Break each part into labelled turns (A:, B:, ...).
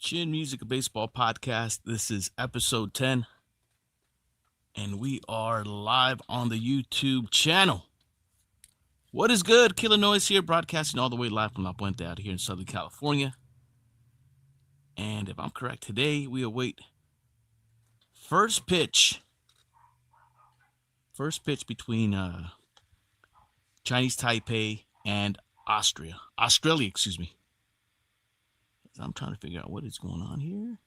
A: Chin Music, a baseball podcast. This is episode 10, and we are live on the YouTube channel. What is good? Killah Noez here, broadcasting all the way live from La Puente out here in Southern California. And if I'm correct, today we await first pitch. First pitch between Chinese Taipei and Australia. I'm trying to figure out what is going on here.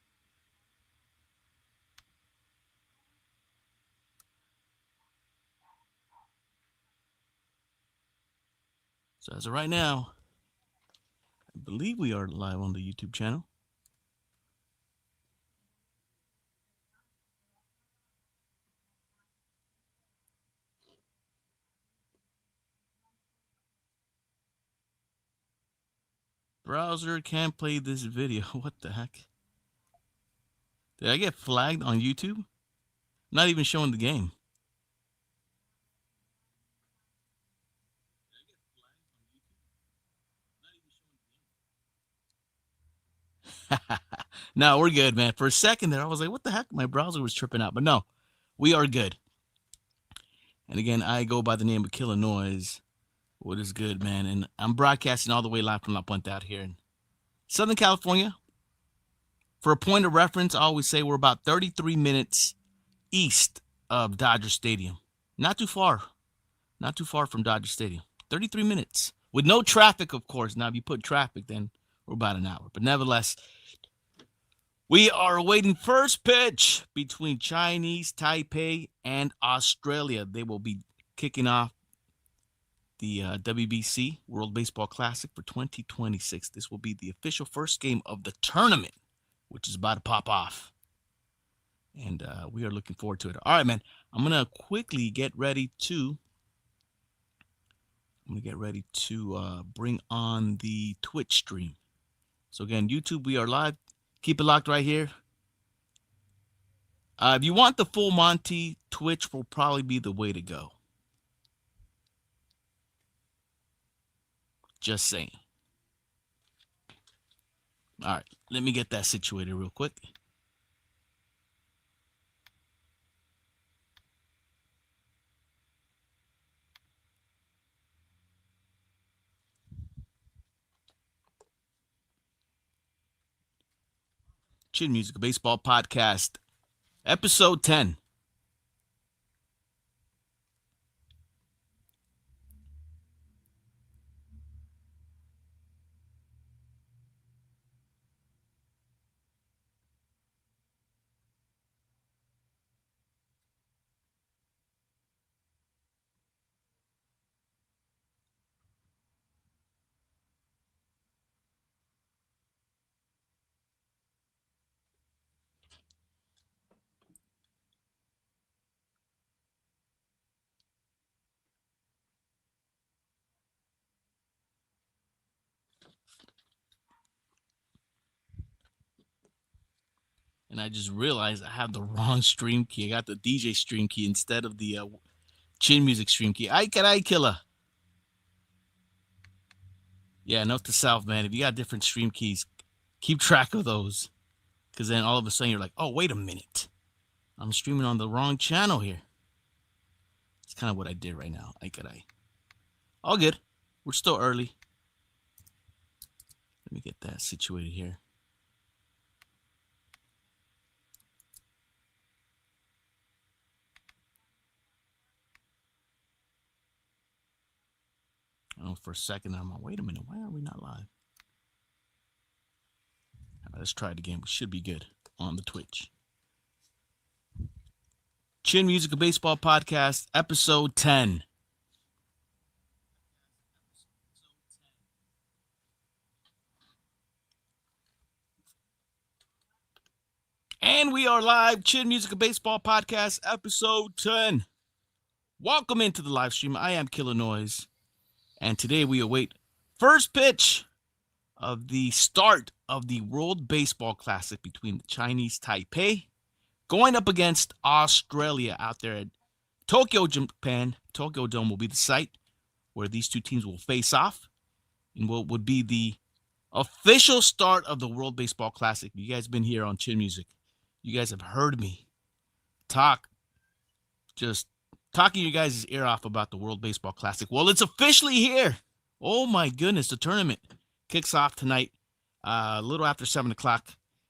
A: So as of right now, I believe we are live on the YouTube channel. Browser can't play this video. What the heck? Did I get flagged on YouTube? Not even showing the game. No, we're good, man. For a second there, I was like, what the heck? My browser was tripping out. But no, we are good. And again, I go by the name of Killah Noez. What is good, man? And I'm broadcasting all the way live from La Puente out here in Southern California. For a point of reference, I always say we're about 33 minutes east of Dodger Stadium. Not too far. Not too far from Dodger Stadium. 33 minutes. With no traffic, of course. Now, if you put traffic, then we're about an hour. But nevertheless, we are awaiting first pitch between Chinese Taipei and Australia. They will be kicking off the WBC, World Baseball Classic, for 2026. This will be the official first game of the tournament, which is about to pop off. And we are looking forward to it. All right, man. I'm going to quickly get ready to bring on the Twitch stream. So again, YouTube, we are live. Keep it locked right here. If you want the full Monty, Twitch will probably be the way to go. Just saying. All right, let me get that situated real quick. Chin Music, a baseball podcast, episode 10. And I just realized I have the wrong stream key. I got the DJ stream key instead of the Chin Music stream key. Ay, caray, Killah. Yeah, note to self, man. If you got different stream keys, keep track of those. Because then all of a sudden you're like, oh, wait a minute. I'm streaming on the wrong channel here. It's kind of what I did right now. Ay, caray. All good. We're still early. Let me get that situated here. Oh, for a second, I'm like, wait a minute. Why are we not live? All right, let's try it again. We should be good on the Twitch. Chin Music, a baseball podcast, episode 10. And we are live, Chin Music, a baseball podcast, episode 10. Welcome into the live stream. I am Killah Noez. And today we await first pitch of the start of the World Baseball Classic between the Chinese Taipei going up against Australia out there at Tokyo, Japan. Tokyo Dome will be the site where these two teams will face off in what would be the Official start of the World Baseball Classic. You guys been here on Chin Music. You guys have heard me just talking you guys' ear off about the World Baseball Classic. Well, it's officially here. Oh my goodness, the tournament kicks off tonight, a little after 7 o'clock,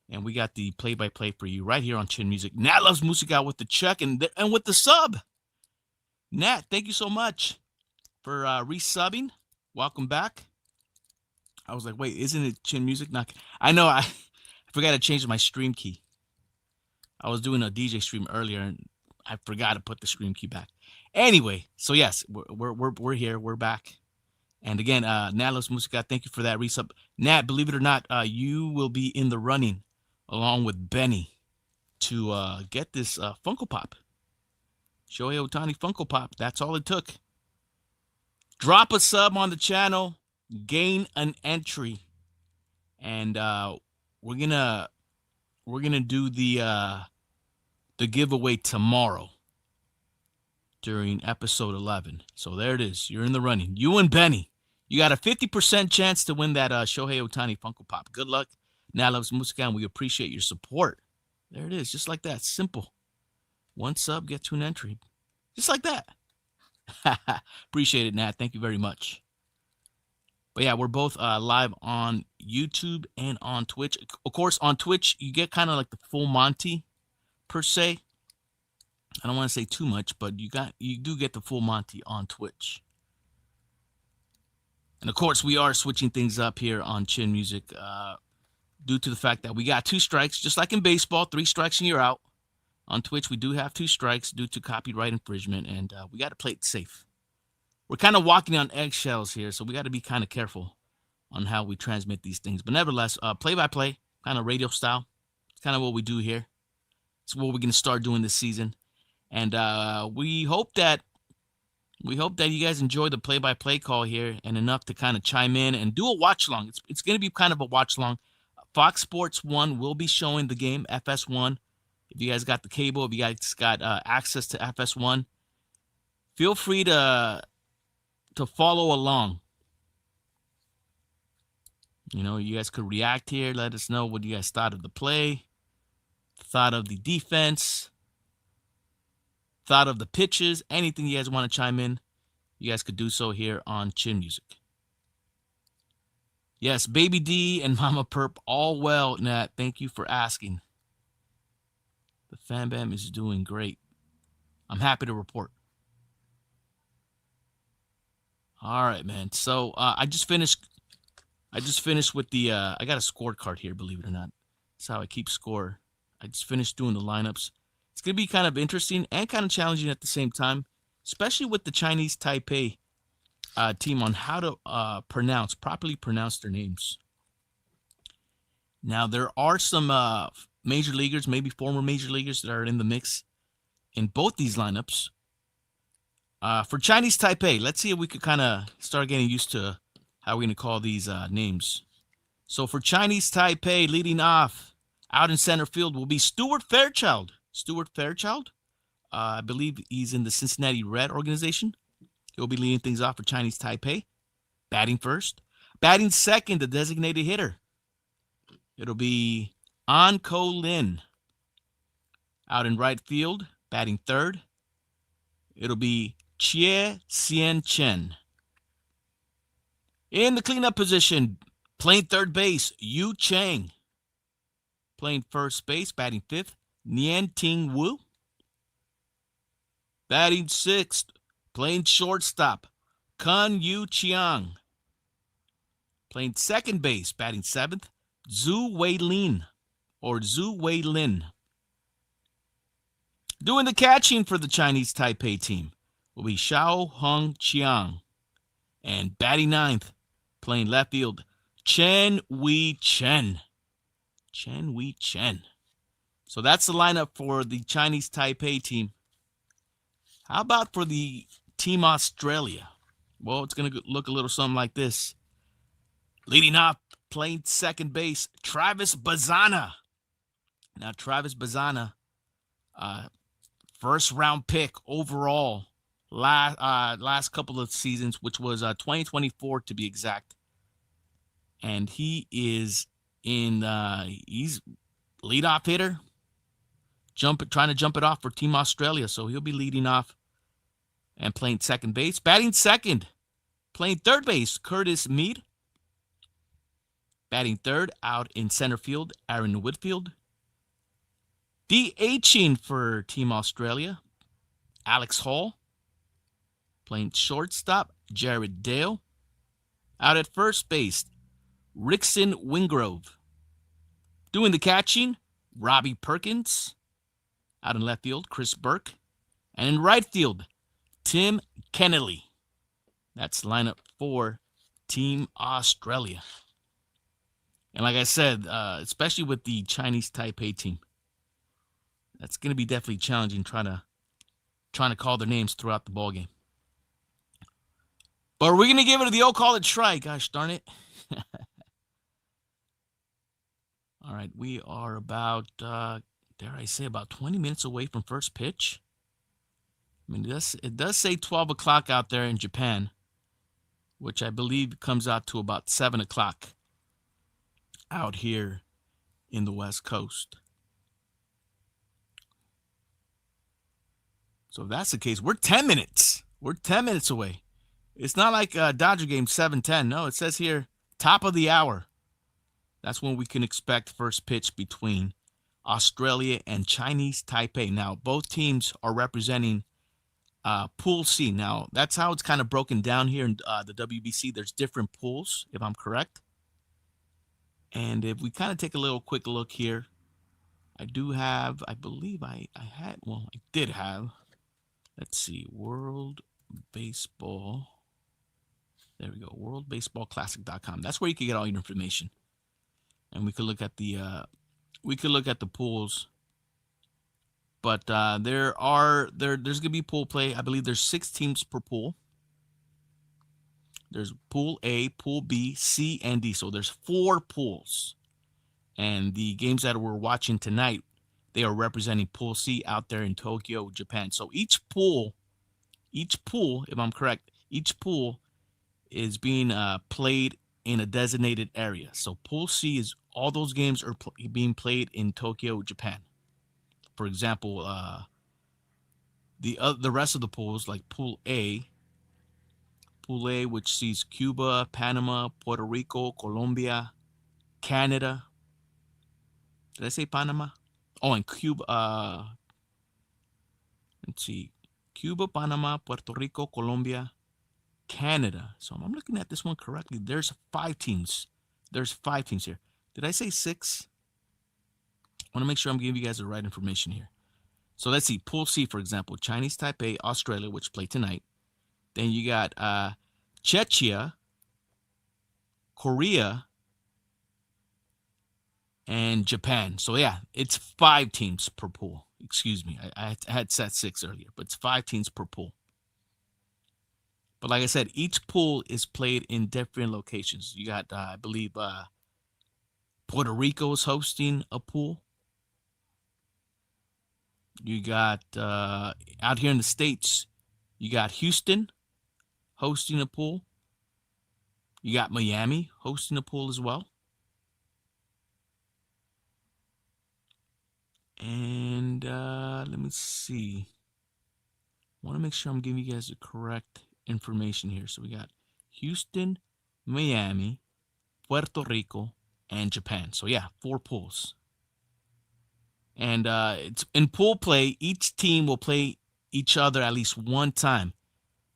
A: and we got the play-by-play for you right here on Chin Music. Nat loves Musica with the check and with the sub. Nat, thank you so much for resubbing. Welcome back. I was like, wait, isn't it Chin Music? I know I forgot to change my stream key. I was doing a DJ stream earlier and I forgot to put the stream key back. Anyway, so yes, we're here, we're back. And again, Nat loves Musica, thank you for that resub. Nat, believe it or not, you will be in the running along with Benny to get this Funko Pop. Shohei Ohtani Funko Pop. That's all it took. Drop a sub on the channel, gain an entry, and we're gonna do the giveaway tomorrow during episode 11. So there it is. You're in the running. You and Benny. You got a 50% chance to win that Shohei Ohtani Funko Pop. Good luck. Nat loves Musica, and we appreciate your support. There it is. Just like that. Simple. One sub gets you an entry. Just like that. Appreciate it, Nat. Thank you very much. But yeah, we're both live on YouTube and on Twitch. Of course, on Twitch, you get kind of like the full Monty, per se. I don't want to say too much, but you do get the full Monty on Twitch. And of course, we are switching things up here on Chin Music due to the fact that we got 2 strikes, just like in baseball, 3 strikes and you're out. On Twitch, we do have 2 strikes due to copyright infringement, and we got to play it safe. We're kind of walking on eggshells here, so we got to be kind of careful on how we transmit these things. But nevertheless, play-by-play, kind of radio style. It's kind of what we do here. It's what we're going to start doing this season. And we hope that you guys enjoy the play-by-play call here and enough to kind of chime in and do a watch-along. It's going to be kind of a watch-along. Fox Sports 1 will be showing the game, FS1. If you guys got the cable, if you guys got access to FS1, feel free to follow along. You know, you guys could react here. Let us know what you guys thought of the play, thought of the defense, thought of the pitches, anything you guys want to chime in. You guys could do so here on Chin Music. Yes, Baby D and Mama Perp, all well, Nat. Thank you for asking. The Fan Bam is doing great. I'm happy to report. All right, man. So I just finished with the I got a scorecard here, believe it or not. That's how I keep score. I just finished doing the lineups. It's gonna be kind of interesting and kind of challenging at the same time, especially with the Chinese Taipei team on how to properly pronounce their names. Now there are some major leaguers, maybe former major leaguers, that are in the mix in both these lineups. For Chinese Taipei, let's see if we could kind of start getting used to how we're going to call these names. So for Chinese Taipei, leading off out in center field will be Stuart Fairchild. Stuart Fairchild, I believe he's in the Cincinnati Red organization. He'll be leading things off for Chinese Taipei. Batting first. Batting second, the designated hitter. It'll be An Ko Lin. Out in right field, batting third, it'll be Chie Sien Chen. In the cleanup position, playing third base, Yu Chang. Playing first base, batting fifth, Nian Ting Wu. Batting sixth, playing shortstop, Kun Yu Chiang. Playing second base, batting seventh, Zhu Wei Lin. Doing the catching for the Chinese Taipei team will be Xiao Hong Chiang. And batting ninth, playing left field, Chen Wei Chen. So that's the lineup for the Chinese Taipei team. How about for the Team Australia? Well, it's going to look a little something like this. Leading off, playing second base, Travis Bazana. Now, Travis Bazana, first round pick overall last couple of seasons, which was 2024 to be exact. and he is in. He's leadoff hitter, trying to jump it off for Team Australia. So he'll be leading off and playing second base. Batting second, playing third base, Curtis Mead. Batting third, out in center field, Aaron Whitfield. DHing for Team Australia, Alex Hall. Playing shortstop, Jared Dale. Out at first base, Rickson Wingrove. Doing the catching, Robbie Perkins. Out in left field, Chris Burke. And in right field, Tim Kennelly. That's the lineup for Team Australia. And like I said, especially with the Chinese Taipei team, that's going to be definitely challenging trying to call their names throughout the ballgame. But we're going to give it the old call it try. Gosh darn it. All right, we are about, dare I say, about 20 minutes away from first pitch. I mean, it does say 12 o'clock out there in Japan, which I believe comes out to about 7 o'clock out here in the West Coast. So if that's the case, we're 10 minutes. We're 10 minutes away. It's not like Dodger game 7:10. No, it says here top of the hour. That's when we can expect first pitch between Australia and Chinese Taipei. Now, both teams are representing Pool C. Now, that's how it's kind of broken down here in the WBC. There's different pools, if I'm correct. And if we kind of take a little quick look here, I did have, let's see, World Baseball. There we go, worldbaseballclassic.com. That's where you can get all your information. And we could look at the pools. But there's going to be pool play. I believe there's 6 teams per pool. There's Pool A, Pool B, C, and D. So there's 4 pools. And the games that we're watching tonight, they are representing Pool C out there in Tokyo, Japan. So each pool, if I'm correct, each pool is being played in a designated area. So Pool C is all those games are being played in Tokyo, Japan. For example, the rest of the pools, like Pool A, which sees Cuba, Panama, Puerto Rico, Colombia, Canada. Did I say Panama? Oh, and Cuba. Let's see, Cuba, Panama, Puerto Rico, Colombia, Canada. So I'm looking at this one correctly. There's 5 teams. There's 5 teams here. Did I say 6? I want to make sure I'm giving you guys the right information here. So let's see. Pool C, for example, Chinese Taipei, Australia, which play tonight. Then you got Czechia, Korea, and Japan. So yeah, it's 5 teams per pool. Excuse me. I had said 6 earlier, but it's 5 teams per pool. But like I said, each pool is played in different locations. You got, I believe, Puerto Rico is hosting a pool. You got, out here in the States, you got Houston hosting a pool. You got Miami hosting a pool as well. And let me see. I want to make sure I'm giving you guys the correct information here. So we got Houston, Miami, Puerto Rico, and Japan. So yeah, 4 pools. And it's in pool play, each team will play each other at least one time.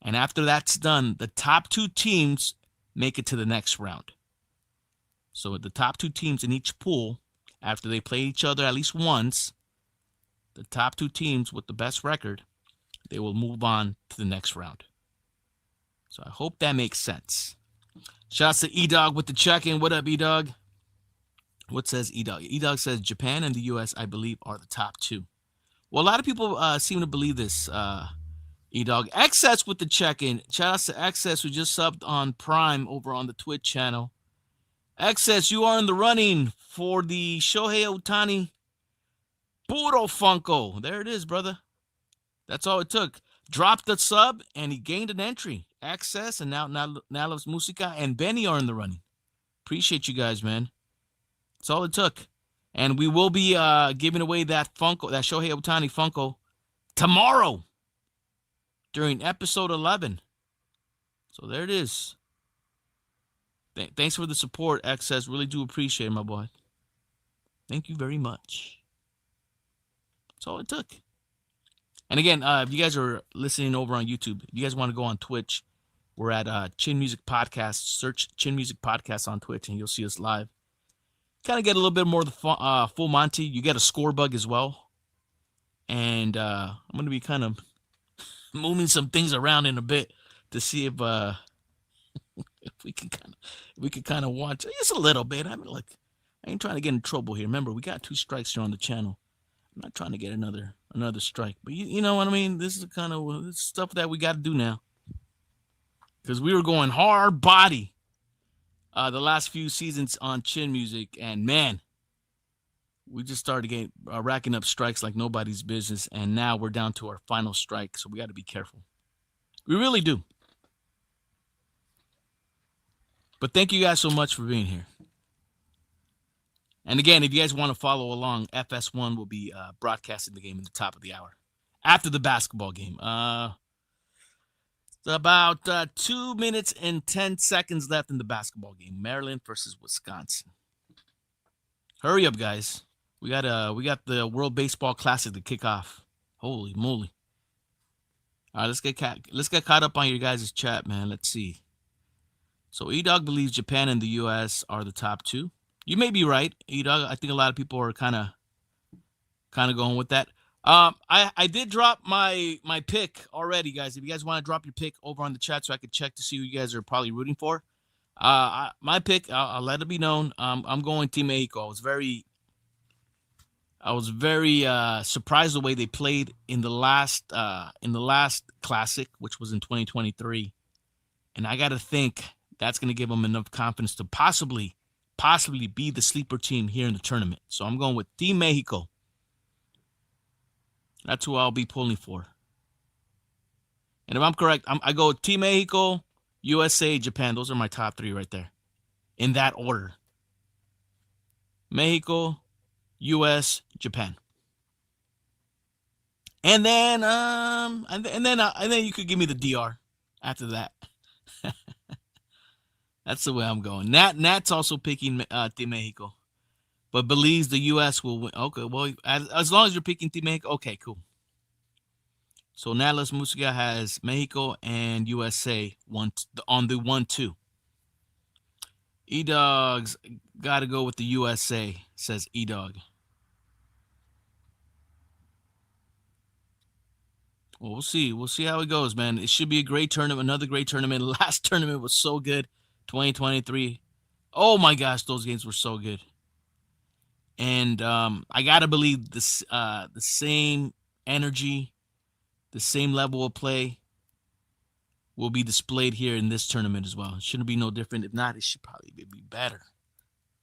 A: And after that's done, the top 2 teams make it to the next round. So the top 2 teams in each pool, after they play each other at least once, the top 2 teams with the best record, they will move on to the next round. So I hope that makes sense. Shouts to E-Dog with the check-in. What up, E-Dog? What says E-Dog? E-Dog says Japan and the U.S., I believe, are the top 2. Well, a lot of people seem to believe this, E-Dog. Excess with the check-in. Shouts to Excess, who just subbed on Prime over on the Twitch channel. Excess, you are in the running for the Shohei Ohtani Puro Funko. There it is, brother. That's all it took. Dropped the sub, and he gained an entry. Access, and now Nalos Musica and Benny are in the running. Appreciate you guys, man. That's all it took. And we will be giving away that Funko, that Shohei Ohtani Funko, tomorrow during episode 11. So there it is. Thanks for the support, XS. Really do appreciate it, my boy. Thank you very much. That's all it took. And again, if you guys are listening over on YouTube, if you guys want to go on Twitch, we're at Chin Music Podcast. Search Chin Music Podcast on Twitch, and you'll see us live. Kind of get a little bit more of the full Monty. You get a score bug as well. And I'm going to be kind of moving some things around in a bit to see if we can kind of watch just a little bit. I mean, look, I ain't trying to get in trouble here. Remember, we got 2 strikes here on the channel. I'm not trying to get another strike, but you know what I mean. This is the kind of stuff that we got to do now, because we were going hard body the last few seasons on Chin Music, and man, we just started racking up strikes like nobody's business, and now we're down to our final strike, so we got to be careful. We really do. But thank you guys so much for being here. And again, if you guys want to follow along, FS1 will be broadcasting the game in the top of the hour after the basketball game. It's about 2 minutes and 10 seconds left in the basketball game. Maryland versus Wisconsin. Hurry up, guys. We got the World Baseball Classic to kick off. Holy moly! All right, let's get caught up on your guys' chat, man. Let's see. So E-Dog believes Japan and the U.S. are the top 2. You may be right, E-Dog. I think a lot of people are kind of going with that. I did drop my pick already, guys. If you guys want to drop your pick over on the chat so I could check to see who you guys are probably rooting for. My pick, I'll let it be known. I'm going Team Mexico. I was very surprised the way they played in the last classic, which was in 2023, and I got to think that's going to give them enough confidence to possibly be the sleeper team here in the tournament. So I'm going with Team Mexico. That's who I'll be pulling for. And if I'm correct, I go Team Mexico, USA, Japan. Those are my top 3 right there, in that order. Mexico, U.S., Japan. And then and then you could give me the DR after that. That's the way I'm going. Nat's also picking Team Mexico, but believes the U.S. will win. Okay, well, as long as you're picking Team Mexico, okay, cool. So Natlas Musica has Mexico and USA on the 1-2. E-Dog's got to go with the USA, says E-Dog. Well, we'll see. We'll see how it goes, man. It should be a great tournament. Another great tournament. Last tournament was so good. 2023. Oh my gosh, those games were so good. And I gotta believe this the same energy, the same level of play will be displayed here in this tournament as well. It shouldn't be no different. If not, it should probably be better,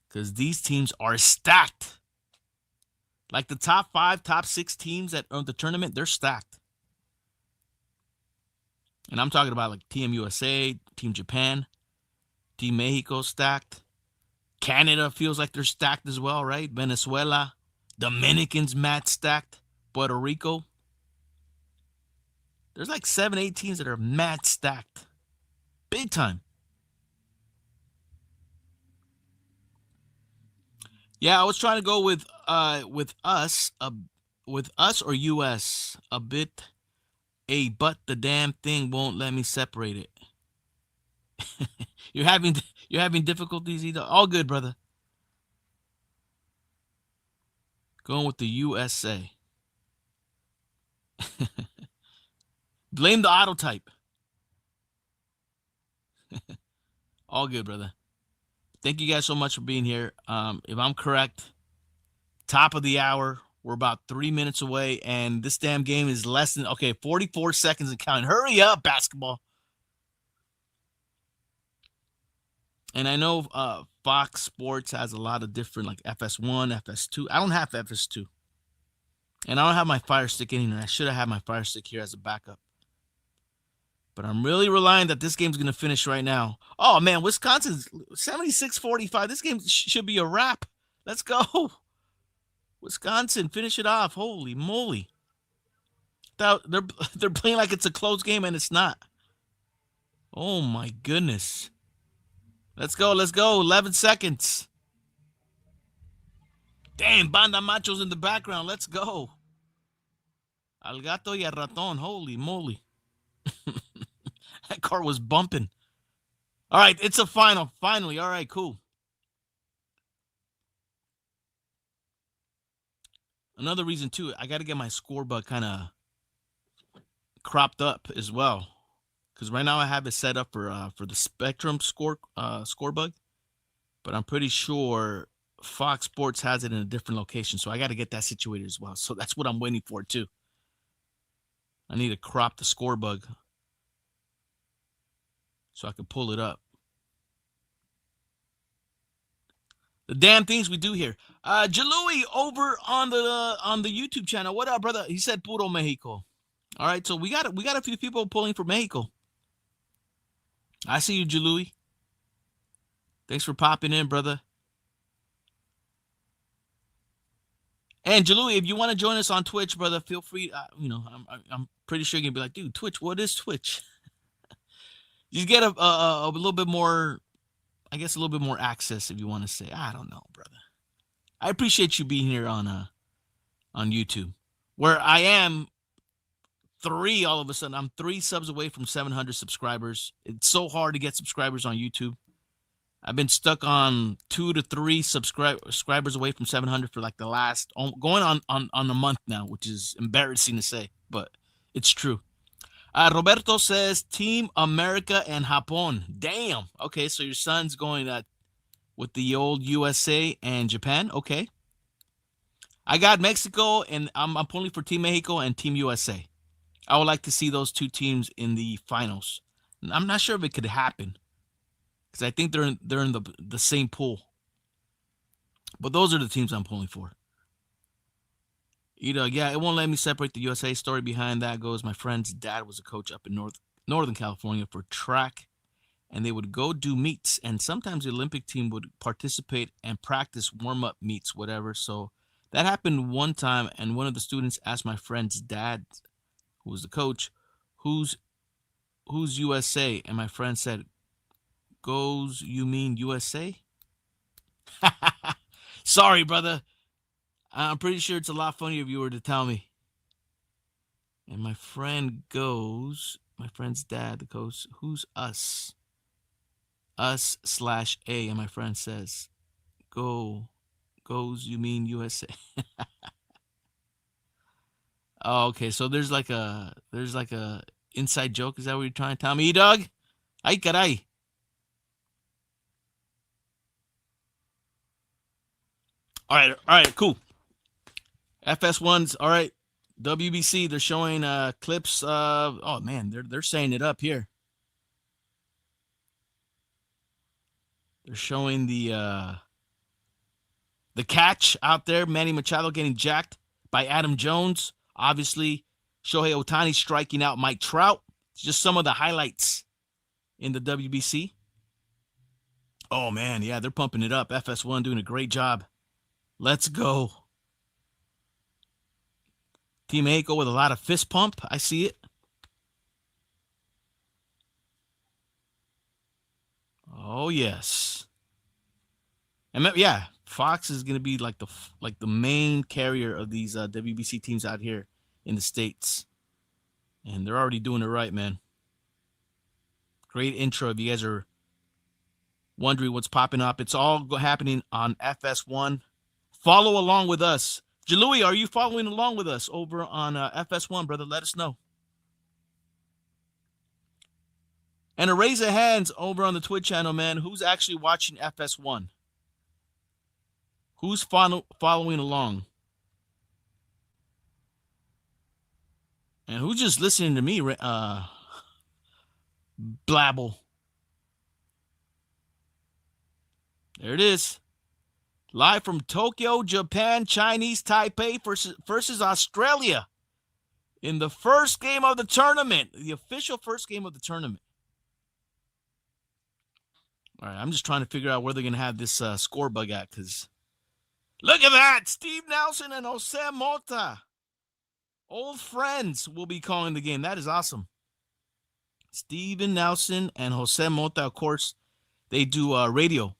A: because these teams are stacked. Like the top 5, top 6 teams that are the tournament, they're stacked. And I'm talking about like Team USA, Team Japan, Team Mexico stacked. Canada feels like they're stacked as well, right? Venezuela, Dominicans mad stacked. Puerto Rico. There's like 7, 8 teams that are mad stacked. Big time. Yeah, I was trying to go with us or US a bit. But the damn thing won't let me separate it. You're having difficulties either. All good, brother. Going with the USA. Blame the auto type. All good, brother. Thank you guys so much for being here. If I'm correct, top of the hour. We're about 3 minutes away, and this damn game is less than 44 seconds and counting. Hurry up, basketball. And I know Fox Sports has a lot of different, like FS1, FS2. I don't have FS2. And I don't have my Fire Stick in here. I should have had my Fire Stick here as a backup. But I'm really relying that this game's going to finish right now. Oh, man, Wisconsin's 76-45. This game should be a wrap. Let's go. Wisconsin, finish it off. Holy moly. They're playing like it's a close game, and it's not. Oh, my goodness. Let's go. 11 seconds. Damn, Banda Macho's in the background. Let's go. Al gato y al ratón. Holy moly. That car was bumping. All right, it's a final. Finally. All right, cool. Another reason, too, I got to get my scoreboard kind of cropped up as well. Because right now I have it set up for the Spectrum scorebug. But I'm pretty sure Fox Sports has it in a different location. So I got to get that situated as well. So that's what I'm waiting for, too. I need to crop the scorebug so I can pull it up. The damn things we do here. Jalui over on the YouTube channel. What up, brother? He said Puro Mexico. All right, so we got a few people pulling for Mexico. I see you, Jalui. Thanks for popping in, brother. And Jalui, if you want to join us on Twitch, brother, feel free. I'm pretty sure you're gonna be like, dude, Twitch. What is Twitch? You get a little bit more, I guess, a little bit more access if you want to say. I don't know, brother. I appreciate you being here on YouTube, where I am all of a sudden. I'm 3 subs away from 700 subscribers. It's so hard to get subscribers on YouTube. I've been stuck on 2 to 3 subscribers away from 700 for like the last going on a month now, which is embarrassing to say, but it's true. Roberto says Team America and Japón. Damn. Okay, so your son's going with the old USA and Japan. Okay. I got Mexico, and I'm pulling for Team Mexico and Team USA. I would like to see those 2 teams in the finals. I'm not sure if it could happen because I think they're in the same pool. But those are the teams I'm pulling for. Yeah, it won't let me separate the USA. Story behind that goes, my friend's dad was a coach up in Northern California for track, and they would go do meets, and sometimes the Olympic team would participate and practice warm-up meets, whatever. So that happened one time, and one of the students asked my friend's dad, who was the coach, who's USA? And my friend said, goes, you mean USA? Sorry, brother. I'm pretty sure it's a lot funnier if you were to tell me. And my friend goes, my friend's dad, the coach, who's us? Us/A. And my friend says, goes, you mean USA? Oh, okay. So there's like a inside joke. Is that what you're trying to tell me, dog? Ay, caray. All right, cool. FS1's all right. WBC, they're showing clips of, oh man, they're saying it up here. They're showing the catch out there, Manny Machado getting jacked by Adam Jones. Obviously, Shohei Ohtani striking out Mike Trout. It's just some of the highlights in the WBC. Oh man, yeah, they're pumping it up. FS1 doing a great job. Let's go. Team Mexico with a lot of fist pump. I see it. Oh, yes. And yeah, Fox is going to be like the main carrier of these WBC teams out here in the States. And they're already doing it right, man. Great intro if you guys are wondering what's popping up. It's all happening on FS1. Follow along with us. Jalui, are you following along with us over on FS1, brother? Let us know. And a raise of hands over on the Twitch channel, man. Who's actually watching FS1? Who's following along? And who's just listening to me blabble? There it is. Live from Tokyo, Japan, Chinese Taipei versus Australia. in the first game of the tournament, the official first game of the tournament. All right, I'm just trying to figure out where they're going to have this score bug at, because look at that. Steve Nelson and Jose Mota, old friends, will be calling the game. That is awesome. Steven Nelson and Jose Mota, of course, they do radio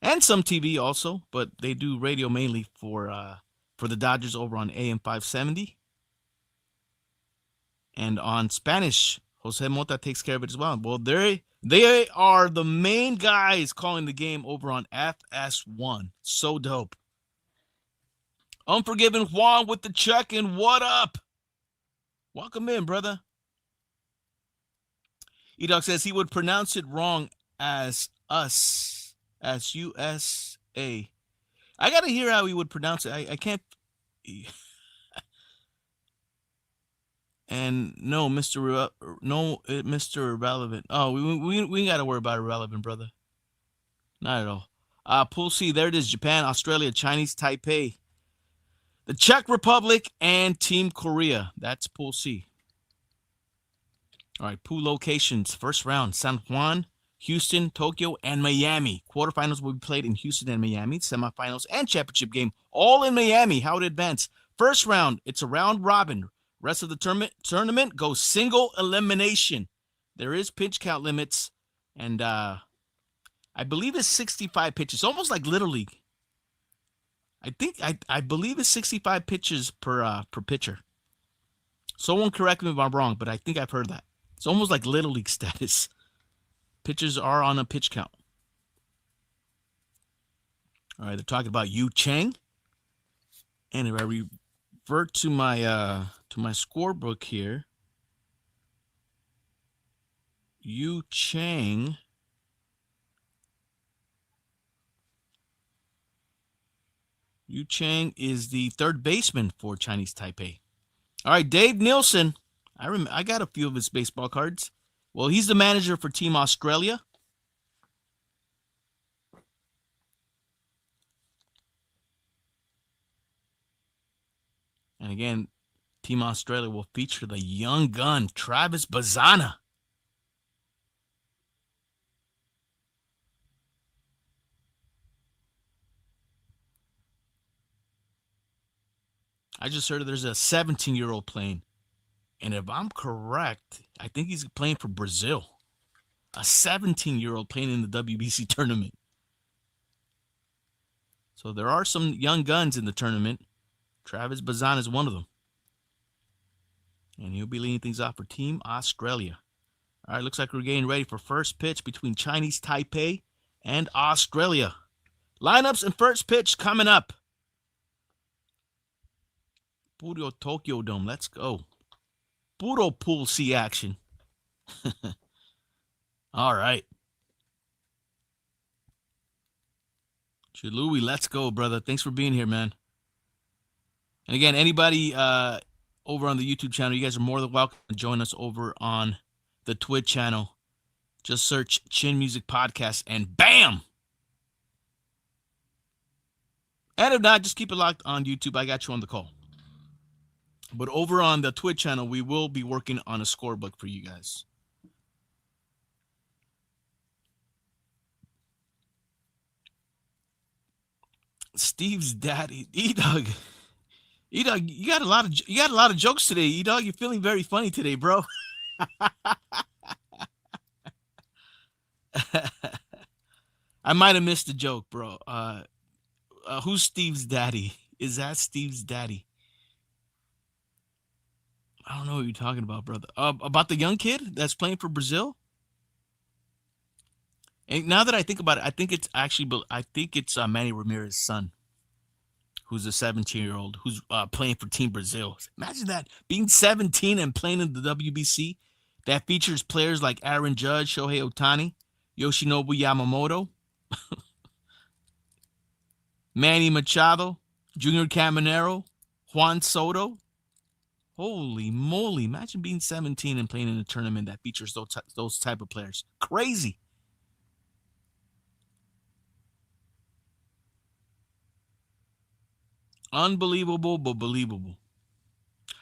A: and some TV also, but they do radio mainly for the Dodgers over on AM 570. And on Spanish, Jose Mota takes care of it as well. Well, they are the main guys calling the game over on FS1. So dope. Unforgiven Juan with the check and what up? Welcome in, brother. E-Dog says he would pronounce it wrong as us, as USA. I got to hear how he would pronounce it. I can't. And no, Mr. Mr. Irrelevant. Oh, we got to worry about irrelevant, brother. Not at all. Pool C, there it is. Japan, Australia, Chinese Taipei, the Czech Republic, and Team Korea. That's Pool C. All right, pool locations. First round, San Juan, Houston, Tokyo, and Miami. Quarterfinals will be played in Houston and Miami. Semifinals and championship game all in Miami. How to advance. First round, it's a round robin. Rest of the tournament goes single elimination. There is pitch count limits, and I believe it's 65 pitches, almost like Little League. I believe it's 65 pitches per pitcher. Someone correct me if I'm wrong, but I think I've heard that. It's almost like Little League status. Pitchers are on a pitch count. All right, they're talking about Yu Chang. And if I revert to my scorebook here, Yu Chang is the third baseman for Chinese Taipei. All right, Dave Nielsen. I got a few of his baseball cards. Well, he's the manager for Team Australia. And again, Team Australia will feature the young gun, Travis Bazana. I just heard there's a 17-year-old playing. And if I'm correct, I think he's playing for Brazil. A 17-year-old playing in the WBC tournament. So there are some young guns in the tournament. Travis Bazan is one of them. And he'll be leading things off for Team Australia. All right, looks like we're getting ready for first pitch between Chinese Taipei and Australia. Lineups and first pitch coming up. Puro Tokyo Dome, let's go. Puro Pool C action. All right. Chalui, let's go, brother. Thanks for being here, man. And again, anybody over on the YouTube channel, you guys are more than welcome to join us over on the Twitch channel. Just search Chin Music Podcast and bam! And if not, just keep it locked on YouTube. I got you on the call. But over on the Twitch channel, we will be working on a scorebook for you guys. Steve's daddy, E-Dog. E-Dog, you got a lot of jokes today, E-Dog. You're feeling very funny today, bro. I might have missed the joke, bro. Who's Steve's daddy? Is that Steve's daddy? I don't know what you're talking about, brother. About the young kid that's playing for Brazil? And now that I think about it, I think it's Manny Ramirez's son, who's a 17-year-old who's playing for Team Brazil. Imagine that, being 17 and playing in the WBC. That features players like Aaron Judge, Shohei Ohtani, Yoshinobu Yamamoto, Manny Machado, Junior Caminero, Juan Soto. Holy moly. Imagine being 17 and playing in a tournament that features those type of players. Crazy. Unbelievable, but believable.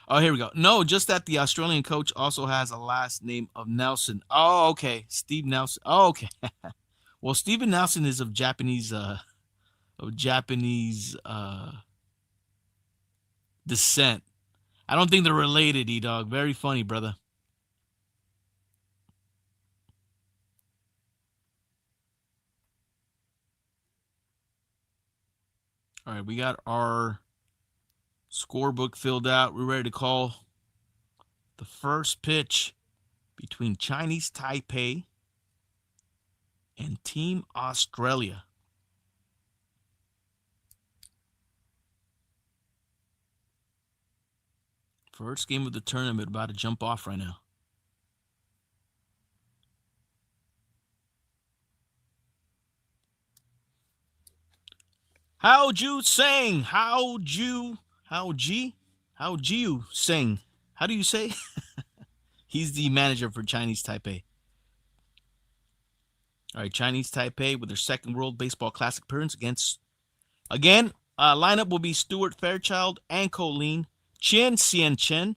A: Oh, here we go. No, just that the Australian coach also has a last name of Nelson. Oh, okay. Steve Nelson. Oh, okay. Well, Steven Nelson is of Japanese descent. I don't think they're related, E-Dog. Very funny, brother. All right, we got our scorebook filled out. We're ready to call the first pitch between Chinese Taipei and Team Australia. First game of the tournament about to jump off right now. How'd you sing? How'd you sing? How do you say? He's the manager for Chinese Taipei. All right, Chinese Taipei with their second World Baseball Classic appearance against, again, lineup will be Stuart Fairchild and Colleen, Chen Xian Chen,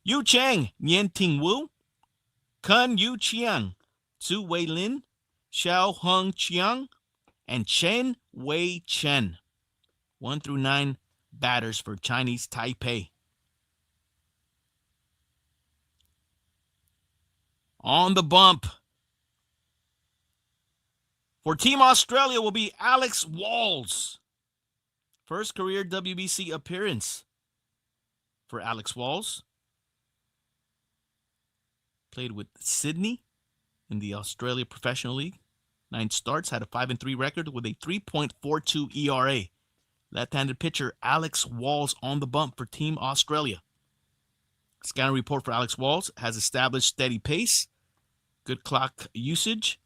A: Yu Cheng, Nian Ting Wu, Kun Yu Chiang, Zhu Wei Lin, Xiao Hung Chiang, and Chen Wei Chen. 1 through 9 batters for Chinese Taipei. On the bump for Team Australia will be Alex Walls. First career WBC appearance for Alex Walls. Played with Sydney in the Australia Professional League. 9 starts, had a 5-3 record with a 3.42 ERA. Left-handed pitcher Alex Walls on the bump for Team Australia. Scouting report for Alex Walls has established steady pace, good clock usage,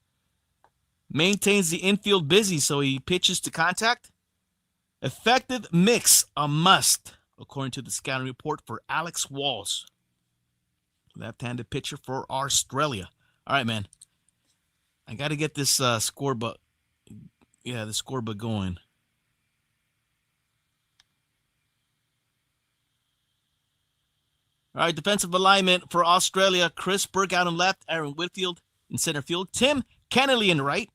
A: maintains the infield busy so he pitches to contact. Effective mix, a must, according to the scouting report for Alex Walls. Left-handed pitcher for Australia. All right, man. I got to get this scorebook. Yeah, the scorebook going. All right, defensive alignment for Australia. Chris Burke out on left, Aaron Whitfield in center field, Tim Kennelly in right,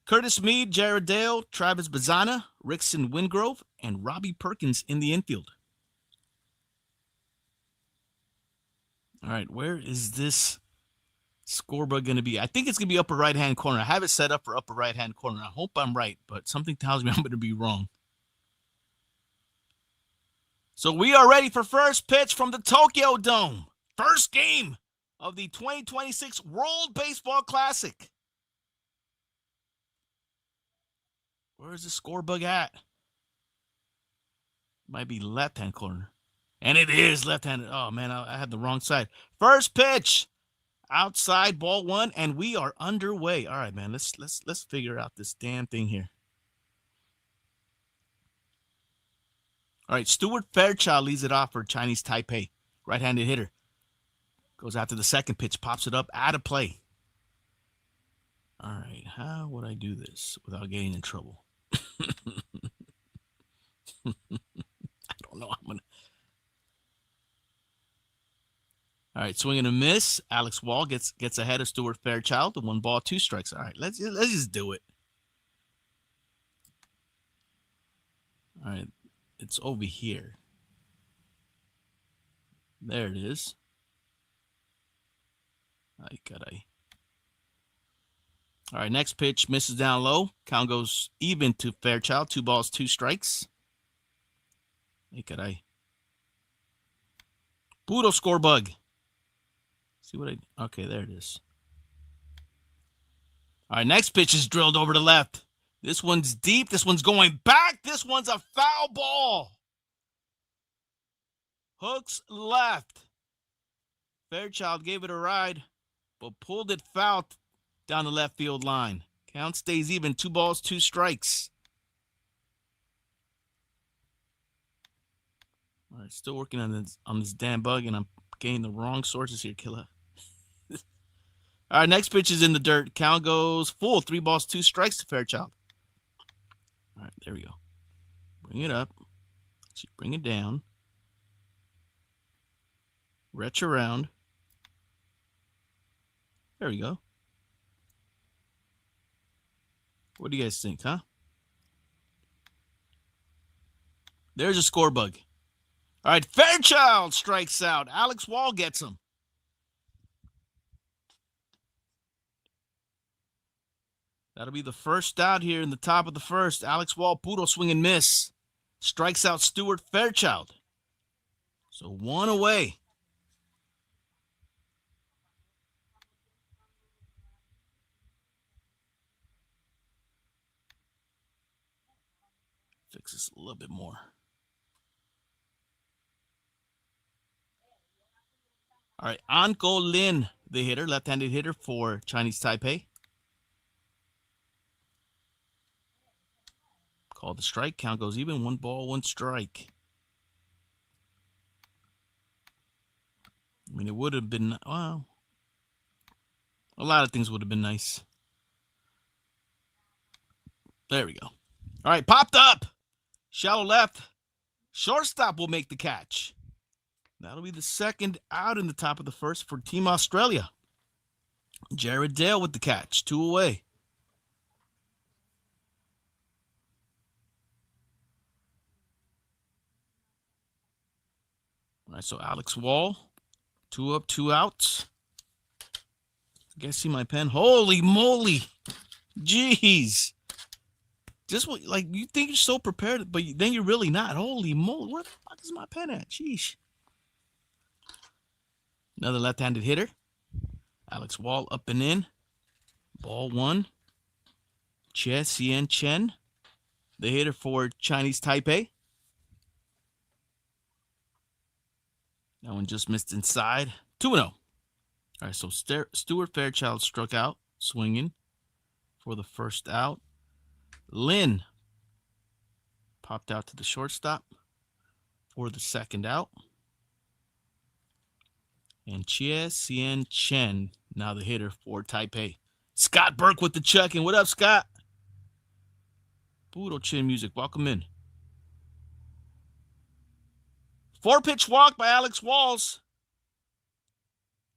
A: Curtis Mead, Jared Dale, Travis Bazana, Rickson Wingrove, and Robbie Perkins in the infield. All right, where is this scorebook going to be? I think it's going to be upper right-hand corner. I have it set up for upper right-hand corner. I hope I'm right, but something tells me I'm going to be wrong. So we are ready for first pitch from the Tokyo Dome. First game of the 2026 World Baseball Classic. Where is the scorebook at? Might be left-hand corner. And it is left-handed. Oh, man, I had the wrong side. First pitch. Outside, ball 1, and we are underway. All right, man, let's figure out this damn thing here. All right, Stuart Fairchild leads it off for Chinese Taipei. Right-handed hitter. Goes after the second pitch, pops it up, out of play. All right, how would I do this without getting in trouble? I don't know. All right, swing and a miss. Alex Wall gets ahead of Stuart Fairchild. 1 ball, 2 strikes. All right, let's just do it. All right, it's over here. There it is. All right, next pitch misses down low. Count goes even to Fairchild. 2 balls, 2 strikes. Budo score bug. See what okay, there it is. All right, next pitch is drilled over to left. This one's deep. This one's going back. This one's a foul ball. Hooks left. Fairchild gave it a ride, but pulled it foul down the left field line. Count stays even. 2 balls, 2 strikes. All right, still working on this damn bug, and I'm getting the wrong sources here, Killah. All right, next pitch is in the dirt. Count goes full. 3 balls, 2 strikes to Fairchild. All right, there we go. Bring it up. Bring it down. Retch around. There we go. What do you guys think, huh? There's a score bug. All right, Fairchild strikes out. Alex Wall gets him. That'll be the first out here in the top of the first. Alex Wall, puro swing and miss. Strikes out Stuart Fairchild. So 1 away. Fix this a little bit more. All right, Anko Lin, the hitter, left-handed hitter for Chinese Taipei. Called the strike. Count goes even. 1 ball, 1 strike. I mean, it would have been, well, a lot of things would have been nice. There we go. All right, popped up. Shallow left. Shortstop will make the catch. That'll be the second out in the top of the first for Team Australia. Jared Dale with the catch. 2 away. All right, so Alex Wall. 2 up, 2 outs. I guess see my pen. Holy moly. Jeez. Just what, like, you think you're so prepared, but then you're really not. Holy moly. Where the fuck is my pen at? Sheesh. Another left-handed hitter. Alex Wall up and in. Ball 1. Che Sien Chen, the hitter for Chinese Taipei. That one just missed inside. 2-0. All right, so Stuart Fairchild struck out, swinging for the first out. Lin popped out to the shortstop for the second out. And Che Sien Chen, now the hitter for Taipei. Scott Burke with the check-in. What up, Scott? Puro chin music. Welcome in. 4-pitch walk by Alex Walls.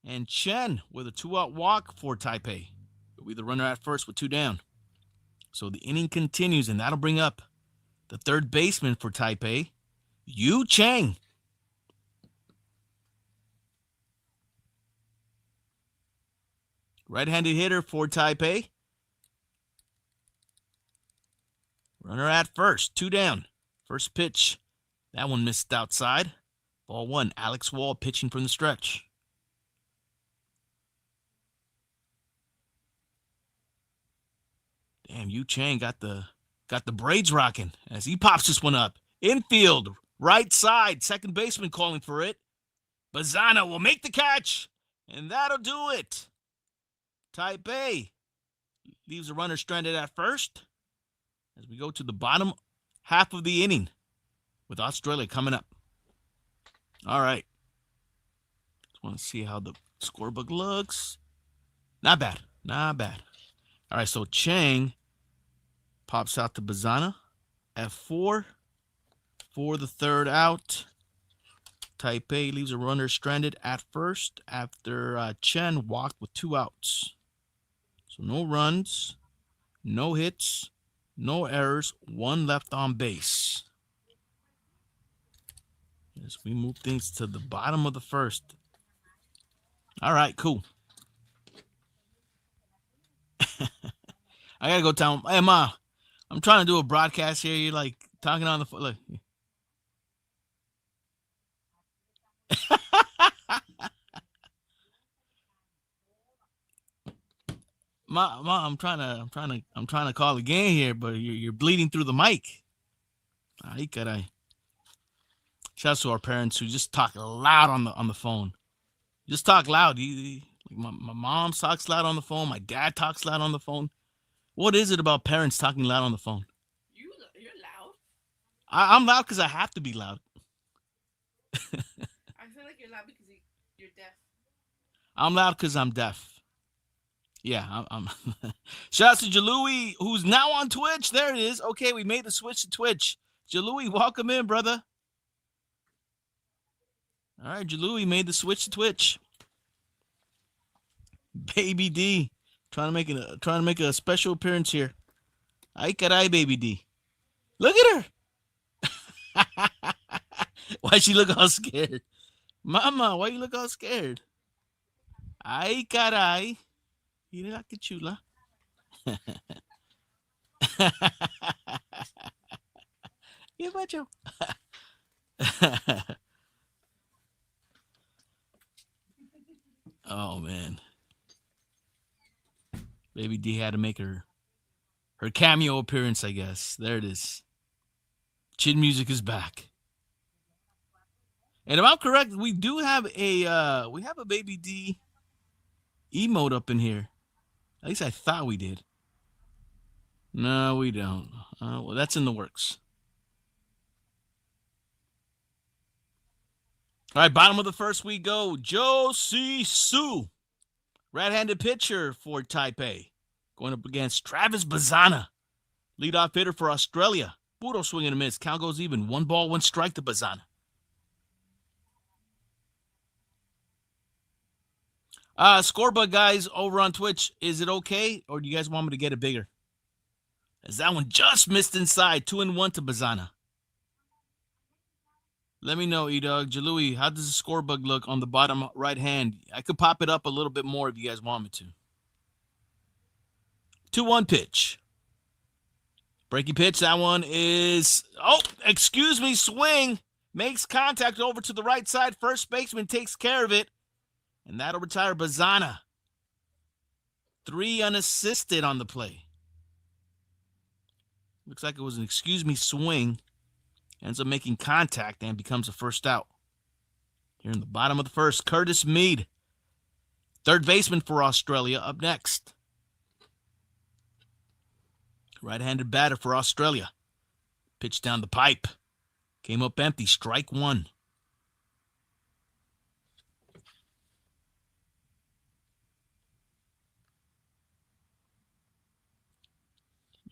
A: And Chen with a 2-out walk for Taipei. He'll be the runner at first with 2 down. So the inning continues, and that'll bring up the third baseman for Taipei, Yu Chang. Right-handed hitter for Taipei. Runner at first, 2 down. First pitch. That one missed outside. Ball 1. Alex Wall pitching from the stretch. Damn, Yu Chang got the braids rocking as he pops this one up. Infield, right side, second baseman calling for it. Bazana will make the catch, and that'll do it. Taipei leaves the runner stranded at first as we go to the bottom half of the inning with Australia coming up. All right. Just want to see how the scorebook looks. Not bad. Not bad. All right, so Chang pops out to Bazana at 4 for the third out. Taipei leaves a runner stranded at first after Chen walked with 2 outs. So no runs, no hits, no errors, 1 left on base. As we move things to the bottom of the first. All right, cool. I gotta go tell him, hey, Ma, I'm trying to do a broadcast here. You're like talking on the phone. Look. Ma, I'm trying to call a game here, but you're bleeding through the mic. Ay, caray. Shout out to our parents who just talk loud on the phone. Just talk loud. My mom talks loud on the phone. My dad talks loud on the phone. What is it about parents talking loud on the phone?
B: You're loud.
A: I'm loud because I have to be loud.
B: I feel like you're loud because you're deaf.
A: I'm loud because I'm deaf. Yeah, I'm Shout out to Jalui, who's now on Twitch. There it is. Okay, we made the switch to Twitch. Jalui, welcome in, brother. All right, Jalui made the switch to Twitch. Baby D trying to make a special appearance here. Ay caray, Baby D. Look at her. Why she look all scared? Mama, why you look all scared? Ay caray. Mira que chula. Yeah, macho. Oh man. Baby D had to make her cameo appearance, I guess. There it is. Chin music is back. And if I'm correct, we do have a Baby D emote up in here. At least I thought we did. No, we don't. Well, that's in the works. All right, bottom of the first we go. Josie Su, right-handed pitcher for Taipei, going up against Travis Bazana, leadoff hitter for Australia. Puro swing and a miss. Count goes even. 1 ball, 1 strike to Bazana. Scorebug guys over on Twitch, is it okay, or do you guys want me to get it bigger? As that one just missed inside. 2-1 to Bazana. Let me know, E-Dog. Jalui, how does the scorebug look on the bottom right hand? I could pop it up a little bit more if you guys want me to. 2-1 pitch. Breaking pitch. That one is, excuse me, swing. Makes contact over to the right side. First baseman takes care of it. And that'll retire Bazana. 3 unassisted on the play. Looks like it was an excuse me swing. Ends up making contact and becomes a first out. Here in the bottom of the first, Curtis Mead, third baseman for Australia, up next. Right-handed batter for Australia. Pitch down the pipe. Came up empty, strike 1.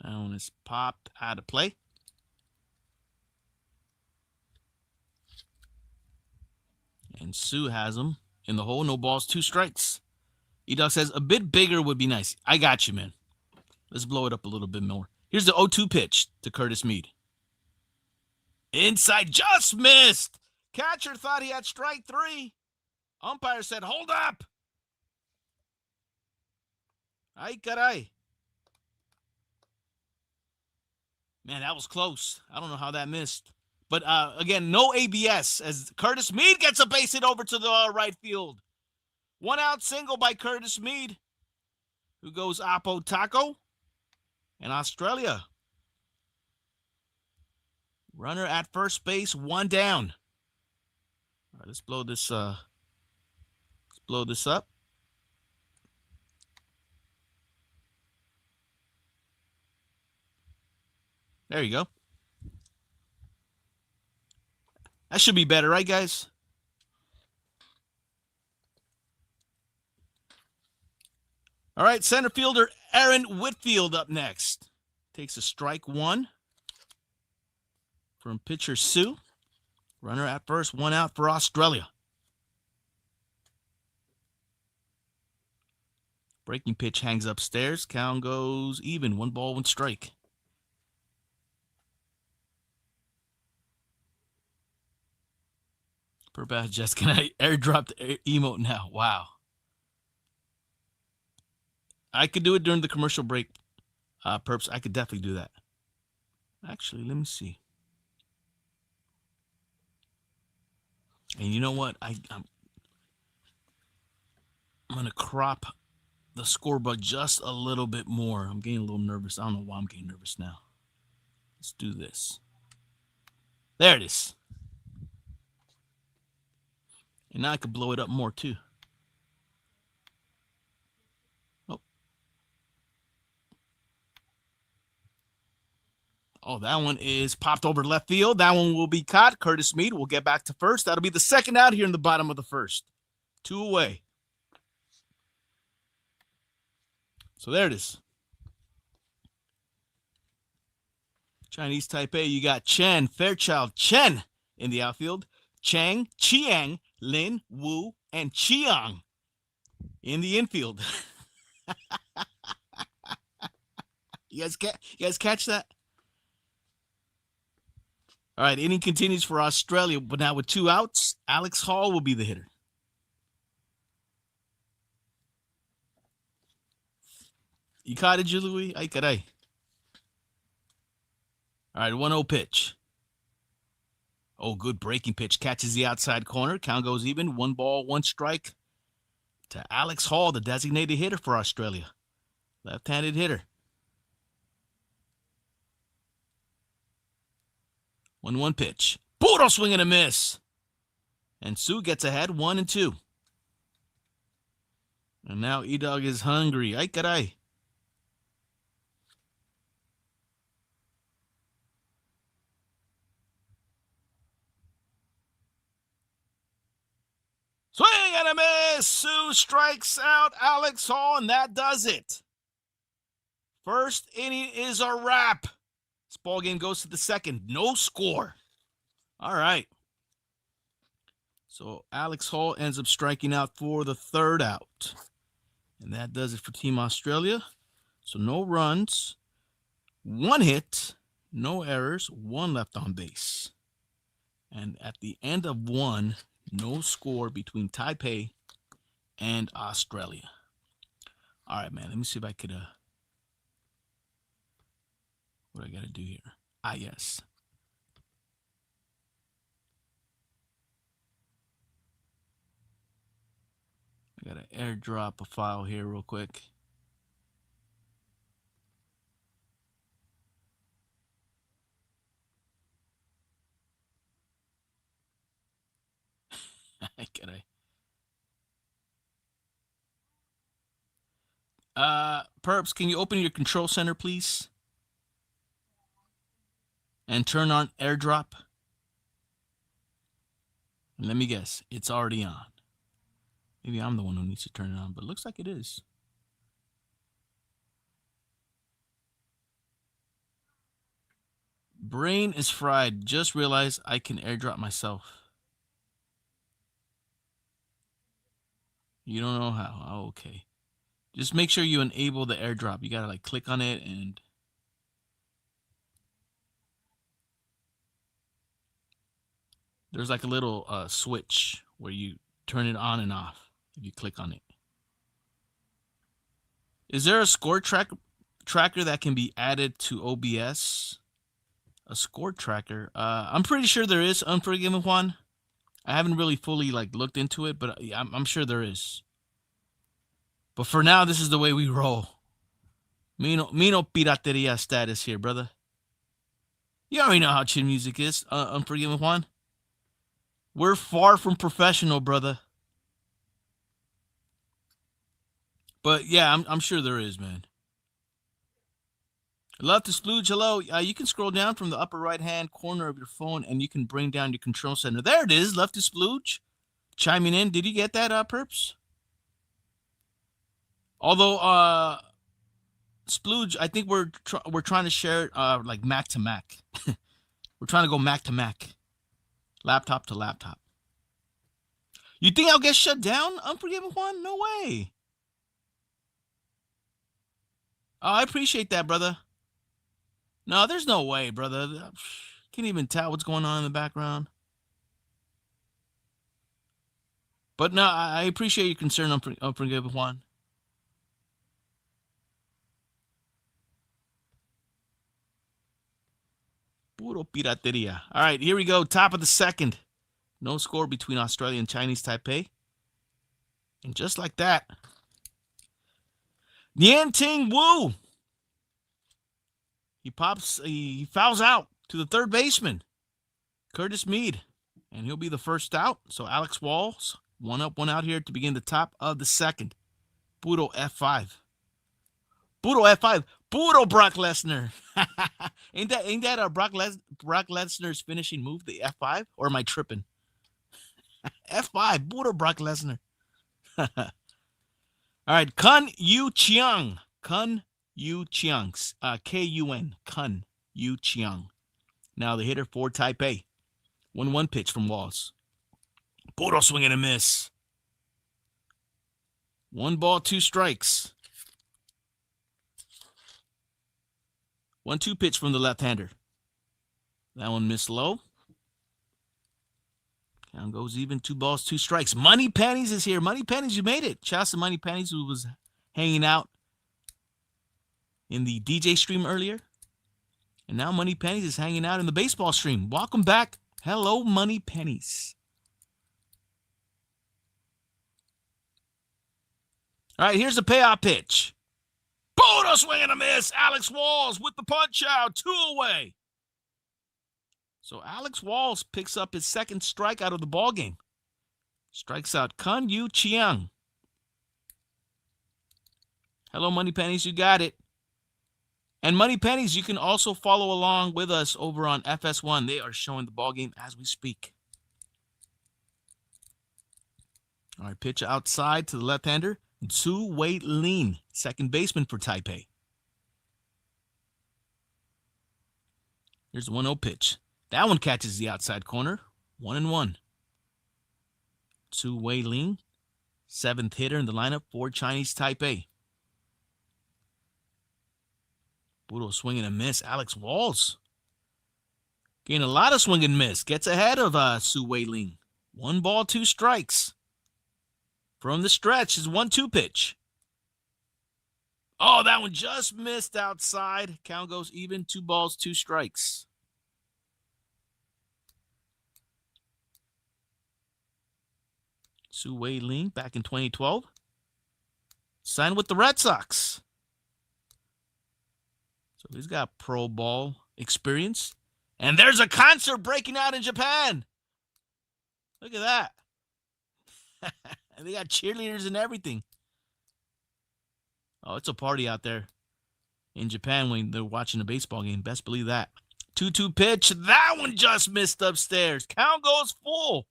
A: That one is popped out of play. And Sue has him in the hole. No balls, 2 strikes. E-Dog says a bit bigger would be nice. I got you, man. Let's blow it up a little bit more. Here's the 0-2 pitch to Curtis Mead. Inside, just missed. Catcher thought he had strike 3. Umpire said, hold up. Ay caray. Man, that was close. I don't know how that missed. But, again, no ABS as Curtis Mead gets a base hit over to the right field. 1-out single by Curtis Mead, who goes Apo Taco in Australia. Runner at first base, 1 down. All right, let's blow this up. There you go. That should be better, right, guys? All right, center fielder Aaron Whitfield up next. Takes a strike 1 from pitcher Sue. Runner at first, 1 out for Australia. Breaking pitch hangs upstairs. Count goes even. 1 ball, 1 strike. Purple Jess, can I airdrop the emote now? Wow. I could do it during the commercial break, Perps. I could definitely do that. Actually, let me see. And you know what? I'm going to crop the scoreboard just a little bit more. I'm getting a little nervous. I don't know why I'm getting nervous now. Let's do this. There it is. And now I could blow it up more, too. Oh, that one is popped over left field. That one will be caught. Curtis Mead will get back to first. That'll be the 2nd out here in the bottom of the first. 2 away. So there it is. Chinese Taipei, you got Chen, Fairchild, Chen in the outfield. Chang, Chiang, Lin, Wu, and Chiang in the infield. You guys catch that? All right, inning continues for Australia, but now with 2 outs, Alex Hall will be the hitter. You caught it, Louis? Ay, caray. All right, 1-0 pitch. Oh, good breaking pitch. Catches the outside corner. Count goes even. 1 ball, 1 strike to Alex Hall, the designated hitter for Australia. Left-handed hitter. 1-1 pitch. Puro swing and a miss. And Sue gets ahead 1-2. And now E-Dog is hungry. Ay, caray. Swing and a miss. Sue strikes out Alex Hall, and that does it. First inning is a wrap. This ball game goes to the second. No score. All right. So Alex Hall ends up striking out for the 3rd out. And that does it for Team Australia. So no runs, 1 hit, no errors, 1 left on base. And at the end of 1, no score between Taipei and Australia. All right, man. Let me see if I could. What I got to do here? Ah, yes. I got to airdrop a file here real quick. Perps, can you open your control center, please? And turn on airdrop. And let me guess, it's already on. Maybe I'm the one who needs to turn it on, but it looks like it is. Brain is fried. Just realized I can airdrop myself. You don't know how. Oh, okay. Just make sure you enable the airdrop. You gotta like click on it and there's like a little switch where you turn it on and off if you click on it. Is there a score tracker that can be added to OBS? A score tracker? I'm pretty sure there is, Unforgiven Juan. I haven't really fully like looked into it, but I'm sure there is. But for now, this is the way we roll. Mino pirateria status here, brother. You already know how chin music is, Unforgiven Juan. We're far from professional, brother. But yeah, I'm sure there is, man. Love to splooge. Hello. You can scroll down from the upper right-hand corner of your phone, and you can bring down your control center. There it is. Love to splooge. Chiming in. Did you get that, Perps? Although, splooge, I think we're trying to share it like Mac to Mac. We're trying to go Mac to Mac, laptop to laptop. You think I'll get shut down, Unforgiven Juan? No way. Oh, I appreciate that, brother. No, there's no way, brother. Can't even tell what's going on in the background. But no, I appreciate your concern, Unforgiven Juan. Puro pirateria. All right, here we go. Top of the second. No score between Australia and Chinese Taipei. And just like that, Nianting Wu. He fouls out to the third baseman, Curtis Mead. And he'll be the first out. So Alex Walls, 1 up, 1 out here to begin the top of the second. Puro F5. Puro F5. Puro Brock Lesnar. ain't that Brock Lesnar's finishing move, the F5? Or am I tripping? F5. Puro Brock Lesnar. All right. Kun Yu Chiang. Kun Yu Chiang. Kun. Kun Yu Chiang. Now the hitter for Taipei. 1-1 pitch from Walls. Puro swing and a miss. 1 ball, 2 strikes. 1-2 pitch from the left-hander. That one missed low. Count goes even. 2 balls, 2 strikes. Money Pennies is here. Money Pennies, you made it. Shouts to Money Pennies, who was hanging out in the DJ stream earlier. And now Money Pennies is hanging out in the baseball stream. Welcome back. Hello, Money Pennies. All right, here's the payoff pitch. Puro swing and a miss. Alex Walls with the punch out. 2 away. So Alex Walls picks up his second strikeout of the ballgame. Strikes out Kun Yu Chiang. Hello, Money Pennies. You got it. And Money Pennies, you can also follow along with us over on FS1. They are showing the ballgame as we speak. All right, pitch outside to the left-hander. Zhu Wei Lin, second baseman for Taipei. Here's the 1-0 pitch. That one catches the outside corner. 1-1. Zhu Wei Lin, 7th hitter in the lineup for Chinese Taipei. Puro swing and a miss. Alex Walls getting a lot of swing and miss. Gets ahead of Zhu Wei Lin. 1 ball, 2 strikes. From the stretch is 1-2 pitch. Oh, that one just missed outside. Count goes even. 2 balls, 2 strikes. Zhu Wei Lin back in 2012. Signed with the Red Sox. So he's got pro ball experience. And there's a concert breaking out in Japan. Look at that. And they got cheerleaders and everything. Oh, it's a party out there in Japan when they're watching a baseball game. Best believe that. 2-2 pitch. That one just missed upstairs. Count goes full.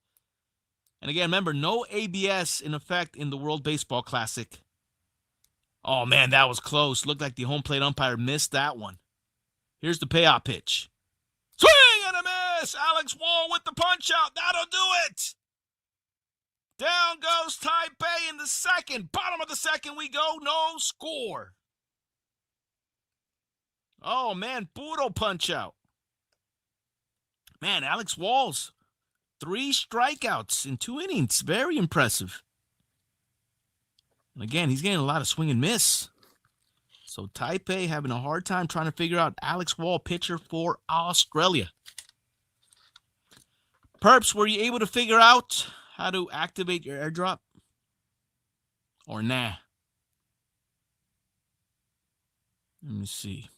A: And again, remember, no ABS in effect in the World Baseball Classic. Oh, man, that was close. Looked like the home plate umpire missed that one. Here's the payoff pitch. Swing and a miss. Alex Wall with the punch out. That'll do it. Down goes Taipei in the second. Bottom of the second we go. No score. Oh, man, puro punch out. Man, Alex Walls, 3 strikeouts in 2 innings. Very impressive. And again, he's getting a lot of swing and miss. So Taipei having a hard time trying to figure out Alex Wall, pitcher for Australia. Perps, were you able to figure out how to activate your airdrop? Or nah? Let me see.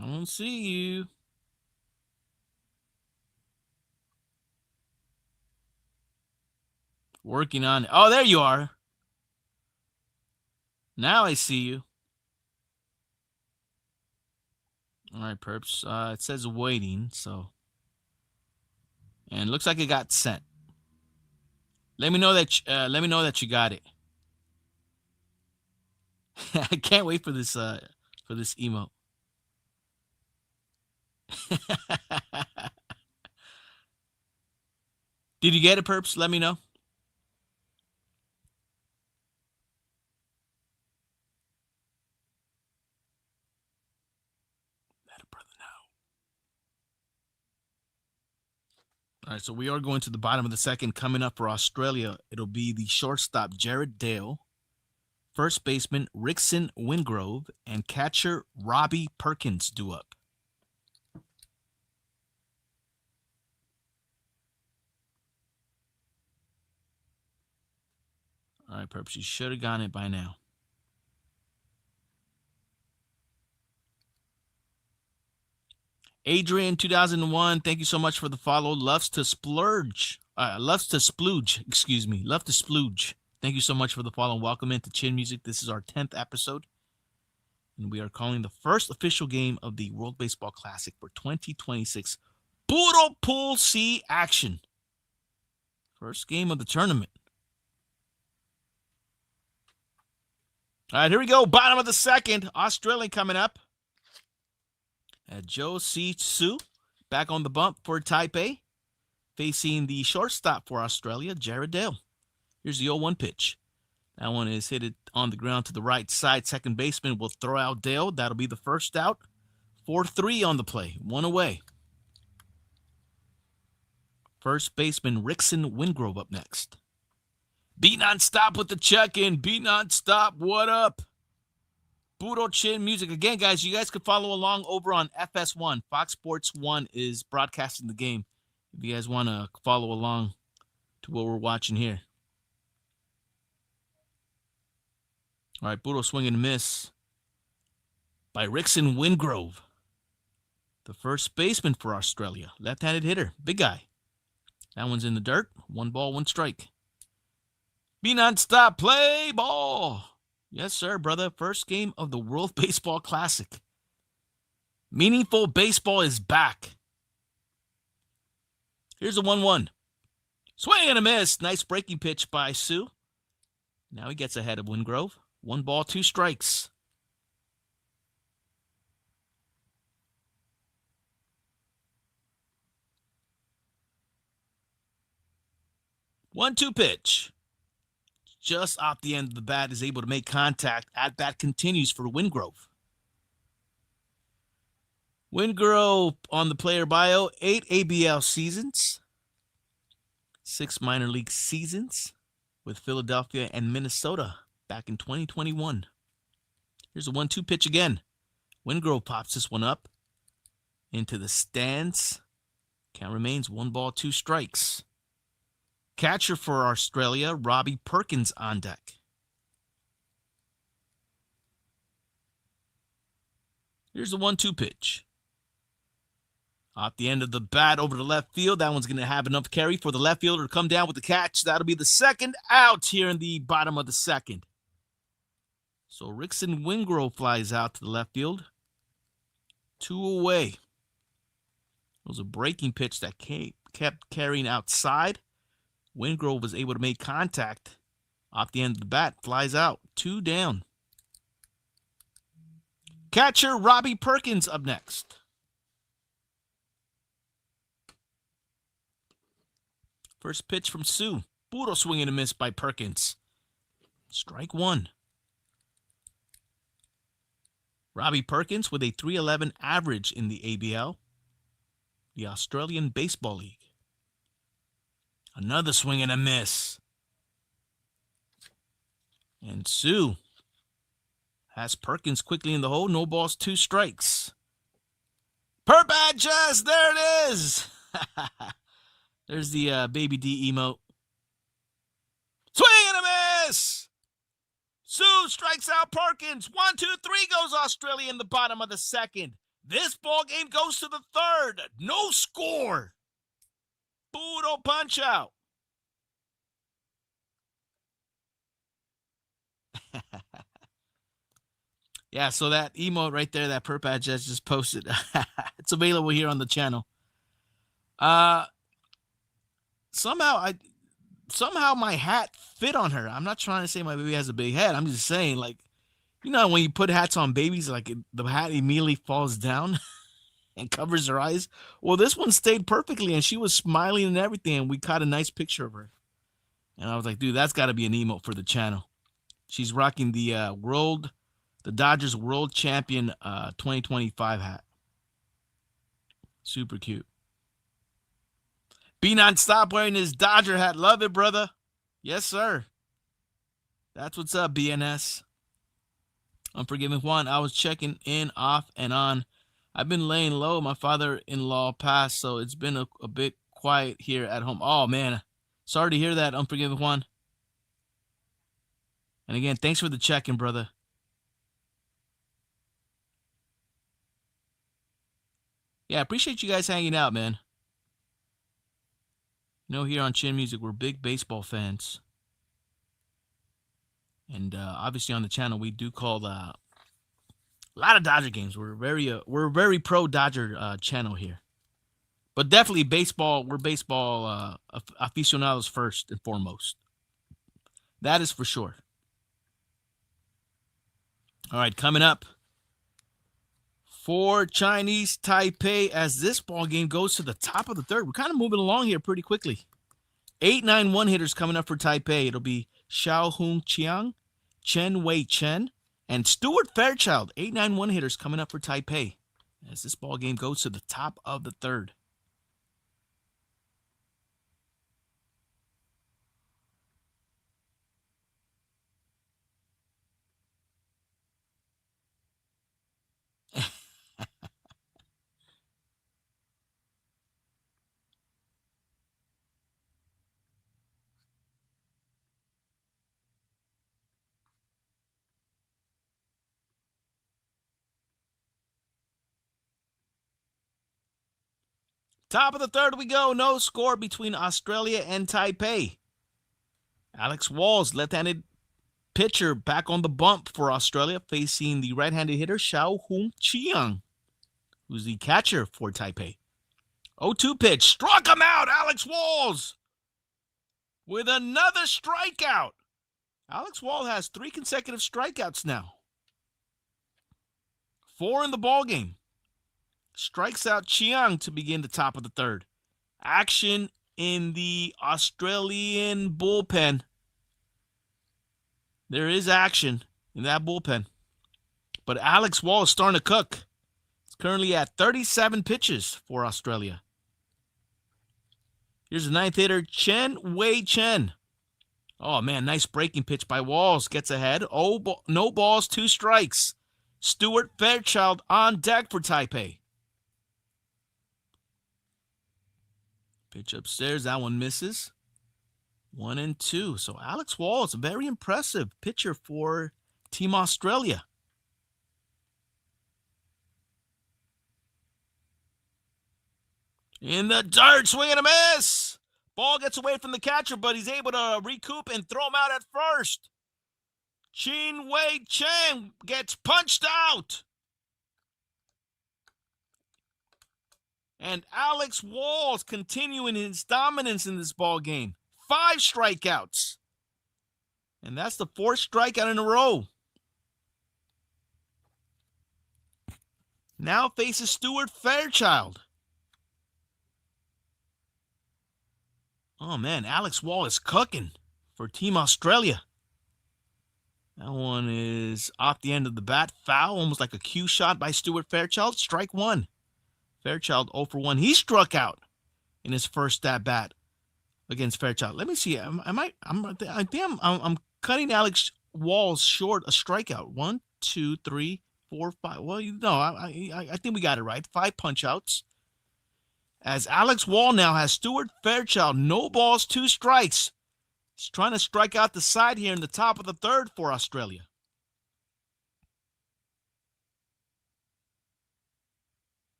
A: I don't see you. Working on it. Oh, there you are. Now I see you. All right, perps. It says waiting, so. And it looks like it got sent. Let me know that you got it. I can't wait for this emote. Did you get it, perps? Let me know. Let a brother know. All right, so we are going to the bottom of the second. Coming up for Australia, it'll be the shortstop Jared Dale, first baseman Rickson Wingrove, and catcher Robbie Perkins due up. All right, perps, you should have gotten it by now. Adrian 2001, thank you so much for the follow. Loves to splurge. Loves to splooge, excuse me. Love to splooge. Thank you so much for the follow. Welcome into Chin Music. This is our 10th episode. And we are calling the first official game of the World Baseball Classic for 2026. Puro Pool C action. First game of the tournament. All right, here we go. Bottom of the second. Australia coming up. Joe C. Su back on the bump for Taipei. Facing the shortstop for Australia, Jared Dale. Here's the 0-1 pitch. That one is hit it on the ground to the right side. Second baseman will throw out Dale. That'll be the first out. 4-3 on the play. One away. First baseman Rickson Wingrove up next. Beat nonstop with the check-in. Beat nonstop. What up? Budo Chin Music. Again, guys, you guys can follow along over on FS1. Fox Sports 1 is broadcasting the game. If you guys want to follow along to what we're watching here. All right, Budo swing and miss by Rickson Wingrove. The first baseman for Australia. Left-handed hitter. Big guy. That one's in the dirt. 1 ball, 1 strike. Be non-stop. Play ball. Yes, sir, brother. First game of the World Baseball Classic. Meaningful baseball is back. Here's a 1-1. Swing and a miss. Nice breaking pitch by Sue. Now he gets ahead of Wingrove. 1 ball, 2 strikes. One-two pitch. Just off the end of the bat is able to make contact. At bat continues for Wingrove. Wingrove on the player bio, 8 ABL seasons, 6 minor league seasons with Philadelphia and Minnesota back in 2021. Here's a 1-2 pitch again. Wingrove pops this one up into the stands. Count remains 1 ball, 2 strikes. Catcher for Australia, Robbie Perkins on deck. Here's the 1-2 pitch. Off the end of the bat over the left field. That one's going to have enough carry for the left fielder to come down with the catch. That'll be the second out here in the bottom of the second. So Rickson Wingrove flies out to the left field. 2 away. It was a breaking pitch that kept carrying outside. Wingrove was able to make contact off the end of the bat. Flies out. 2 down. Catcher Robbie Perkins up next. First pitch from Sue. Budo swing and a miss by Perkins. Strike 1. Robbie Perkins with a .311 average in the ABL, the Australian Baseball League. Another swing and a miss. And Sue has Perkins quickly in the hole. No balls, 2 strikes. Perpatches, there it is. There's the Baby D emote. Swing and a miss. Sue strikes out Perkins. 1, 2, 3 goes Australia in the bottom of the second. This ball game goes to the third. No score. Budo punch out. Yeah, so that emote right there, that Perpatches just posted. It's available here on the channel. Somehow my hat fit on her. I'm not trying to say my baby has a big head. I'm just saying, like, you know, when you put hats on babies, like the hat immediately falls down and covers her eyes. Well, this one stayed perfectly, and she was smiling and everything, and we caught a nice picture of her. And I was like, dude, that's got to be an emote for the channel. She's rocking the Dodgers World Champion 2025 hat. Super cute. Be non-stop wearing his Dodger hat. Love it, brother. Yes, sir. That's what's up, BNS. Unforgiven Juan. I was checking in, off, and on. I've been laying low. My father-in-law passed, so it's been a bit quiet here at home. Oh, man. Sorry to hear that, Unforgiven Juan. And again, thanks for the check-in, brother. Yeah, I appreciate you guys hanging out, man. You know, here on Chin Music, we're big baseball fans. And obviously on the channel, we do call a lot of Dodger games. We're very pro Dodger channel here. But definitely baseball, we're baseball aficionados first and foremost. That is for sure. All right, coming up for Chinese Taipei as this ball game goes to the top of the third. We're kind of moving along here pretty quickly. 8-9 one-hitters coming up for Taipei. It'll be Xiao Hung Chiang, Chen Wei Chen, and Stuart Fairchild. 8-9 one-hitters coming up for Taipei as this ball game goes to the top of the third. Top of the third we go. No score between Australia and Taipei. Alex Walls, left-handed pitcher, back on the bump for Australia, facing the right-handed hitter Xiao Hung Chiang, who's the catcher for Taipei. 0-2 pitch. Struck him out. Alex Walls with another strikeout. Alex Walls has 3 consecutive strikeouts now. 4 in the ballgame. Strikes out Chiang to begin the top of the third. Action in the Australian bullpen. There is action in that bullpen. But Alex Wall is starting to cook. It's currently at 37 pitches for Australia. Here's the ninth hitter, Chen Wei Chen. Oh, man, nice breaking pitch by Walls. Gets ahead. No balls, 2 strikes. Stuart Fairchild on deck for Taipei. Pitch upstairs. That one misses. 1-2. So Alex Wall is a very impressive pitcher for Team Australia. In the dirt, swing and a miss. Ball gets away from the catcher, but he's able to recoup and throw him out at first. Chen Wei Chen gets punched out. And Alex Walls continuing his dominance in this ball game. 5 strikeouts. And that's the 4th strikeout in a row. Now faces Stuart Fairchild. Oh, man, Alex Wall is cooking for Team Australia. That one is off the end of the bat. Foul, almost like a cue shot by Stuart Fairchild. Strike 1. Fairchild 0 for 1. He struck out in his first at-bat against Fairchild. Let me see. I think I'm cutting Alex Walls short a strikeout. 1, 2, 3, 4, 5. Well, no, I think we got it right. 5 punch-outs. As Alex Wall now has Stuart Fairchild, no balls, 2 strikes. He's trying to strike out the side here in the top of the third for Australia.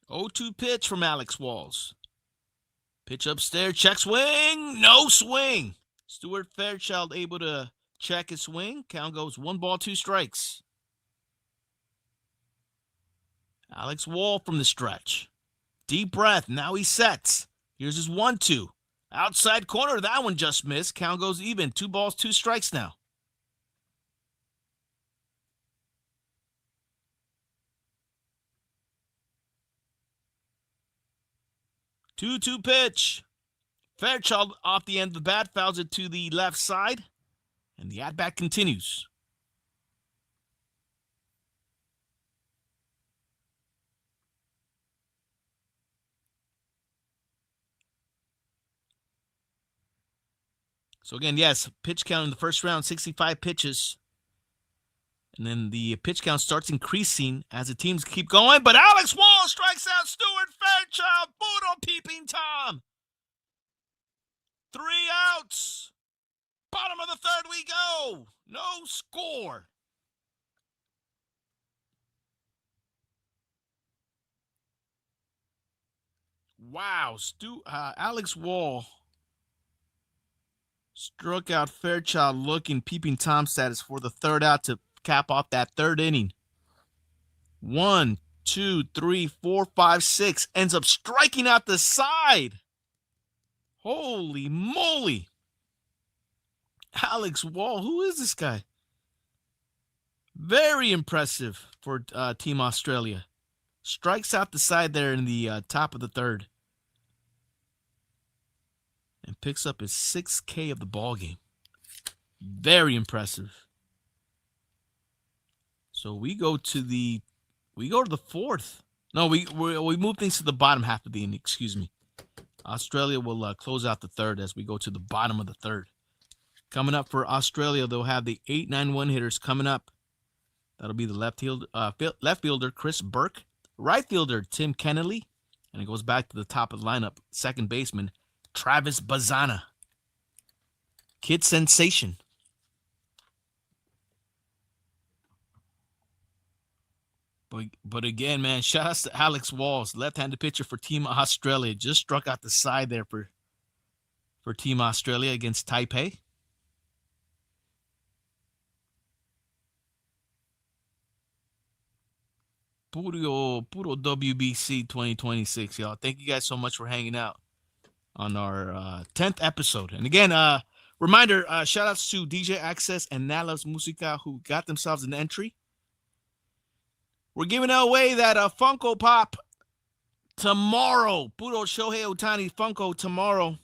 A: Oh, 2 pitch from Alex Walls. Pitch upstairs, check swing, no swing. Stuart Fairchild able to check his swing. Count goes 1 ball, 2 strikes. Alex Wall from the stretch. Deep breath. Now he sets. Here's his 1-2. Outside corner. That one just missed. Count goes even. 2 balls, 2 strikes now. Two pitch. Fairchild off the end of the bat. Fouls it to the left side. And the at-bat continues. So again, yes, pitch count in the first round, 65 pitches. And then the pitch count starts increasing as the teams keep going. But Alex Wall strikes out Stuart Fairchild. Boodle peeping Tom. 3 outs. Bottom of the third we go. No score. Wow. Alex Wall struck out Fairchild looking peeping Tom status for the 3rd out to cap off that 3rd inning. 1, 2, 3, 4, 5, 6. Ends up striking out the side. Holy moly. Alex Wall, who is this guy? Very impressive for Team Australia. Strikes out the side there in the top of the third. And picks up his 6K of the ball game. Very impressive. So we go to the fourth. No, we move things to the bottom half of the inning. Excuse me. Australia will close out the third as we go to the bottom of the third. Coming up for Australia, they'll have the 8-9-1 hitters coming up. That'll be the left fielder Chris Burke, right fielder Tim Kennelly, and it goes back to the top of the lineup. Second baseman Travis Bazana, kid sensation. But again, man, shout outs to Alex Walls, left-handed pitcher for Team Australia. Just struck out the side there for Team Australia against Taipei. Puro WBC 2026, y'all. Thank you guys so much for hanging out on our 10th episode. And again, reminder, shout outs to DJ Access and Nalas Musica who got themselves an entry. We're giving away that Funko Pop tomorrow. Puro Shohei Ohtani Funko tomorrow.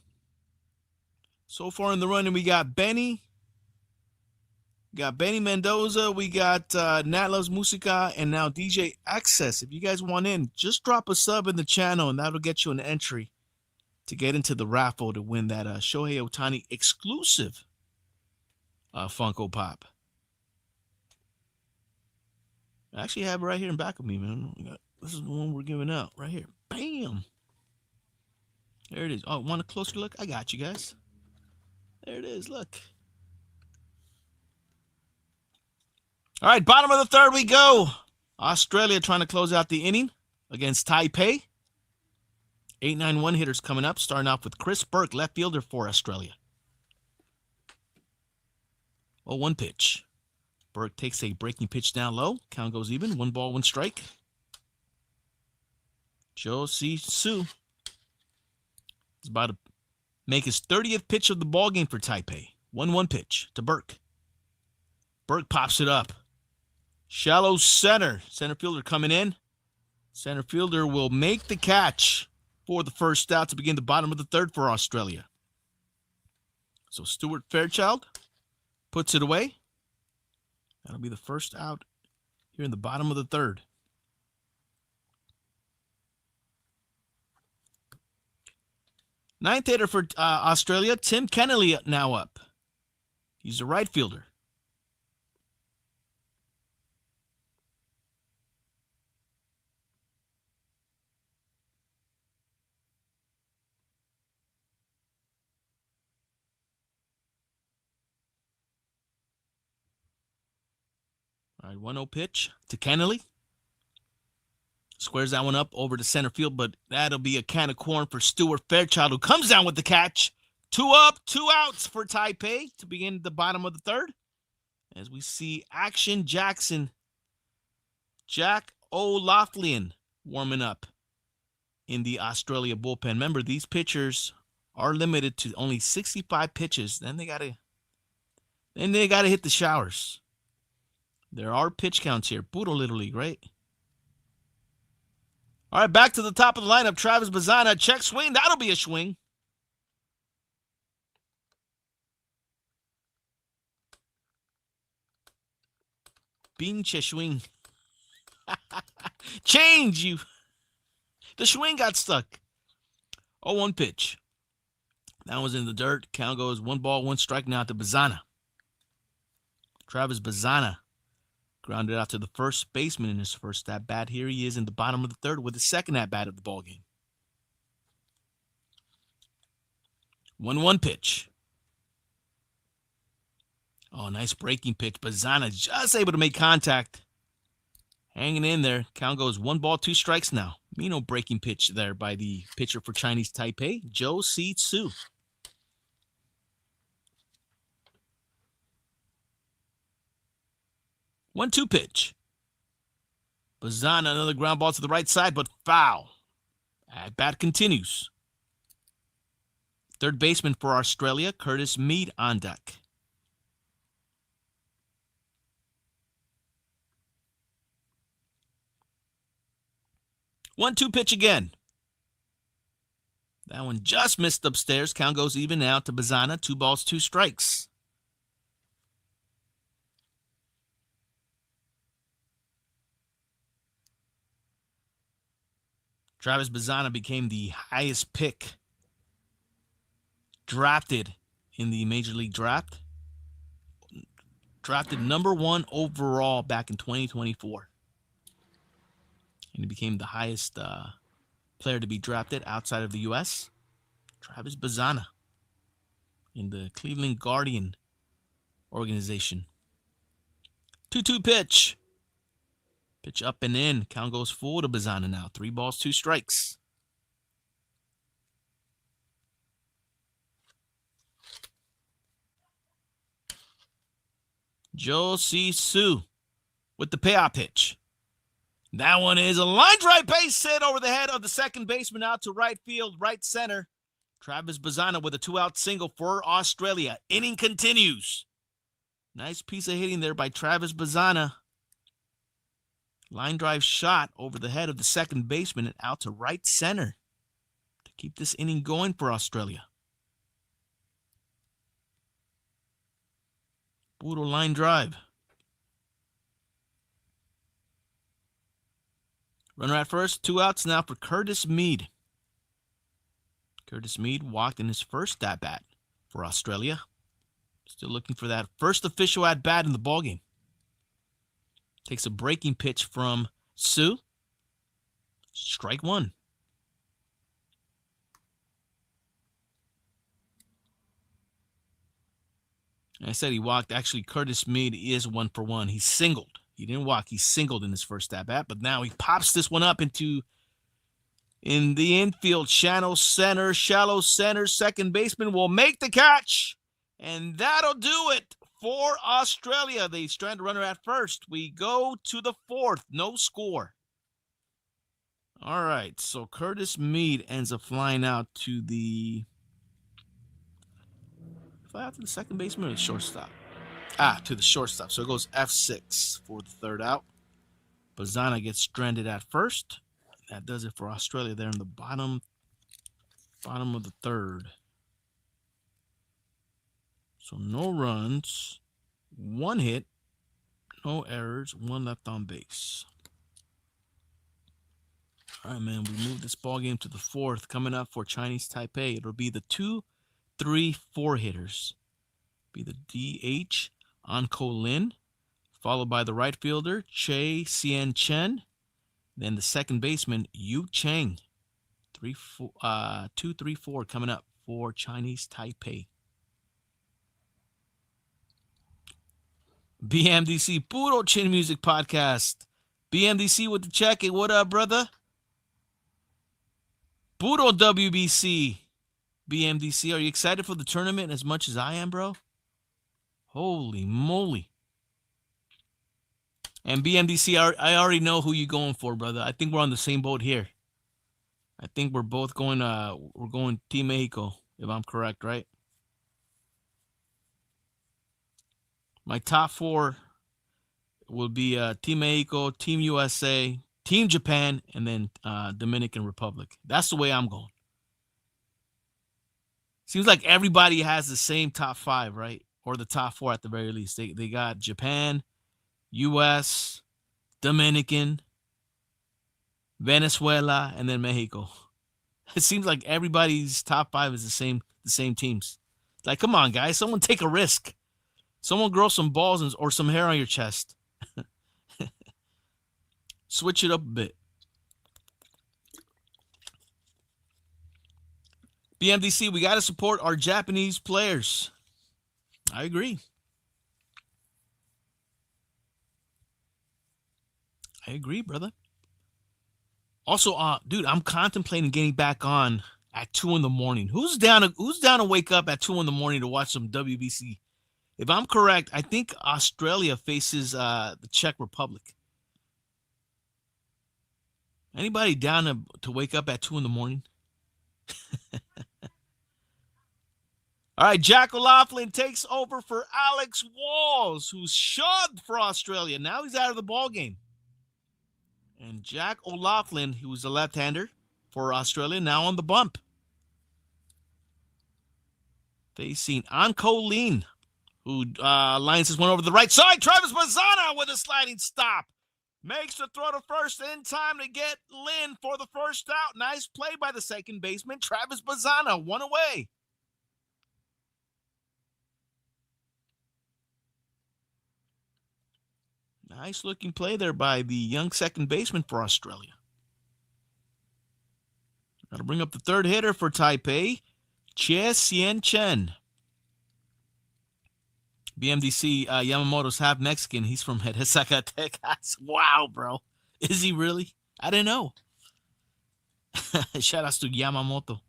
A: So far in the running, we got Benny. We got Benny Mendoza. We got Nat Loves Musica. And now DJ Access. If you guys want in, just drop a sub in the channel and that'll get you an entry to get into the raffle to win that Shohei Ohtani exclusive Funko Pop. I actually have it right here in back of me, man. This is the one we're giving out right here. Bam! There it is. Oh, want a closer look? I got you guys. There it is. Look. All right, bottom of the third we go. Australia trying to close out the inning against Taipei. 8-9-1 hitters coming up, starting off with Chris Burke, left fielder for Australia. 0-1 pitch. Burke takes a breaking pitch down low. Count goes even. 1 ball, 1 strike. Joe C. Su is about to make his 30th pitch of the ball game for Taipei. 1-1 pitch to Burke. Burke pops it up. Shallow center. Center fielder coming in. Center fielder will make the catch for the first out to begin the bottom of the third for Australia. So Stuart Fairchild puts it away. That'll be the first out here in the bottom of the third. Ninth hitter for Australia, Tim Kennelly now up. He's a right fielder. All right, 1-0 pitch to Kennelly. Squares that one up over to center field, but that'll be a can of corn for Stuart Fairchild, who comes down with the catch. 2 up, 2 outs for Taipei to begin the bottom of the third. As we see Action Jackson, Jack O'Loughlin warming up in the Australia bullpen. Remember, these pitchers are limited to only 65 pitches. Then they gotta hit the showers. There are pitch counts here. Puro Little League, right? All right, back to the top of the lineup. Travis Bazana, check swing. That'll be a swing. Pinche swing. Change you. The swing got stuck. 0-1 pitch. That was in the dirt. Count goes 1 ball, 1 strike now to Bazana. Travis Bazana grounded out to the first baseman in his first at-bat. Here he is in the bottom of the third with his second at-bat of the ballgame. 1-1 pitch. Oh, nice breaking pitch. Bazana just able to make contact. Hanging in there. Count goes 1 ball, 2 strikes now. Mino breaking pitch there by the pitcher for Chinese Taipei, Joe C. Su. 1-2 pitch. Bazana, another ground ball to the right side, but foul. At bat continues. Third baseman for Australia, Curtis Mead on deck. 1-2 pitch again. That one just missed upstairs. Count goes even now to Bazana. 2 balls, 2 strikes. Travis Bazana became the highest pick drafted in the Major League Draft. Drafted number 1 overall back in 2024. And he became the highest player to be drafted outside of the U.S. Travis Bazana in the Cleveland Guardian organization. 2-2 pitch. Pitch up and in. Count goes full to Bazana now. 3 balls, 2 strikes. Josie Sue with the payoff pitch. That one is a line drive base hit over the head of the second baseman out to right field, right center. Travis Bazana with a 2-out single for Australia. Inning continues. Nice piece of hitting there by Travis Bazana. Line drive shot over the head of the second baseman and out to right center to keep this inning going for Australia. Brutal line drive. Runner at first, 2 outs now for Curtis Mead. Curtis Mead walked in his first at-bat for Australia. Still looking for that first official at-bat in the ballgame. Takes a breaking pitch from Sue. Strike 1. I said he walked. Actually, Curtis Mead is 1 for 1. He singled. He didn't walk. He singled in his first at-bat, but now he pops this one up in the infield. Shallow center. Second baseman will make the catch, and that'll do it for Australia. They strand a runner at first. We go to the 4th. No score. All right, so Curtis Mead ends up flying out to the second baseman or the shortstop? To the shortstop. So it goes F6 for the 3rd out. Bazana gets stranded at first. That does it for Australia there in the bottom of the 3rd. So no runs, 1 hit, no errors, 1 left on base. All right, man, we move this ball game to the 4th. Coming up for Chinese Taipei, it'll be the 2, 3, 4 hitters. Be the DH, Anko Lin, followed by the right fielder, Che Sien Chen, then the second baseman, Yu Cheng. 2, 3, 4 coming up for Chinese Taipei. BMDC Puro Chin Music Podcast. BMDC with the check. Hey, what up, brother? Puro WBC. BMDC, are you excited for the tournament as much as I am, bro? Holy moly. And BMDC, I already know who you're going for, brother. I think we're on the same boat here. I think we're both going, we're going Team Mexico, if I'm correct, right? My top 4 will be Team Mexico, Team USA, Team Japan, and then Dominican Republic. That's the way I'm going. Seems like everybody has the same top 5, right? Or the top 4 at the very least. They got Japan, US, Dominican, Venezuela, and then Mexico. It seems like everybody's top 5 is the same teams. Like, come on, guys, someone take a risk. Someone grow some balls or some hair on your chest. Switch it up a bit. BMDC, we got to support our Japanese players. I agree. I agree, brother. Also, dude, I'm contemplating getting back on at 2 in the morning. Who's down to wake up at 2 in the morning to watch some WBC? If I'm correct, I think Australia faces the Czech Republic. Anybody down to wake up at 2 in the morning? All right, Jack O'Loughlin takes over for Alex Walls, who's shoved for Australia. Now he's out of the ball game. And Jack O'Loughlin, who was a left-hander for Australia, now on the bump. Facing Anko Lean, who lines this one over the right side. Travis Bazana with a sliding stop. Makes the throw to first in time to get Lynn for the first out. Nice play by the second baseman, Travis Bazana. One away. Nice looking play there by the young second baseman for Australia. Got to bring up the third hitter for Taipei, Che Sien Chen. BMDC Yamamoto's half Mexican. He's from Zacatecas. Wow, bro. Is he really? I didn't know. Shout outs to Yamamoto.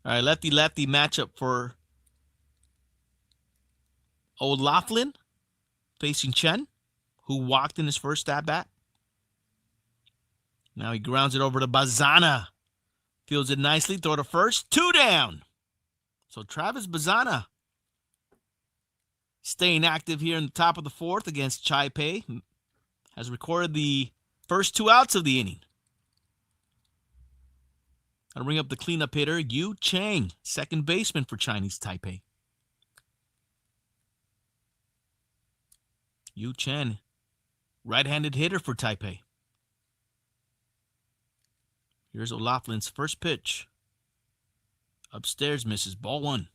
A: All right, lefty-lefty matchup for O'Loughlin facing Chen, who walked in his first at-bat. Now he grounds it over to Bazana. Fields it nicely. Throw to first. 2 down. So Travis Bazana staying active here in the top of the fourth against Taipei. Has recorded the first 2 outs of the inning. I'll bring up the cleanup hitter, Yu Chang, second baseman for Chinese Taipei. Yu Chen, right-handed hitter for Taipei. Here's O'Loughlin's first pitch. Upstairs misses. Ball 1.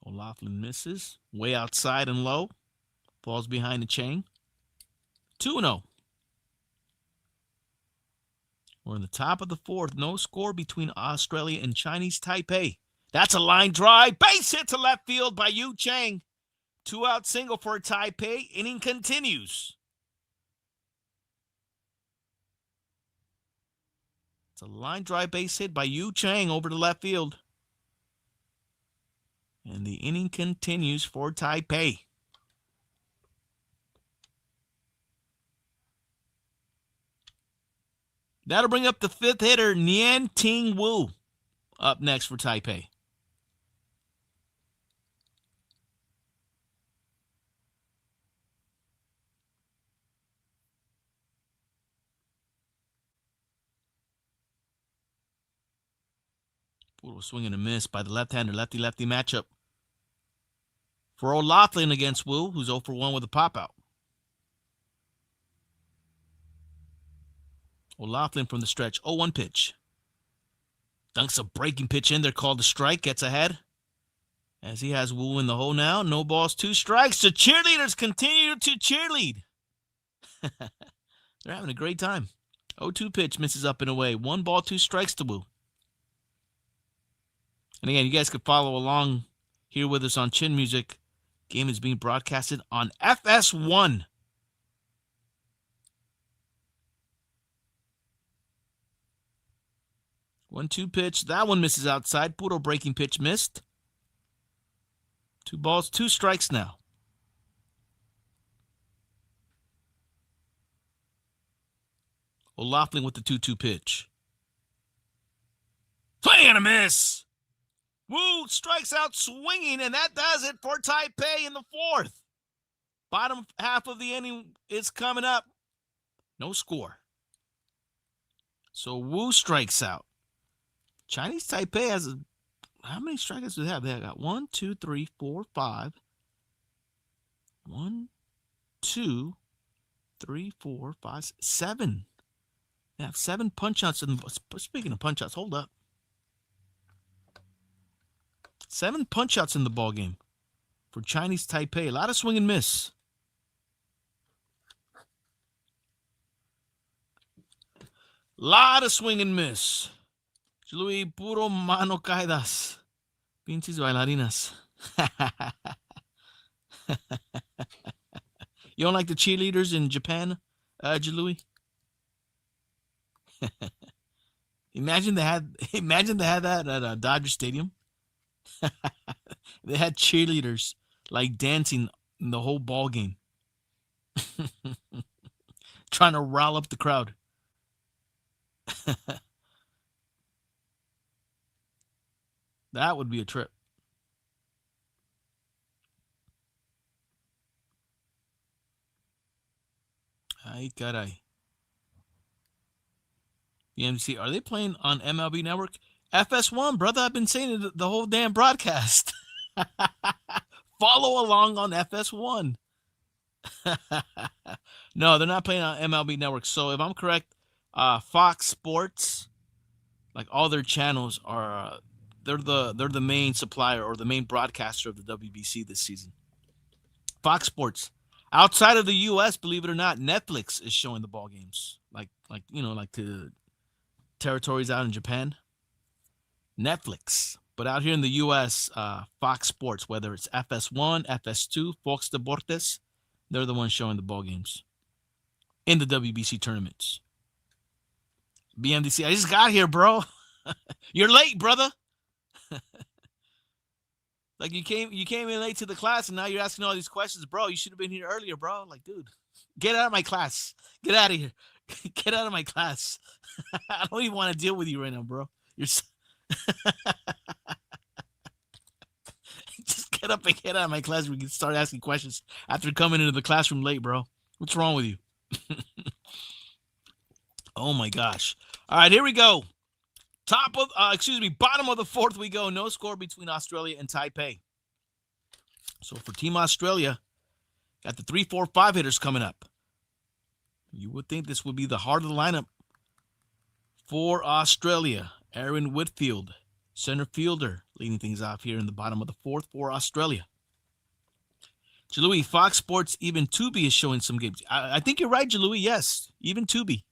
A: O'Loughlin misses. Way outside and low. Falls behind the chain. 2-0. We're in the top of the fourth. No score between Australia and Chinese Taipei. That's a line drive. Base hit to left field by Yu Chang. 2-out single for Taipei. Inning continues. It's a line drive base hit by Yu Chang over to left field. And the inning continues for Taipei. That'll bring up the fifth hitter, Nian Ting Wu, up next for Taipei. Puro swing and a miss by the left-hander, lefty-lefty matchup for O'Loughlin against Wu, who's 0 for 1 with a pop-out. O'Loughlin from the stretch, 0-1 pitch. Dunks a breaking pitch in there, called a strike, gets ahead. As he has Wu in the hole now, no balls, 2 strikes. The cheerleaders continue to cheerlead. They're having a great time. 0-2 pitch, misses up and away. 1 ball, 2 strikes to Wu. And again, you guys can follow along here with us on Chin Music. Game is being broadcasted on FS1. 1-2 pitch. That one misses outside. Puro breaking pitch missed. 2 balls, 2 strikes now. O'Loughlin with the 2-2 pitch. Swing and a miss. Wu strikes out swinging, and that does it for Taipei in the fourth. Bottom half of the inning is coming up. No score. So Wu strikes out. Chinese Taipei has how many strikeouts do they have? They got 1, 2, 3, 4, 5. 1, 2, 3, 4, 5, 7. They have 7 punch-outs. Speaking of punch-outs, hold up. 7 punch-outs in the ball game for Chinese Taipei. A lot of swing and miss. Lot of swing and miss. Luis, puro mano caídas. Pinches bailarinas. You don't like the cheerleaders in Japan, Jalui? Imagine they had that at Dodger Stadium. They had cheerleaders like dancing in the whole ball game, trying to rile up the crowd. That would be a trip. Ay, caray. BMC, are they playing on MLB Network? FS1, brother. I've been saying it the whole damn broadcast. Follow along on FS1. No, they're not playing on MLB Network. So if I'm correct, Fox Sports, like all their channels are, they're the main supplier or the main broadcaster of the WBC this season. Fox Sports. Outside of the U.S., believe it or not, Netflix is showing the ball games. Like to territories out in Japan. Netflix. But out here in the U.S., Fox Sports, whether it's FS1, FS2, Fox Deportes, they're the ones showing the ball games in the WBC tournaments. BMDC, I just got here, bro. You're late, brother. Like you came in late to the class, and now you're asking all these questions, bro. You should have been here earlier, bro. Like, dude, get out of my class. Get out of here. Get out of my class. I don't even want to deal with you right now, bro. You're just get up and get out of my class. We can start asking questions after coming into the classroom late, bro. What's wrong with you? Oh my gosh. All right, here we go. Bottom of the fourth we go. No score between Australia and Taipei. So for Team Australia, got the 3, 4, 5 hitters coming up. You would think this would be the heart of the lineup for Australia. Aaron Whitfield, center fielder, leading things off here in the bottom of the fourth for Australia. Jalui, Fox Sports, even Tubi is showing some games. I think you're right, Jalui. Yes, even Tubi.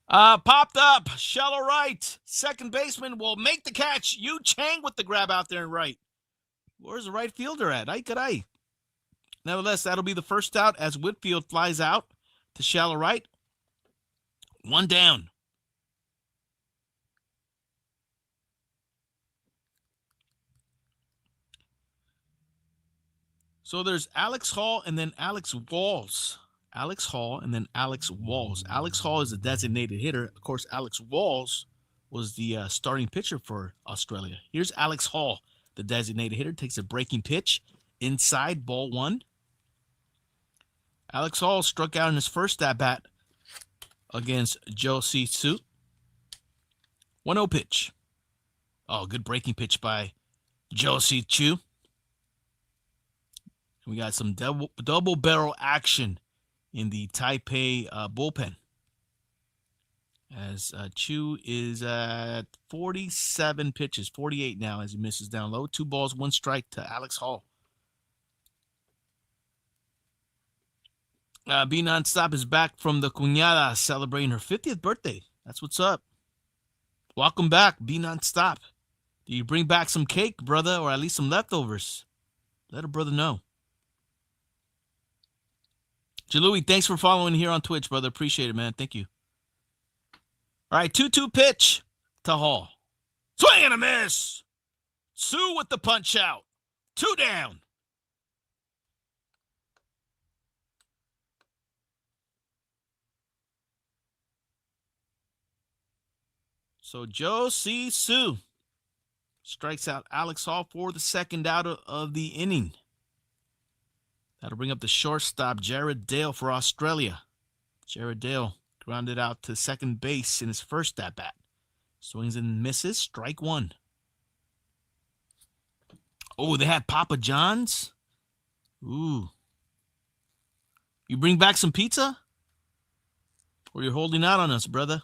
A: Popped up, shallow right. Second baseman will make the catch. Yu Chang with the grab out there in right. Where's the right fielder at? Ay. Nevertheless, that'll be the first out as Whitfield flies out to shallow right. One down. So there's Alex Hall and then Alex Walls. Alex Hall and then Alex Walls. Alex Hall is a designated hitter. Of course, Alex Walls was the starting pitcher for Australia. Here's Alex Hall, the designated hitter, takes a breaking pitch inside, ball one. Alex Hall struck out in his first at-bat against Joe Su. 1-0 pitch. Oh, good breaking pitch by Joe Chu. We got some double barrel action in the Taipei bullpen. As Chu is at 47 pitches, 48 now as he misses down low. 2 balls, 1 strike to Alex Hall. B Nonstop is back from the Cuñada celebrating her 50th birthday. That's what's up. Welcome back, B Nonstop. Do you bring back some cake, brother, or at least some leftovers? Let a brother know. Jalui, thanks for following here on Twitch, brother. Appreciate it, man. Thank you. All right, 2-2 pitch to Hall. Swing and a miss. Sue with the punch out. 2 down. So Joe Su strikes out Alex Hall for the second out of the inning. That'll bring up the shortstop, Jared Dale, for Australia. Jared Dale grounded out to second base in his first at-bat. Swings and misses, strike 1. Oh, they had Papa John's? Ooh. You bring back some pizza? Or you're holding out on us, brother?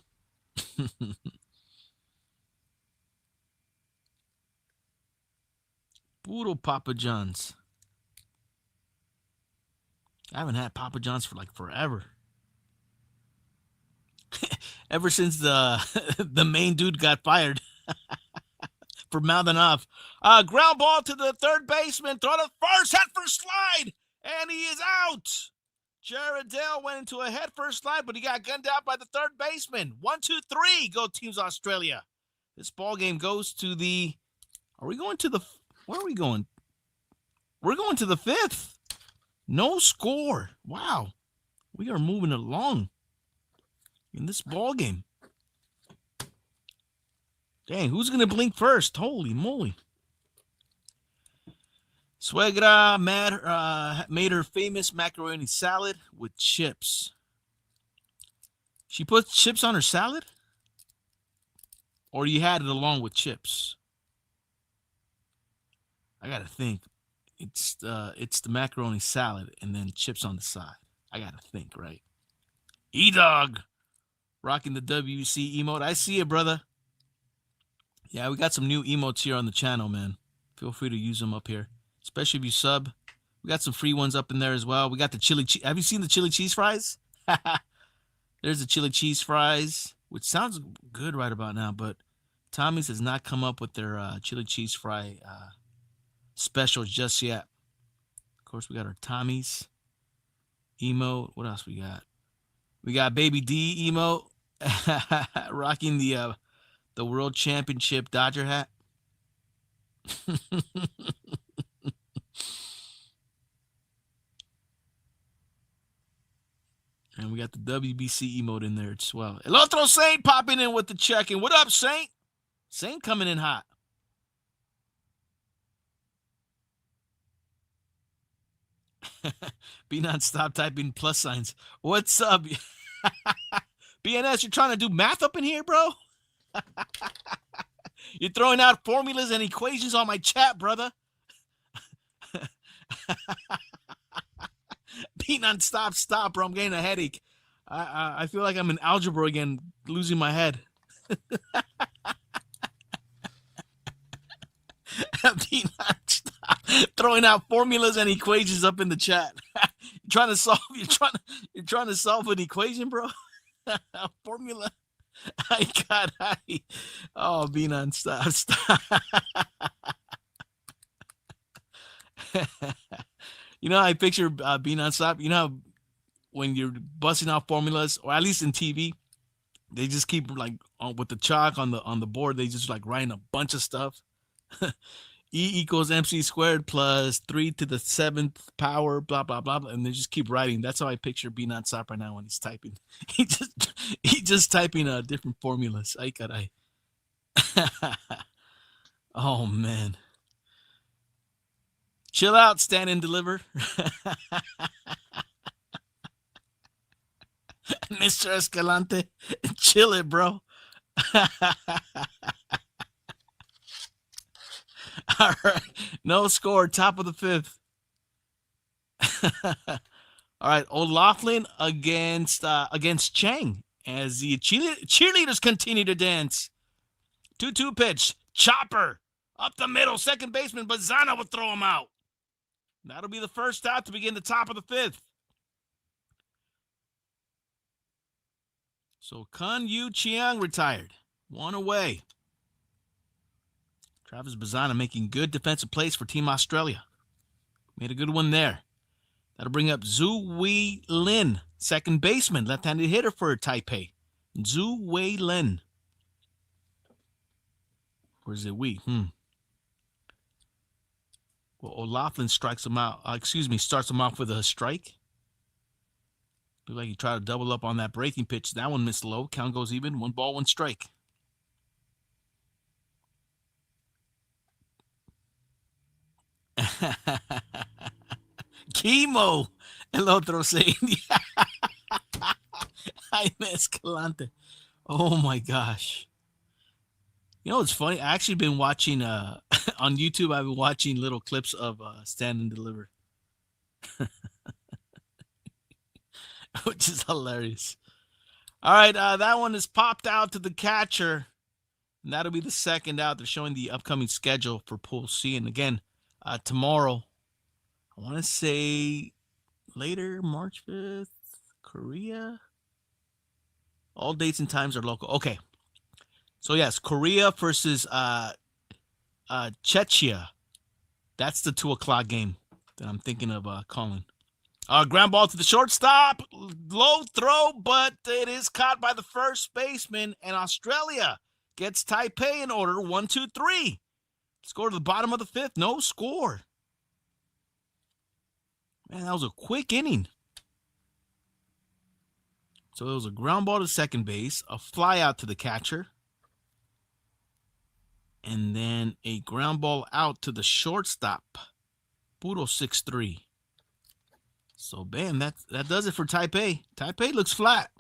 A: Puro Papa John's. I haven't had Papa John's for like forever. Ever since the main dude got fired for mouthing off. Ground ball to the third baseman. Throw to first. Head first slide. And he is out. Jared Dale went into a head first slide, but he got gunned out by the third baseman. 1-2-3. Go Teams Australia. This ball game goes to the... Are we going to the... Where are we going? We're going to the 5th. No score. Wow. We are moving along in this ball game. Dang, who's going to blink first? Holy moly. Suegra made her famous macaroni salad with chips. She put chips on her salad? Or you had it along with chips? I got to think. It's the macaroni salad and then chips on the side. I got to think, right? E-Dog rocking the WBC emote. I see it, brother. Yeah, we got some new emotes here on the channel, man. Feel free to use them up here, especially if you sub. We got some free ones up in there as well. We got the chili cheese. Have you seen the chili cheese fries? There's the chili cheese fries, which sounds good right about now, but Tommy's has not come up with their chili cheese fry specials just yet. Of course, we got our Tommy's emote. What else we got? We got Baby D emote rocking the World Championship Dodger hat. And we got the WBC emote in there as well. El Otro Saint popping in with the check-in. What up, Saint? Saint coming in hot. Be non-stop typing plus signs. What's up? BNS, you're trying to do math up in here, bro? You're throwing out formulas and equations on my chat, brother. Be non-stop, stop, bro. I'm getting a headache. I feel like I'm in algebra again, losing my head. Be non-stop, throwing out formulas and equations up in the chat. You're trying to solve an equation, bro. Formula. I got oh, be non-stop, stop. You know, I picture being non-stop. You know how when you're busting out formulas, or at least in TV, they just keep like with the chalk on the board. They just like writing a bunch of stuff. E equals MC squared plus 3 to the 7th power, blah blah blah, and they just keep writing. That's how I picture being non-stop right now when he's typing. He just typing different formulas. Ay caray. Oh man. Chill out, stand and deliver. Mr. Escalante, chill it, bro. All right, no score, top of the 5th. All right, O'Loughlin against Chang as the cheerleaders continue to dance. 2-2 pitch, chopper up the middle, second baseman Bazana will throw him out. That'll be the first out to begin the top of the 5th. So Kun Yu Chiang retired. 1 away. Travis Bazana making good defensive plays for Team Australia. Made a good one there. That'll bring up Zhu Wei Lin, second baseman, left-handed hitter for Taipei. Zhu Wei Lin. Or is it Wei? Well, O'Loughlin starts him off with a strike. Looked like he tried to double up on that breaking pitch. That one missed low. Count goes even. 1 ball, 1 strike. Chemo. El otro saying, Jaime Escalante. Oh my gosh. You know what's funny? I actually been watching on YouTube. I've been watching little clips of Stand and Deliver, which is hilarious. All right, that one is popped out to the catcher, and that'll be the second out. They're showing the upcoming schedule for Pool C, and again, tomorrow, I want to say later, March 5th, Korea. All dates and times are local. Okay. So yes, Korea versus Czechia. That's the 2:00 game that I'm thinking of calling. Ground ball to the shortstop. Low throw, but it is caught by the first baseman. And Australia gets Taipei in order. 1-2-3. Let's go to the bottom of the 5th. No score. Man, that was a quick inning. So it was a ground ball to second base, a fly out to the catcher. And then a ground ball out to the shortstop. Puro 6-3. So, bam, that does it for Taipei. Taipei looks flat.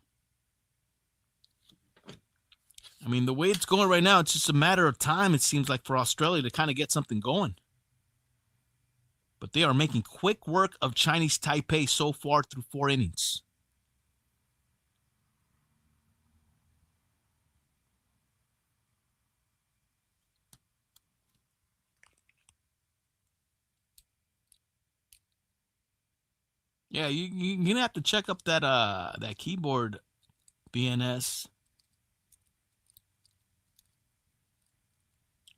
A: I mean, the way it's going right now, it's just a matter of time, it seems like, for Australia to kind of get something going. But they are making quick work of Chinese Taipei so far through 4 innings. Yeah, you're going to have to check up that keyboard, BNS.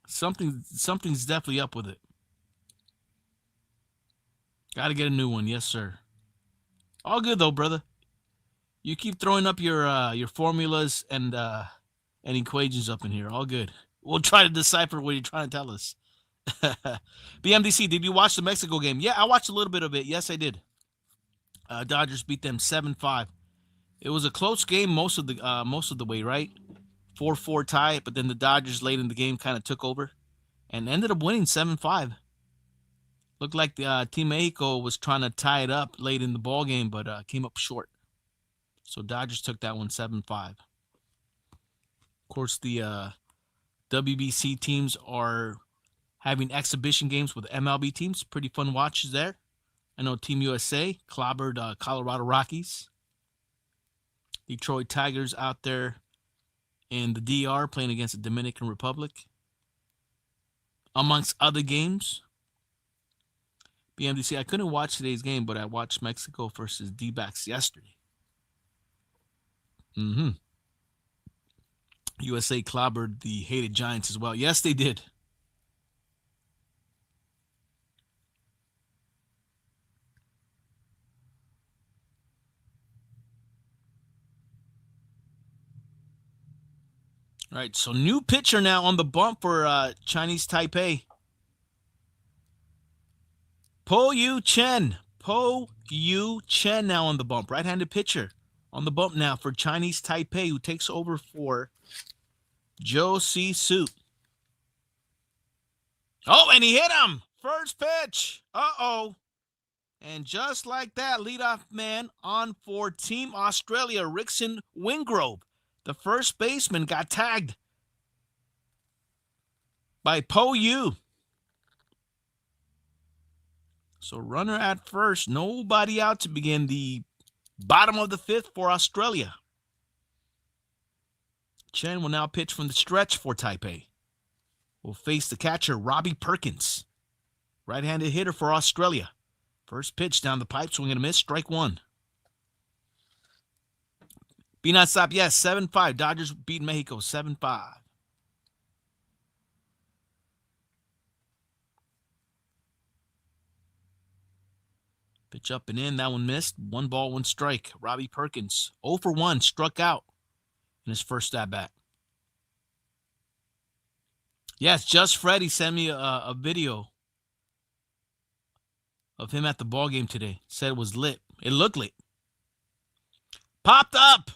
A: Something's definitely up with it. Got to get a new one. Yes, sir. All good, though, brother. You keep throwing up your formulas and equations up in here. All good. We'll try to decipher what you're trying to tell us. BMDC, did you watch the Mexico game? Yeah, I watched a little bit of it. Yes, I did. Dodgers beat them 7-5. It was a close game most of the way, right? 4-4 tie, but then the Dodgers late in the game kind of took over and ended up winning 7-5. Looked like the Team Mexico was trying to tie it up late in the ball game, but came up short. So Dodgers took that one 7-5. Of course, the WBC teams are having exhibition games with MLB teams. Pretty fun watches there. I know Team USA clobbered Colorado Rockies. Detroit Tigers out there in the DR playing against the Dominican Republic. Amongst other games. BMDC, I couldn't watch today's game, but I watched Mexico versus D-backs yesterday. USA clobbered the hated Giants as well. Yes, they did. All right, so new pitcher now on the bump for Chinese Taipei. Po Yu Chen. Po Yu Chen now on the bump. Right-handed pitcher on the bump now for Chinese Taipei, who takes over for Joe Si-Su. Oh, and he hit him. First pitch. Uh-oh. And just like that, leadoff man on for Team Australia, Rickson Wingrove. The first baseman got tagged by Po Yu. So runner at first, nobody out to begin the bottom of the 5th for Australia. Chen will now pitch from the stretch for Taipei. Will face the catcher, Robbie Perkins. Right-handed hitter for Australia. First pitch down the pipe, swing and a miss, strike 1. Be not stop, yes, 7-5. Dodgers beat Mexico 7-5. Pitch up and in, that one missed. 1 ball, 1 strike. Robbie Perkins, 0 for 1, struck out in his first at-bat. Yes, just Freddie sent me a video of him at the ball game today. Said it was lit. It looked lit. Popped up.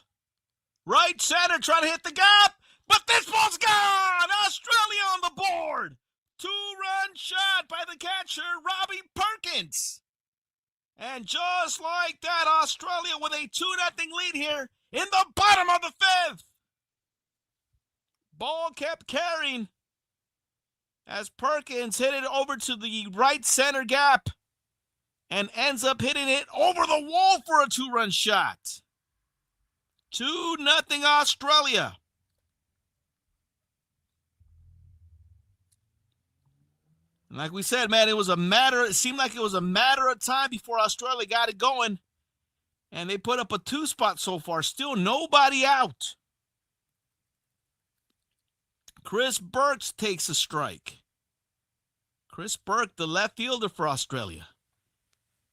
A: Right center trying to hit the gap. But this ball's gone. Australia on the board. 2-run shot by the catcher, Robbie Perkins. And just like that, Australia with a 2-0 lead here in the bottom of the 5th. Ball kept carrying as Perkins hit it over to the right center gap and ends up hitting it over the wall for a 2-run shot. 2-0 Australia. And like we said, man, it seemed like it was a matter of time before Australia got it going. And they put up a 2 spot so far. Still nobody out. Chris Burks takes a strike. Chris Burke, the left fielder for Australia.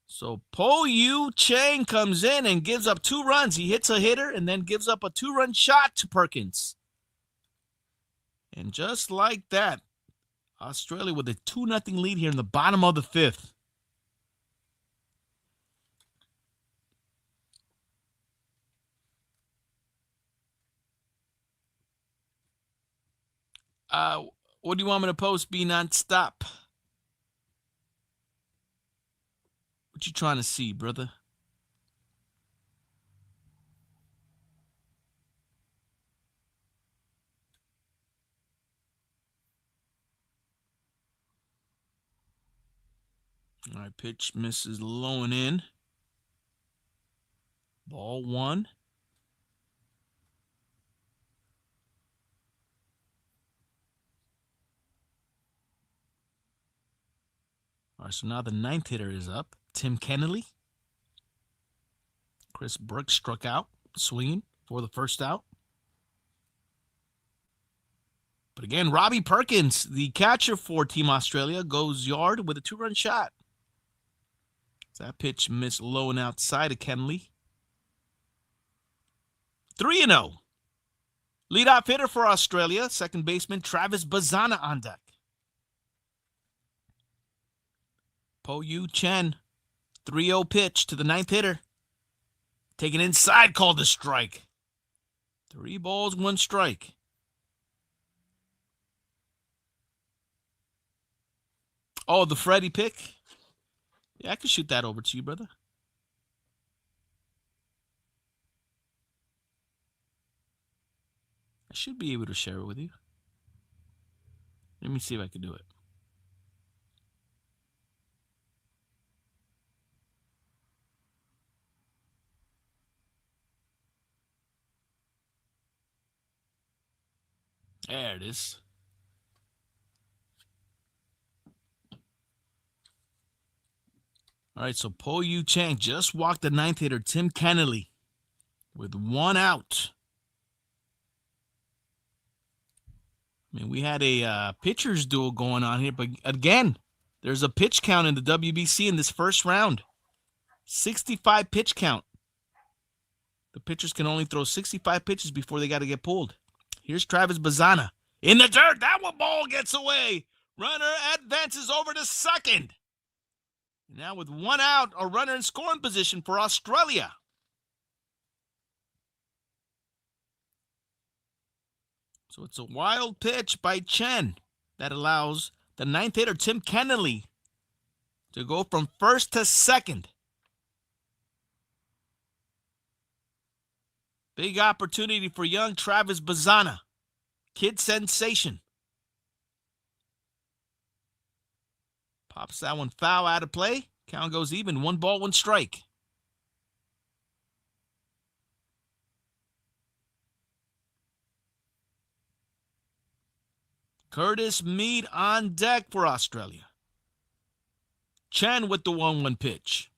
A: So Po Yu Chang comes in and gives up 2 runs. He hits a hitter and then gives up a 2-run shot to Perkins. And just like that, Australia with a 2-0 lead here in the bottom of the 5th. What do you want me to post? Be non-stop. What you trying to see, brother? All right, pitch misses low and in. Ball 1. All right, so now the 9th hitter is up. Tim Kennelly. Chris Brooks struck out, swinging for the first out. But again, Robbie Perkins, the catcher for Team Australia, goes yard with a 2-run shot. That pitch missed low and outside of Kennelly. 3-0. Leadoff hitter for Australia, second baseman Travis Bazana on deck. Po Yu Chen, 3-0 pitch to the 9th hitter. Taken inside, called a strike. 3 balls, 1 strike. Oh, the Freddie pick? Yeah, I can shoot that over to you, brother. I should be able to share it with you. Let me see if I can do it. There it is. All right, so Po Yu Chang just walked the 9th hitter, Tim Kennelly, with 1 out. I mean, we had a pitcher's duel going on here, but again, there's a pitch count in the WBC in this first round. 65 pitch count. The pitchers can only throw 65 pitches before they got to get pulled. Here's Travis Bazana. In the dirt, that one ball gets away. Runner advances over to second. Now with 1 out, a runner in scoring position for Australia. So it's a wild pitch by Chen that allows the 9th hitter, Tim Kennelly, to go from first to second. Big opportunity for young Travis Bazana. Kid sensation. Pops that one foul out of play. Count goes even. 1 ball, 1 strike. Curtis Mead on deck for Australia. Chen with the 1-1 pitch.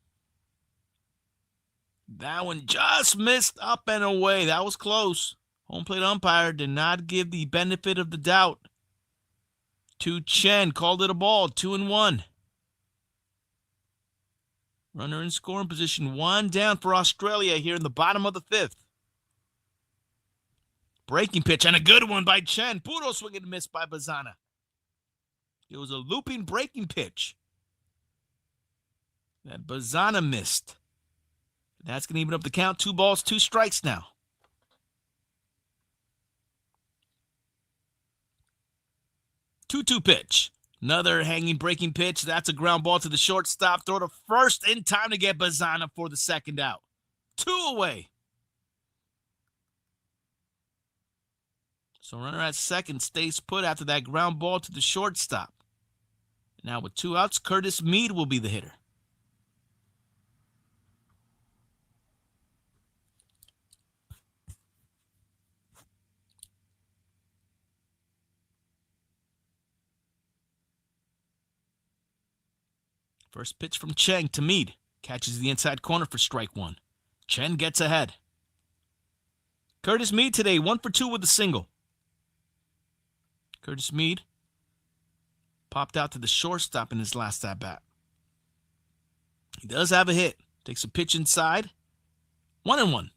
A: That one just missed up and away. That was close. Home plate umpire did not give the benefit of the doubt to Chen. Called it a ball. 2-1. Runner in scoring position. 1 down for Australia here in the bottom of the 5th. Breaking pitch and a good one by Chen. Puro swing and miss by Bazana. It was a looping breaking pitch that Bazana missed. That's going to even up the count. 2 balls, 2 strikes now. Two-two pitch. Another hanging breaking pitch. That's a ground ball to the shortstop. Throw to first in time to get Bazana for the second out. 2 away. So runner at second stays put after that ground ball to the shortstop. Now with 2 outs, Curtis Mead will be the hitter. First pitch from Cheng to Mead. Catches the inside corner for strike 1. Chen gets ahead. Curtis Mead today, 1 for 2 with a single. Curtis Mead popped out to the shortstop in his last at-bat. He does have a hit. Takes a pitch inside. 1-1.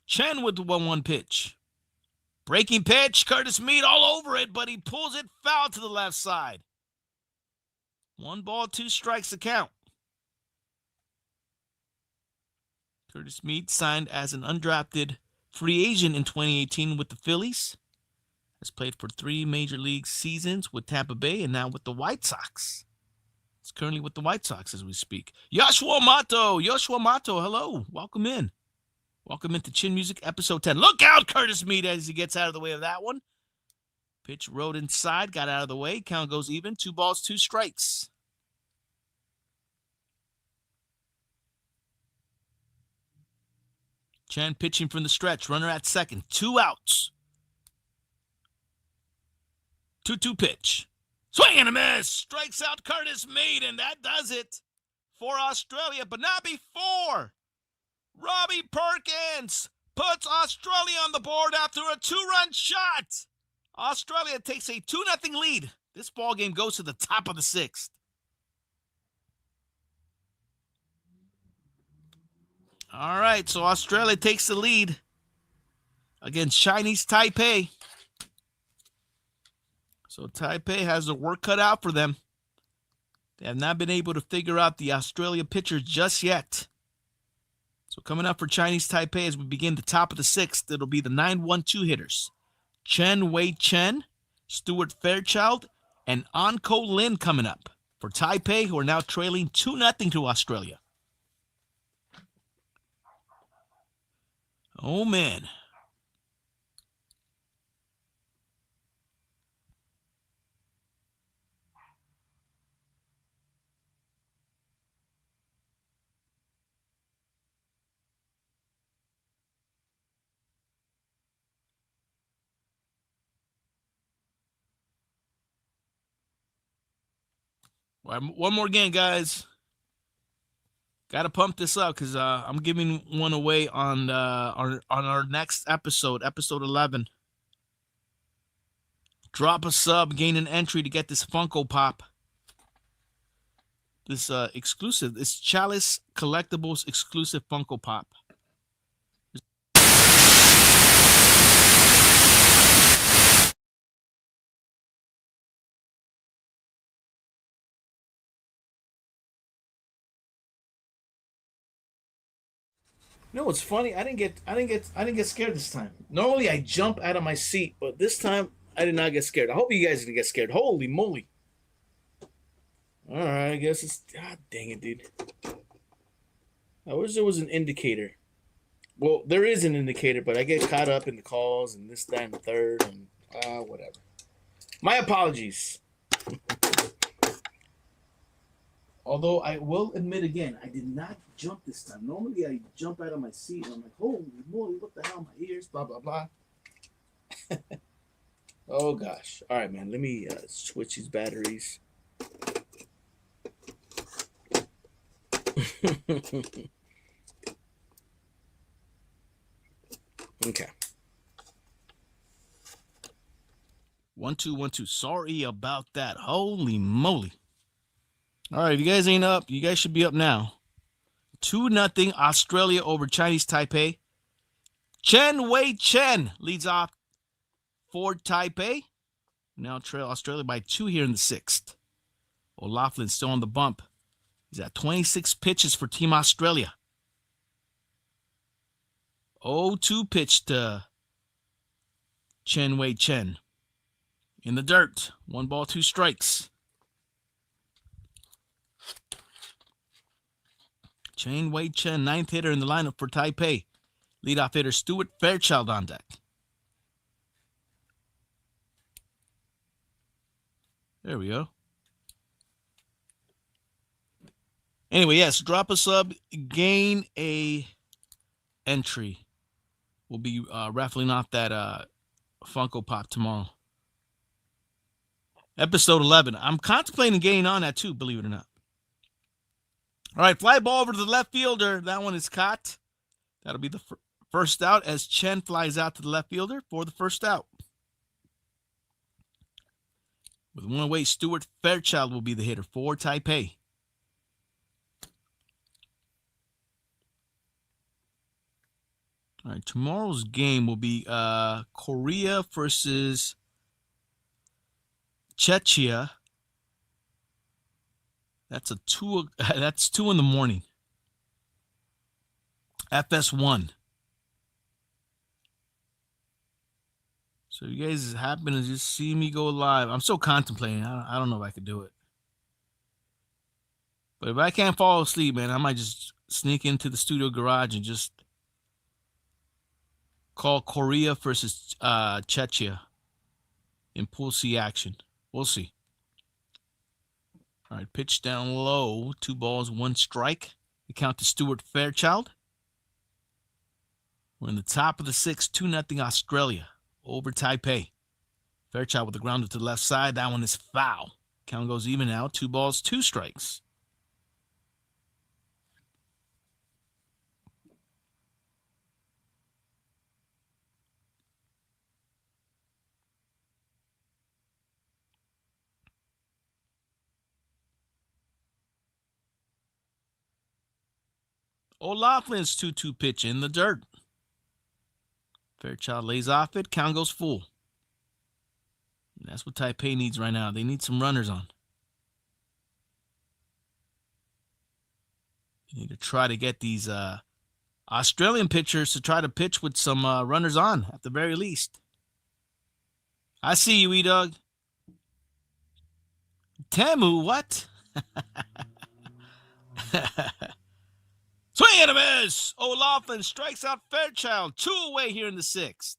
A: Chen with the 1-1 pitch. Breaking pitch. Curtis Mead all over it, but he pulls it foul to the left side. 1 ball, 2 strikes to count. Curtis Mead signed as an undrafted free agent in 2018 with the Phillies. Has played for 3 major league seasons with Tampa Bay and now with the White Sox. He's currently with the White Sox as we speak. Yoshua Mato, hello. Welcome in. Welcome into Chin Music episode 10. Look out, Curtis Mead, as he gets out of the way of that one. Pitch rode inside, got out of the way. Count goes even. 2 balls, 2 strikes. Chen pitching from the stretch. Runner at second. 2 outs. 2-2 pitch. Swing and a miss. Strikes out Curtis Mead, and that does it for Australia, but not before. Robbie Perkins puts Australia on the board after a 2-run shot. Australia takes a 2-0 lead. This ball game goes to the top of the 6th. All right, so Australia takes the lead against Chinese Taipei. So Taipei has their work cut out for them. They have not been able to figure out the Australia pitcher just yet. So coming up for Chinese Taipei as we begin the top of the 6th, it'll be the 9-1-2 hitters. Chen Wei-Chen, Stuart Fairchild, and Anko Lin coming up for Taipei, who are now trailing 2-0 to Australia. Oh, man. One more game, guys. Got to pump this up because I'm giving one away on our next episode, episode 11. Drop a sub, gain an entry to get this Funko Pop. This exclusive, this Chalice Collectibles exclusive Funko Pop. You know what's funny? I didn't get scared this time. Normally I jump out of my seat, but this time I did not get scared. I hope you guys didn't get scared. Holy moly! All right, I guess it's God dang it, dude. I wish there was an indicator. Well, there is an indicator, but I get caught up in the calls and this, that, and the third, and whatever. My apologies. Although I will admit again, I did not jump this time. Normally I jump out of my seat and I'm like, holy moly, what the hell, my ears, blah, blah, blah. Oh, gosh. All right, man, let me switch these batteries. Okay. 1 2 1 2. Sorry about that. Holy moly. All right, if you guys ain't up, you guys should be up now. 2-0 Australia over Chinese Taipei. Chen Wei-Chen leads off for Taipei. Now trail Australia by 2 here in the 6th. O'Loughlin still on the bump. He's at 26 pitches for Team Australia. 0-2 pitch to Chen Wei-Chen. In the dirt. 1 ball, 2 strikes. Chen Wei-Chen, 9th hitter in the lineup for Taipei. Leadoff hitter Stuart Fairchild on deck. There we go. Anyway, yes, drop a sub, gain a entry. We'll be raffling off that Funko Pop tomorrow. Episode 11. I'm contemplating getting on that too, believe it or not. All right, fly ball over to the left fielder. That one is caught. That'll be the first out as Chen flies out to the left fielder for the first out. With 1 away, Stuart Fairchild will be the hitter for Taipei. All right, tomorrow's game will be Korea versus Czechia. That's 2 in the morning. FS1. So you guys happen to just see me go live. I'm still contemplating. I don't know if I could do it. But if I can't fall asleep, man, I might just sneak into the studio garage and just call Korea versus Czechia in Pool C action. We'll see. All right, pitch down low. 2 balls, 1 strike. The count to Stuart Fairchild. We're in the top of the 6th, 2-0 Australia over Taipei. Fairchild with the grounder to the left side. That one is foul. Count goes even now. 2 balls, 2 strikes. O'Loughlin's 2-2 pitch in the dirt. Fairchild lays off it. Count goes full. And that's what Taipei needs right now. They need some runners on. They need to try to get these Australian pitchers to try to pitch with some runners on at the very least. I see you, E-Dog. Temu, what? Swing and a miss. O'Loughlin strikes out Fairchild. 2 away here in the 6th.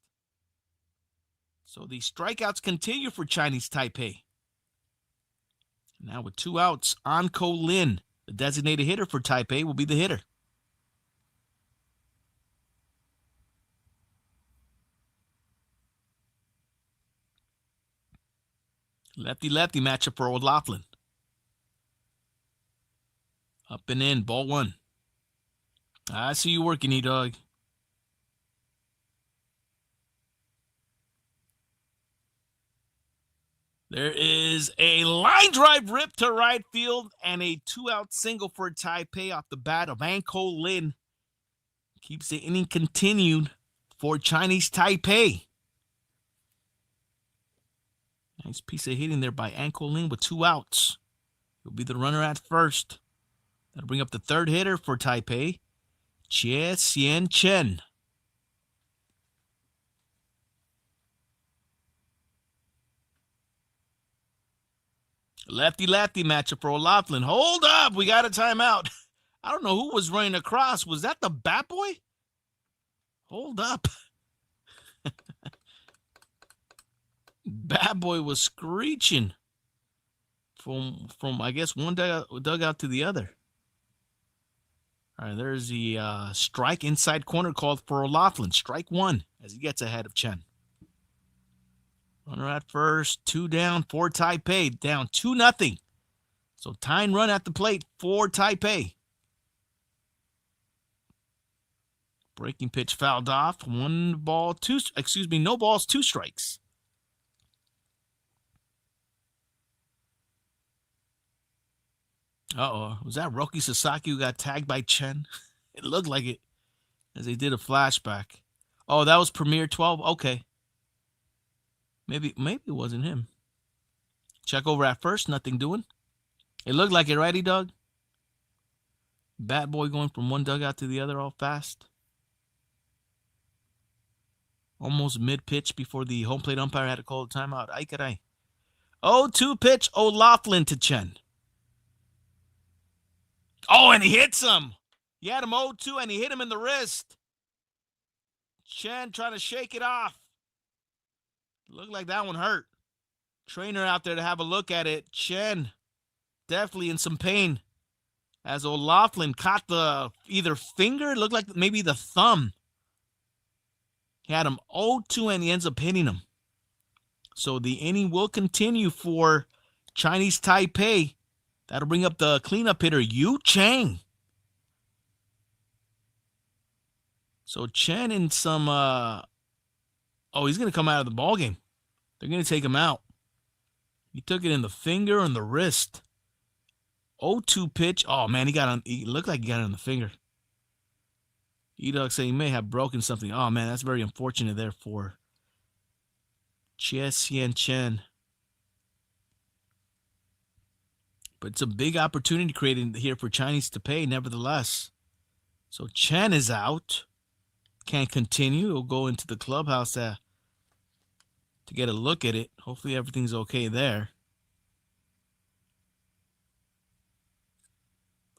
A: So the strikeouts continue for Chinese Taipei. Now with 2 outs, Anko Lin, the designated hitter for Taipei, will be the hitter. Lefty-lefty matchup for O'Loughlin. Up and in, ball 1. I see you working, E-Dog. There is a line drive rip to right field and a 2-out single for Taipei off the bat of Anko Lin. Keeps the inning continued for Chinese Taipei. Nice piece of hitting there by Anko Lin with 2 outs. He'll be the runner at first. That'll bring up the 3rd hitter for Taipei, Jie Xian Chen. Lefty-lefty matchup for O'Loughlin. Hold up, we got a timeout. I don't know who was running across. Was that the bat boy? Hold up. Bat boy was screeching from I guess one dugout to the other. All right, there's the strike inside corner called for O'Loughlin. Strike 1 as he gets ahead of Chen. Runner at first, 2 down for Taipei, down 2-0. So tying run at the plate for Taipei. Breaking pitch fouled off. No balls, 2 strikes. Uh-oh. Was that Roki Sasaki who got tagged by Chen? It looked like it as they did a flashback. Oh, that was Premier 12? Okay. Maybe it wasn't him. Check over at first. Nothing doing. It looked like it, right, E-Dog? Bat boy going from one dugout to the other all fast. Almost mid-pitch before the home plate umpire had to call a timeout. Ay caray. 0-2 pitch, O'Loughlin to Chen. Oh, and he hits him. He had him 0-2, and he hit him in the wrist. Chen trying to shake it off. Looked like that one hurt. Trainer out there to have a look at it. Chen definitely in some pain as O'Loughlin caught the either finger, it looked like maybe the thumb. He had him 0-2, and he ends up hitting him. So the inning will continue for Chinese Taipei. That'll bring up the cleanup hitter, Yu Chang. So Chen in some, he's going to come out of the ball game. They're going to take him out. He took it in the finger and the wrist. 0-2 pitch. Oh, man, he looked like he got it on the finger. E-Dog saying he may have broken something. Oh, man, that's very unfortunate there for Jie Xian Chen. But it's a big opportunity created here for Chinese Taipei, nevertheless. So Chen is out. Can't continue. He'll go into the clubhouse to get a look at it. Hopefully everything's okay there.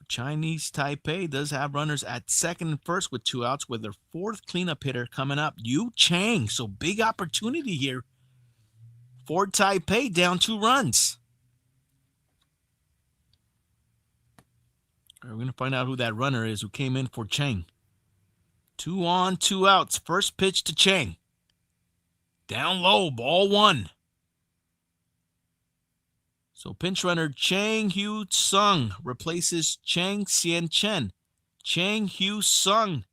A: Chinese Taipei does have runners at second and first with 2 outs with their 4th cleanup hitter coming up, Yu Chang. So big opportunity here for Taipei, down 2 runs. We're going to find out who that runner is who came in for Chang. 2 on, 2 outs. First pitch to Chang. Down low, ball 1. So pinch runner Chang Hyu Sung replaces Chang Xian Chen. Chang Hyu Sung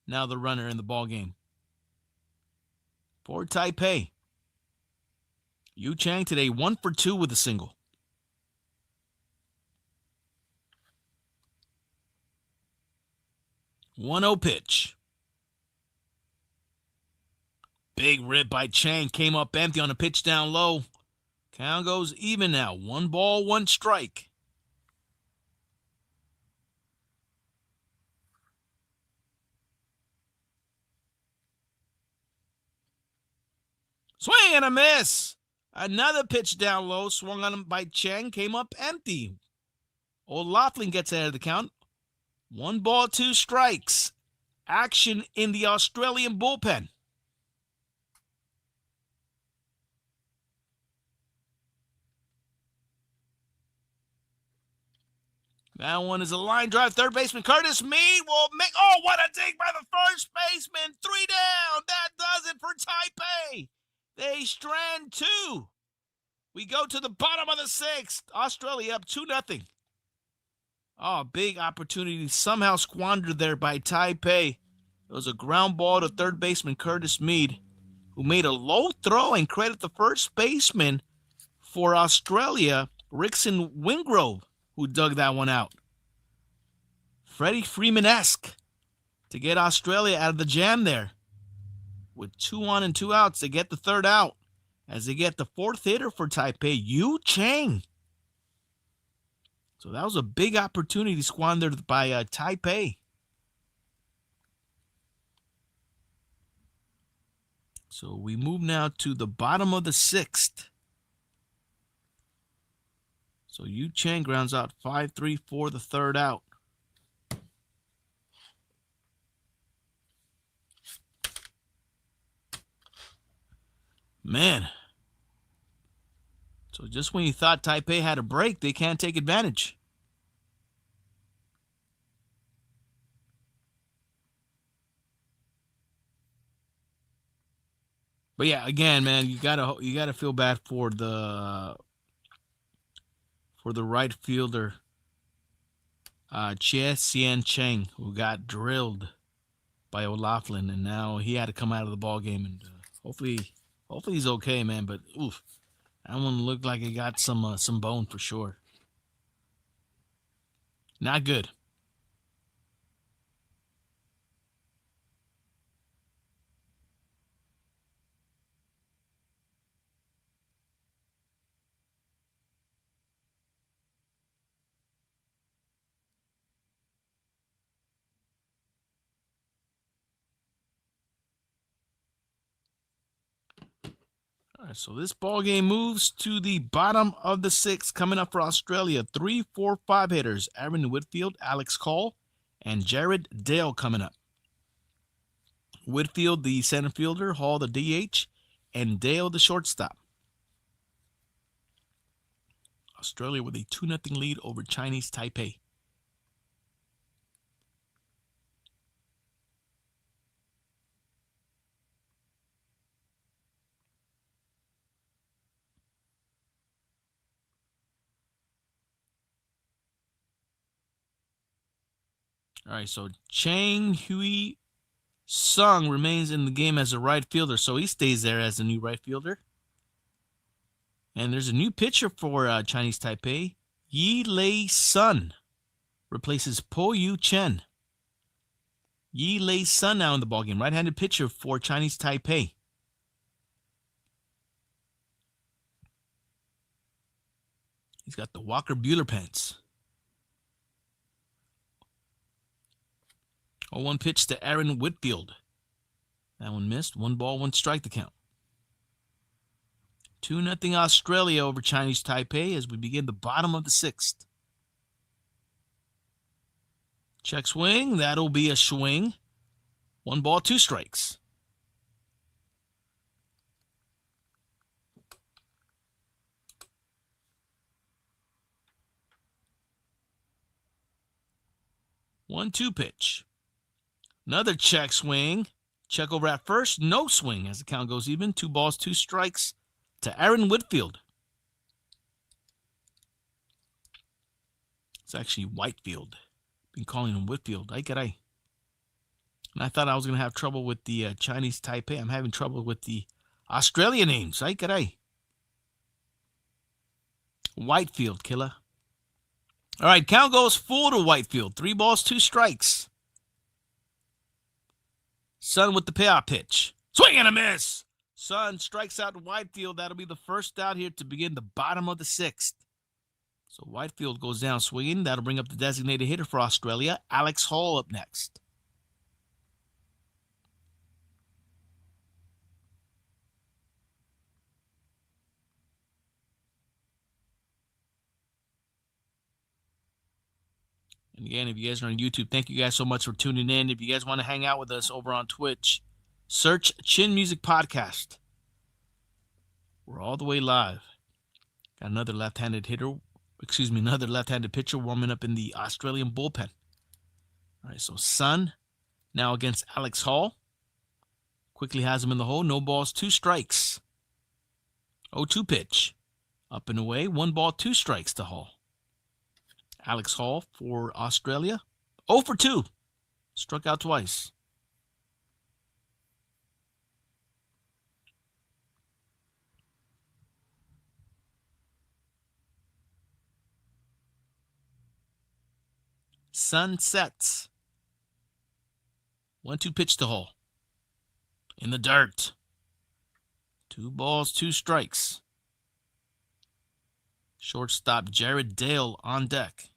A: now the runner in the ball game for Taipei. Yu Chang today 1 for 2 with a single. 1-0 pitch. Big rip by Chang, came up empty on a pitch down low. Count goes even now. 1 ball, 1 strike. Swing and a miss. Another pitch down low, swung on him by Chang, came up empty. O'Loughlin gets ahead of the count. 1 ball, 2 strikes. Action in the Australian bullpen. That one is a line drive. Third baseman Curtis Mead will make... Oh, what a dig by the first baseman. 3 down. That does it for Taipei. They strand 2. We go to the bottom of the 6th. Australia up 2-0. Oh, big opportunity somehow squandered there by Taipei. It was a ground ball to third baseman Curtis Mead, who made a low throw and credit the first baseman for Australia, Rickson Wingrove, who dug that one out. Freddie Freeman-esque to get Australia out of the jam there. With 2 on and 2 outs, they get the 3rd out as they get the 4th hitter for Taipei, Yu Chang. So that was a big opportunity squandered by Taipei. So we move now to the bottom of the 6th. So Yu Chang grounds out 5-3 for the 3rd out. Man. So just when you thought Taipei had a break, they can't take advantage. But yeah, again, man, you gotta feel bad for the right fielder, Chia Xian Cheng, who got drilled by O'Loughlin, and now he had to come out of the ball game, and hopefully he's okay, man. But oof, that one looked like it got some bone for sure. Not good. All right, so this ball game moves to the bottom of the 6th. Coming up for Australia, 3, 4, 5 hitters. Aaron Whitfield, Alex Call, and Jared Dale coming up. Whitfield, the center fielder, Hall, the DH, and Dale, the shortstop. Australia with a 2-0 lead over Chinese Taipei. All right, so Chang Hui Sung remains in the game as a right fielder, so he stays there as a new right fielder. And there's a new pitcher for Chinese Taipei. Yi Lei Sun replaces Po Yu Chen. Yi Lei Sun now in the ballgame, right-handed pitcher for Chinese Taipei. He's got the Walker Buehler pants. 0-1 pitch to Aaron Whitfield. That one missed. 1 ball, 1 strike to count. 2-0 Australia over Chinese Taipei as we begin the bottom of the 6th. Check swing. That'll be a swing. 1 ball, 2 strikes. One-two pitch. Another check swing. Check over at first. No swing as the count goes even. 2 balls, 2 strikes to Aaron Whitfield. It's actually Whitefield. Been calling him Whitfield. Ay caray. And I thought I was going to have trouble with the Chinese Taipei. I'm having trouble with the Australian names. Ay caray. Whitefield, Killah. All right, count goes full to Whitefield. 3 balls, 2 strikes. Sun with the payoff pitch. Swing and a miss. Sun strikes out Whitefield. That'll be the first out here to begin the bottom of the 6th. So Whitefield goes down swinging. That'll bring up the designated hitter for Australia, Alex Hall, up next. And again, if you guys are on YouTube, thank you guys so much for tuning in. If you guys want to hang out with us over on Twitch, search Chin Music Podcast. We're all the way live. Got another left-handed pitcher warming up in the Australian bullpen. All right, so Sun now against Alex Hall. Quickly has him in the hole. No balls, 2 strikes. 0-2 pitch. Up and away. 1 ball, 2 strikes to Hall. Alex Hall for Australia. 0 for 2. Struck out twice. Sun sets. 1-2 pitch to Hall. In the dirt. 2 balls, 2 strikes. Shortstop Jared Dale on deck.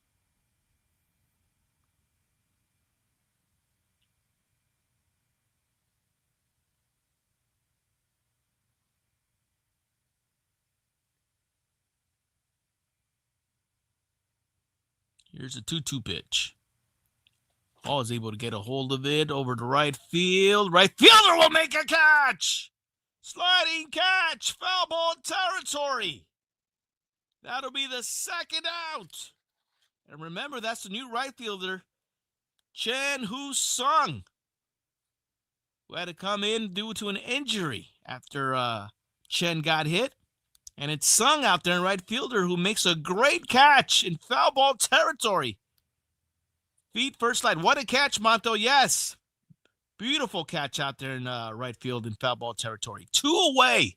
A: Here's a 2-2 pitch. Hall is able to get a hold of it over to right field. Right fielder will make a catch. Sliding catch. Foul ball territory. That'll be the 2nd out. And remember, that's the new right fielder, Chen Hu-sung, who had to come in due to an injury after Chen got hit. And it's Sung out there in right fielder who makes a great catch in foul ball territory. Feet first slide. What a catch, Monto. Yes. Beautiful catch out there in right field in foul ball territory. 2 away.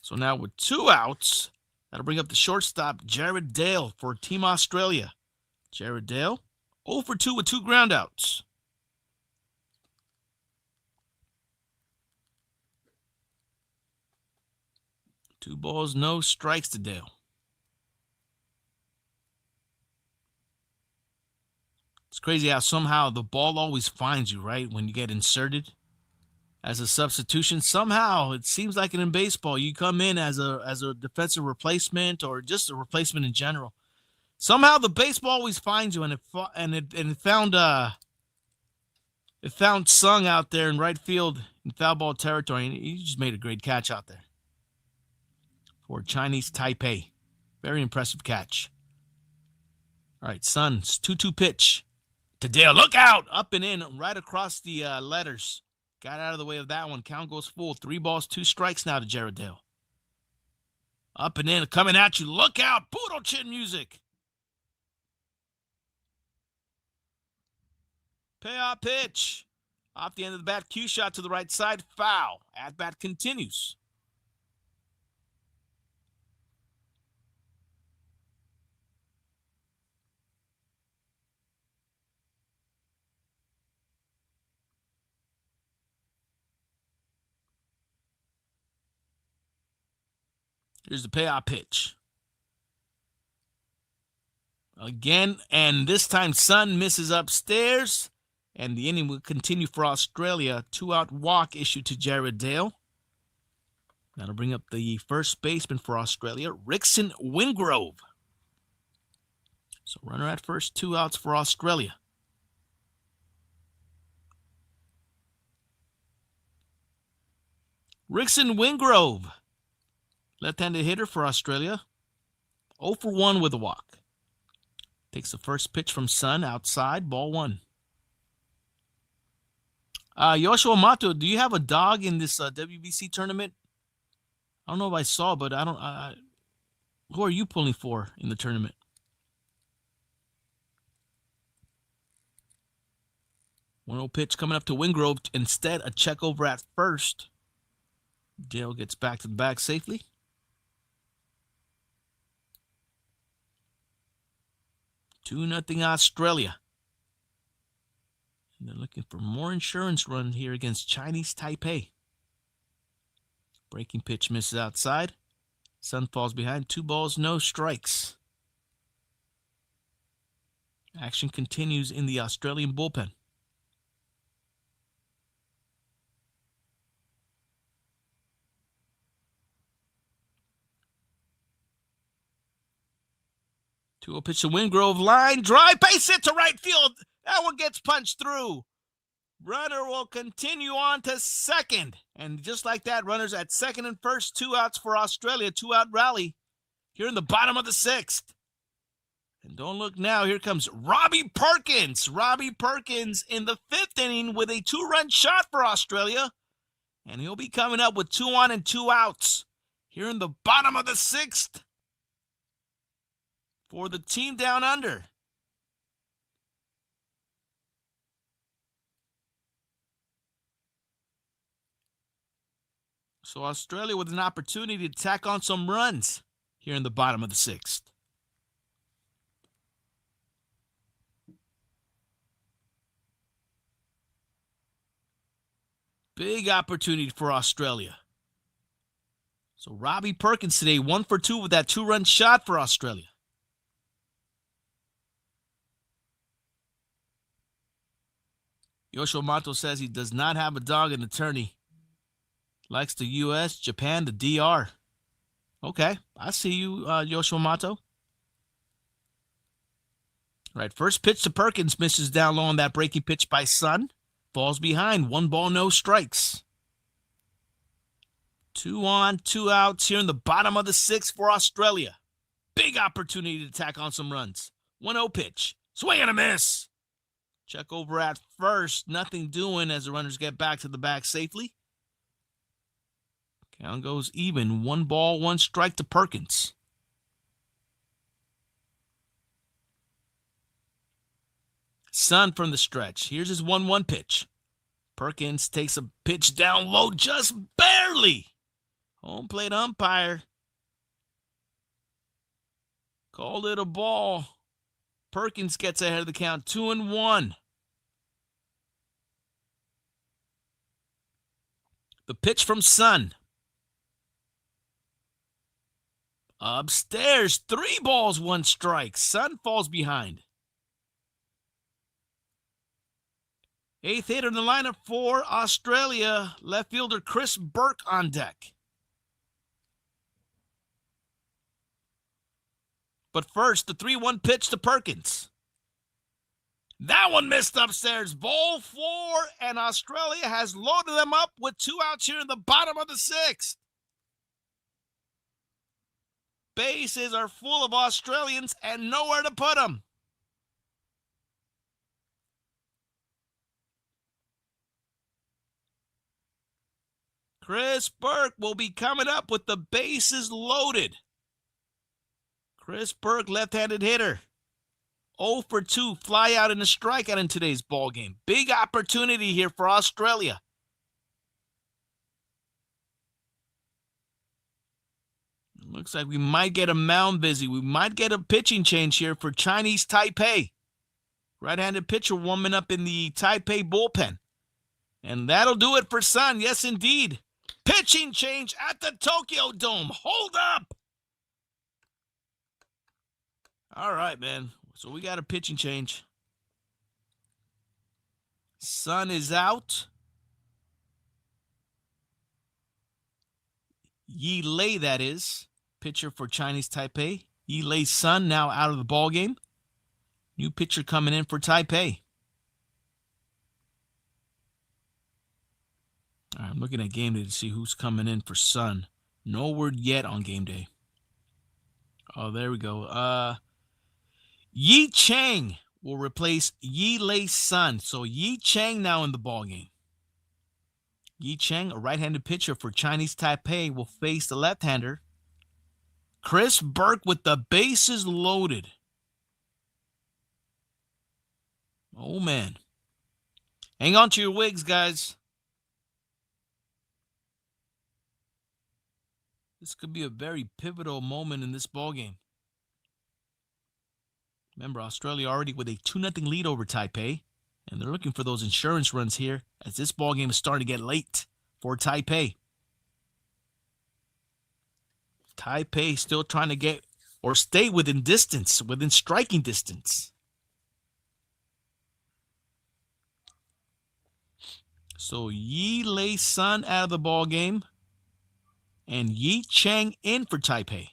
A: So now with 2 outs, that'll bring up the shortstop, Jared Dale, for Team Australia. Jared Dale, 0 for 2 with 2 groundouts. Two balls, no strikes to Dale. It's crazy how somehow the ball always finds you, right? When you get inserted as a substitution. Somehow, it seems like in baseball, you come in as a defensive replacement or just a replacement in general. Somehow the baseball always finds you, and it found Sung out there in right field in foul ball territory, and he just made a great catch out there for Chinese Taipei. Very impressive catch. All right, Sun's 2-2 pitch to Dale. Look out! Up and in, right across the letters. Got out of the way of that one. Count goes full. 3 balls, 2 strikes now to Jared Dale. Up and in, coming at you. Look out! Poodle Chin Music. Payoff pitch. Off the end of the bat, cue shot to the right side. Foul. At bat continues. Here's the payoff pitch. Again, and this time Sun misses upstairs, and the inning will continue for Australia. 2-out walk issued to Jared Dale. That'll bring up the first baseman for Australia, Rickson Wingrove. So runner at first, 2 outs for Australia. Rickson Wingrove, left-handed hitter for Australia, 0 for 1 with a walk. Takes the first pitch from Sun outside, ball 1. Yoshua Mato, do you have a dog in this WBC tournament? I don't know if I saw, but I don't. Who are you pulling for in the tournament? One-0 pitch coming up to Wingrove. Instead, a check over at first. Dale gets back to the bag safely. 2-0 Australia. And they're looking for more insurance run here against Chinese Taipei. Breaking pitch misses outside. Sun falls behind. 2 balls, no strikes. Action continues in the Australian bullpen. Two-0 pitch to Wingrove, line drive, base hit to right field. That one gets punched through. Runner will continue on to second. And just like that, runners at second and first, 2 outs for Australia, 2-out rally here in the bottom of the 6th. And don't look now, here comes Robbie Perkins. Robbie Perkins in the 5th inning with a 2-run shot for Australia. And he'll be coming up with 2 on and 2 outs here in the bottom of the 6th for the team down under. So Australia with an opportunity to tack on some runs here in the bottom of the 6th. Big opportunity for Australia. So Robbie Perkins today, 1 for 2 with that 2-run shot for Australia. Yoshua Mato says he does not have a dog in the tourney. Likes the U.S., Japan, the DR. Okay, I see you, Yoshua Mato. All right, first pitch to Perkins, misses down low on that breaking pitch by Sun. Falls behind, 1 ball, no strikes. 2 on, 2 outs here in the bottom of the 6th for Australia. Big opportunity to tack on some runs. 1-0 pitch, swing and a miss. Check over at first, nothing doing as the runners get back to the bag safely. Count goes even, 1 ball, 1 strike to Perkins. Sun from the stretch. Here's his 1-1 pitch. Perkins takes a pitch down low, just barely. Home plate umpire called it a ball. Perkins gets ahead of the count, 2-1. The pitch from Sun. Upstairs, 3 balls, 1 strike. Sun falls behind. 8th hitter in the lineup for Australia, left fielder Chris Burke on deck. But first, the 3-1 pitch to Perkins. That one missed upstairs. Ball 4, and Australia has loaded them up with 2 outs here in the bottom of the 6th. Bases are full of Australians and nowhere to put them. Chris Burke will be coming up with the bases loaded. Chris Burke, left-handed hitter. 0 for 2, fly out and a strikeout in today's ball game. Big opportunity here for Australia. Looks like we might get a mound visit. We might get a pitching change here for Chinese Taipei. Right-handed pitcher warming up in the Taipei bullpen. And that'll do it for Sun. Yes, indeed. Pitching change at the Tokyo Dome. Hold up. All right, man. So we got a pitching change. Sun is out. Yi Lei, that is, pitcher for Chinese Taipei. Yi Lei's Sun now out of the ball game. New pitcher coming in for Taipei. All right, I'm looking at game day to see who's coming in for Sun. No word yet on game day. Oh, there we go. Yi Chang will replace Yi Lei's Sun. So Yi Chang now in the ball game. Yi Chang, a right-handed pitcher for Chinese Taipei, will face the left-hander Chris Burke with the bases loaded. Oh, man. Hang on to your wigs, guys. This could be a very pivotal moment in this ballgame. Remember, Australia already with a 2-0 lead over Taipei, and they're looking for those insurance runs here as this ballgame is starting to get late for Taipei. Taipei still trying to get or stay within distance, within striking distance. So Yi Lei Sun out of the ball game, and Yi Chang in for Taipei.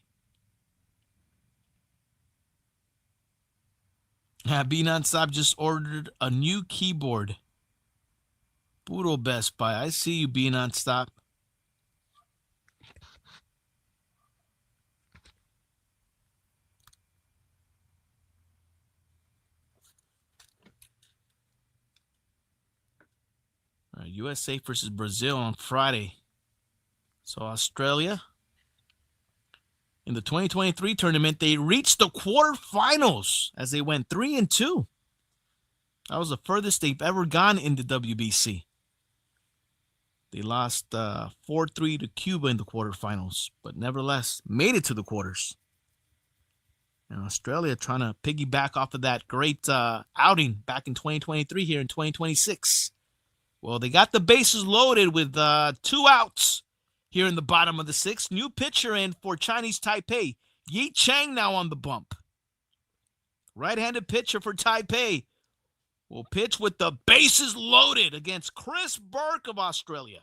A: Be Nonstop just ordered a new keyboard. Puro Best Buy. I see you, Be Nonstop. All right, USA versus Brazil on Friday. So Australia, in the 2023 tournament, they reached the quarterfinals as they went 3-2. That was the furthest they've ever gone in the WBC. They lost 4-3 to Cuba in the quarterfinals, but nevertheless made it to the quarters. And Australia trying to piggyback off of that great outing back in 2023 here in 2026. Well, they got the bases loaded with 2 outs here in the bottom of the 6th. New pitcher in for Chinese Taipei. Yi Chang now on the bump. Right-handed pitcher for Taipei will pitch with the bases loaded against Chris Burke of Australia.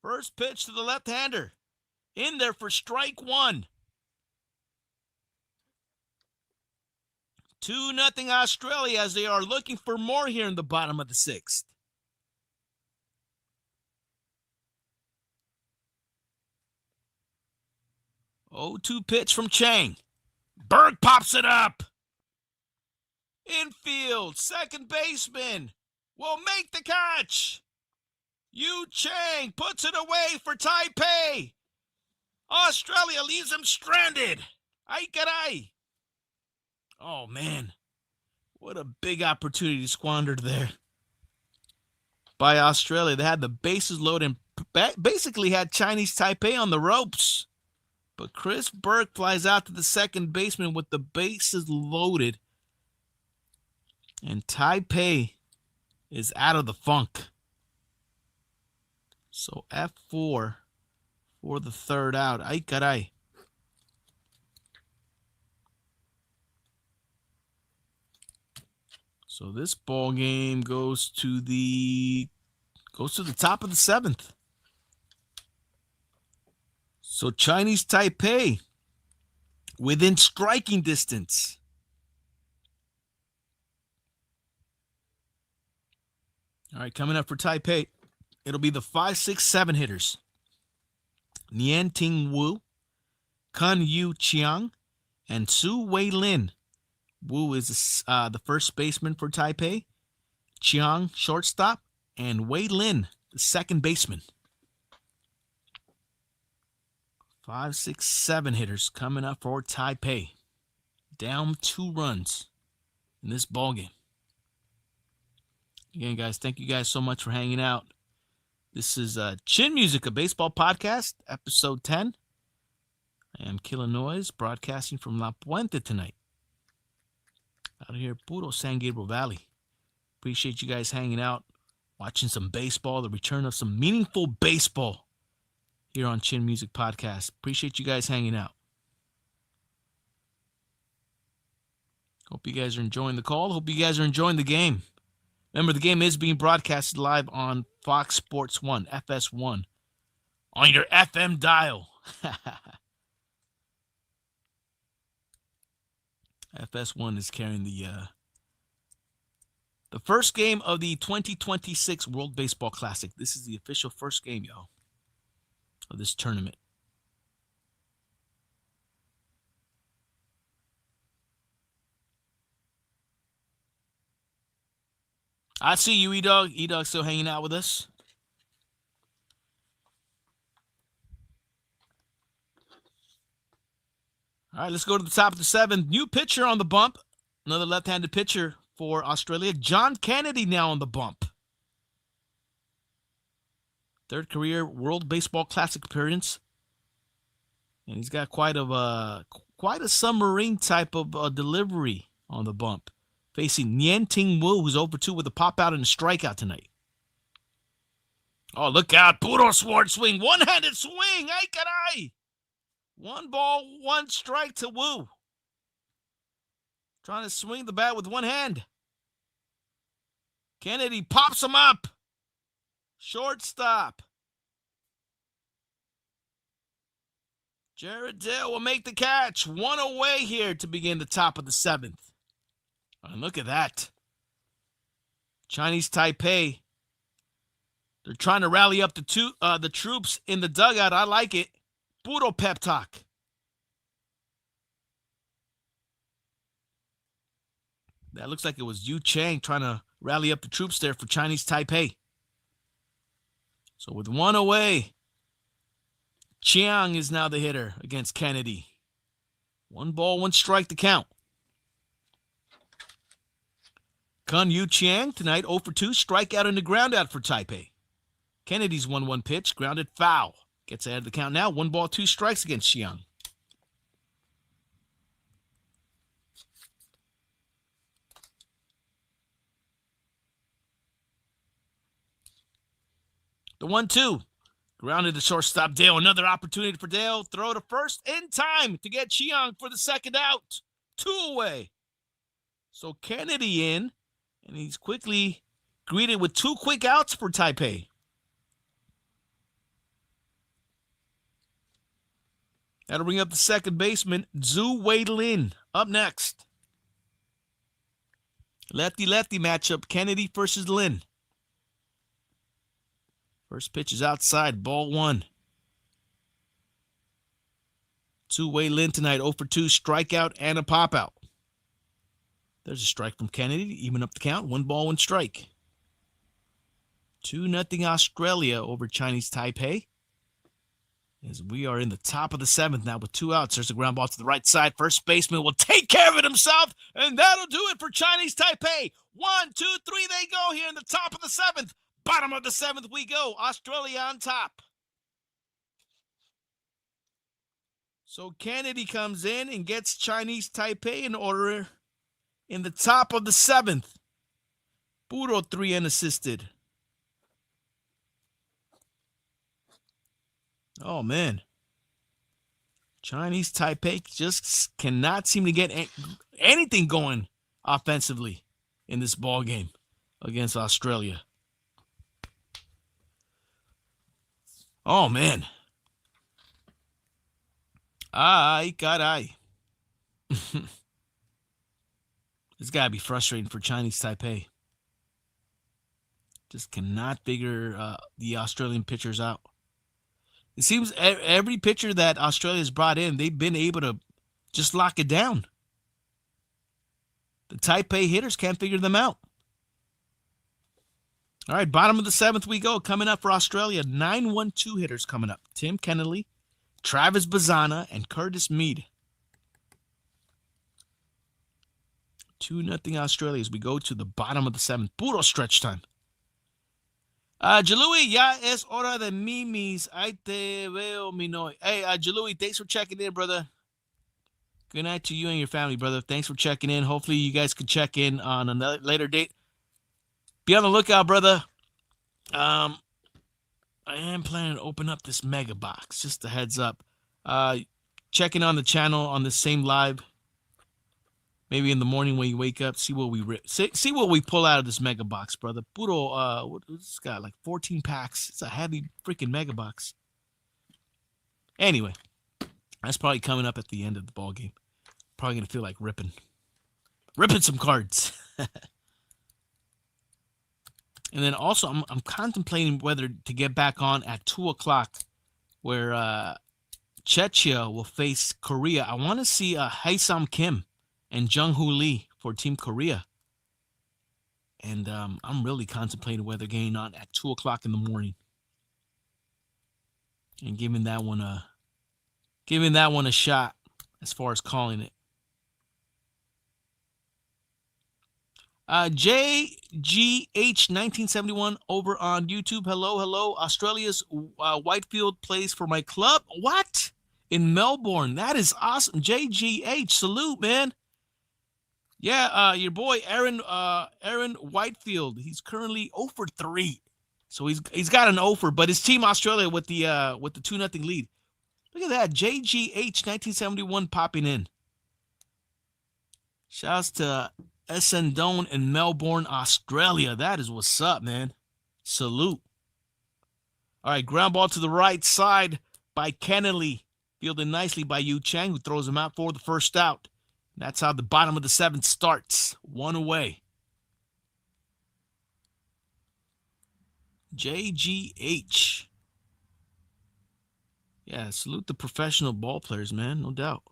A: First pitch to the left-hander. In there for strike 1. 2-0 Australia as they are looking for more here in the bottom of the 6th. 0-2 pitch from Chang. Burke pops it up. Infield, second baseman will make the catch. Yu Chang puts it away for Taipei. Australia leaves them stranded. Ay caray. Oh, man. What a big opportunity squandered there by Australia. They had the bases loaded and basically had Chinese Taipei on the ropes. But Chris Burke flies out to the second baseman with the bases loaded. And Taipei is out of the funk. So F4 for the third out. Ay caray. So this ball game goes to the top of the 7th. So Chinese Taipei within striking distance. All right, coming up for Taipei, it'll be the 5, 6, 7 hitters. Nian Ting Wu, Kun Yu Chiang, and Su Wei Lin. Wu is the first baseman for Taipei. Chiang, shortstop, and Wei Lin, the second baseman. 5, 6, 7 hitters coming up for Taipei. Down 2 runs in this ballgame. Again, guys, thank you guys so much for hanging out. This is Chin Music, a baseball podcast, episode 10. I am Killah Noez, broadcasting from La Puente tonight. Out here, puro San Gabriel Valley. Appreciate you guys hanging out, watching some baseball, the return of some meaningful baseball here on Chin Music Podcast. Appreciate you guys hanging out. Hope you guys are enjoying the call. Hope you guys are enjoying the game. Remember, the game is being broadcasted live on Fox Sports 1, FS1, on your FM dial. FS1 is carrying the first game of the 2026 World Baseball Classic. This is the official first game, y'all, of this tournament. I see you, E-Dog. E-Dog still hanging out with us. All right, let's go to the top of the 7th. New pitcher on the bump. Another left-handed pitcher for Australia. John Kennedy now on the bump. Third career World Baseball Classic appearance. And he's got quite a submarine type of delivery on the bump. Facing Nien Ting Wu, who's over 2 with a pop out and a strikeout tonight. Oh, look out. Puro sword swing. One-handed swing. Ay, caray. 1 ball, 1 strike to Wu. Trying to swing the bat with one hand. Kennedy pops him up. Shortstop. Jared Dale will make the catch. 1 away here to begin the top of the 7th. And look at that. Chinese Taipei. They're trying to rally up the troops in the dugout. I like it. Puro pep talk. That looks like it was Yu Chang trying to rally up the troops there for Chinese Taipei. So with 1 away, Chiang is now the hitter against Kennedy. 1 ball, 1 strike to count. Kun Yu Chiang tonight 0 for 2, strikeout and a ground out for Taipei. Kennedy's 1-1 pitch, grounded foul. Gets ahead of the count now. 1 ball, 2 strikes against Chiang. The 1-2. Grounded to shortstop Dale. Another opportunity for Dale. Throw to first in time to get Chiang for the 2nd out. 2 away. So Kennedy in, and he's quickly greeted with 2 quick outs for Taipei. That'll bring up the 2nd baseman, Zhu Wei-Lin, up next. Lefty-lefty matchup, Kennedy versus Lin. First pitch is outside, ball 1. Zhu Wei-Lin tonight, 0 for 2, strikeout and a pop-out. There's a strike from Kennedy to even up the count. 1 ball, 1 strike. 2-0 Australia over Chinese Taipei. As we are in the top of the 7th now with 2 outs. There's a ground ball to the right side. First baseman will take care of it himself, and that'll do it for Chinese Taipei. 1, 2, 3, they go here in the top of the 7th. Bottom of the 7th we go. Australia on top. So Kennedy comes in and gets Chinese Taipei in order in the top of the 7th. Puro 3 unassisted. Oh, man. Chinese Taipei just cannot seem to get anything going offensively in this ball game against Australia. Oh, man. Ay, caray. It's got to be frustrating for Chinese Taipei. Just cannot figure the Australian pitchers out. It seems every pitcher that Australia's brought in, they've been able to just lock it down. The Taipei hitters can't figure them out. All right, bottom of the 7th we go. Coming up for Australia, 9-1-2 hitters coming up. Tim Kennelly, Travis Bazana, and Curtis Mead. 2-0 Australia as we go to the bottom of the 7th. Puro stretch time. Jalui, ya es hora de mimis. Ahí te veo, mi noy. Hey, Jalui, thanks for checking in, brother. Good night to you and your family, brother. Thanks for checking in. Hopefully you guys can check in on a later date. Be on the lookout, brother. I am planning to open up this mega box. Just a heads up. Checking on the channel on the same live. Maybe in the morning when you wake up, see what we pull out of this mega box, brother. Puro, it's got like 14 packs. It's a heavy freaking mega box. Anyway, that's probably coming up at the end of the ball game. Probably gonna feel like ripping some cards. And then also, I'm contemplating whether to get back on at 2:00, where Czechia will face Korea. I want to see Haesam Kim and Jung-Hoo Lee for Team Korea. And I'm really contemplating whether getting on at 2:00 in the morning and giving that one a shot as far as calling it. JGH1971 over on YouTube. Hello. Australia's Whitefield plays for my club. What? In Melbourne. That is awesome. JGH, salute, man. Yeah, your boy Aaron Whitefield. He's currently 0 for 3. So he's got an 0 for, but his team Australia with the 2-0 lead. Look at that. JGH1971 popping in. Shouts to Essendon in Melbourne, Australia. That is what's up, man. Salute. All right, ground ball to the right side by Kennedy. Fielded nicely by Yu Chang, who throws him out for the first out. That's how the bottom of the 7th starts. 1 away. JGH. Yeah, salute the professional ball players, man. No doubt.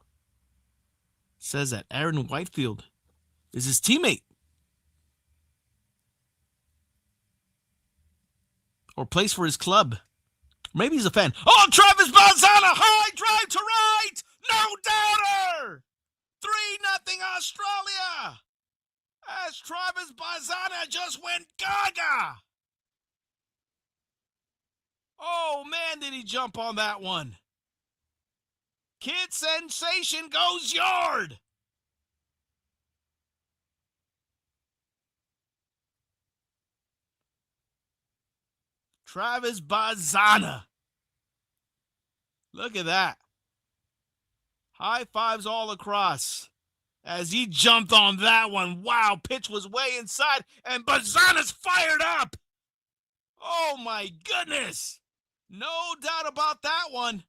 A: Says that Aaron Whitefield is his teammate. Or plays for his club. Maybe he's a fan. Oh, Travis Bazana! High drive to right! No doubter! 3-0 Australia! As Travis Bazana just went gaga! Oh, man, did he jump on that one. Kid Sensation goes yard! Travis Bazana. Look at that. High fives all across as he jumped on that one. Wow, pitch was way inside, and Bazana's fired up. Oh, my goodness. No doubt about that one.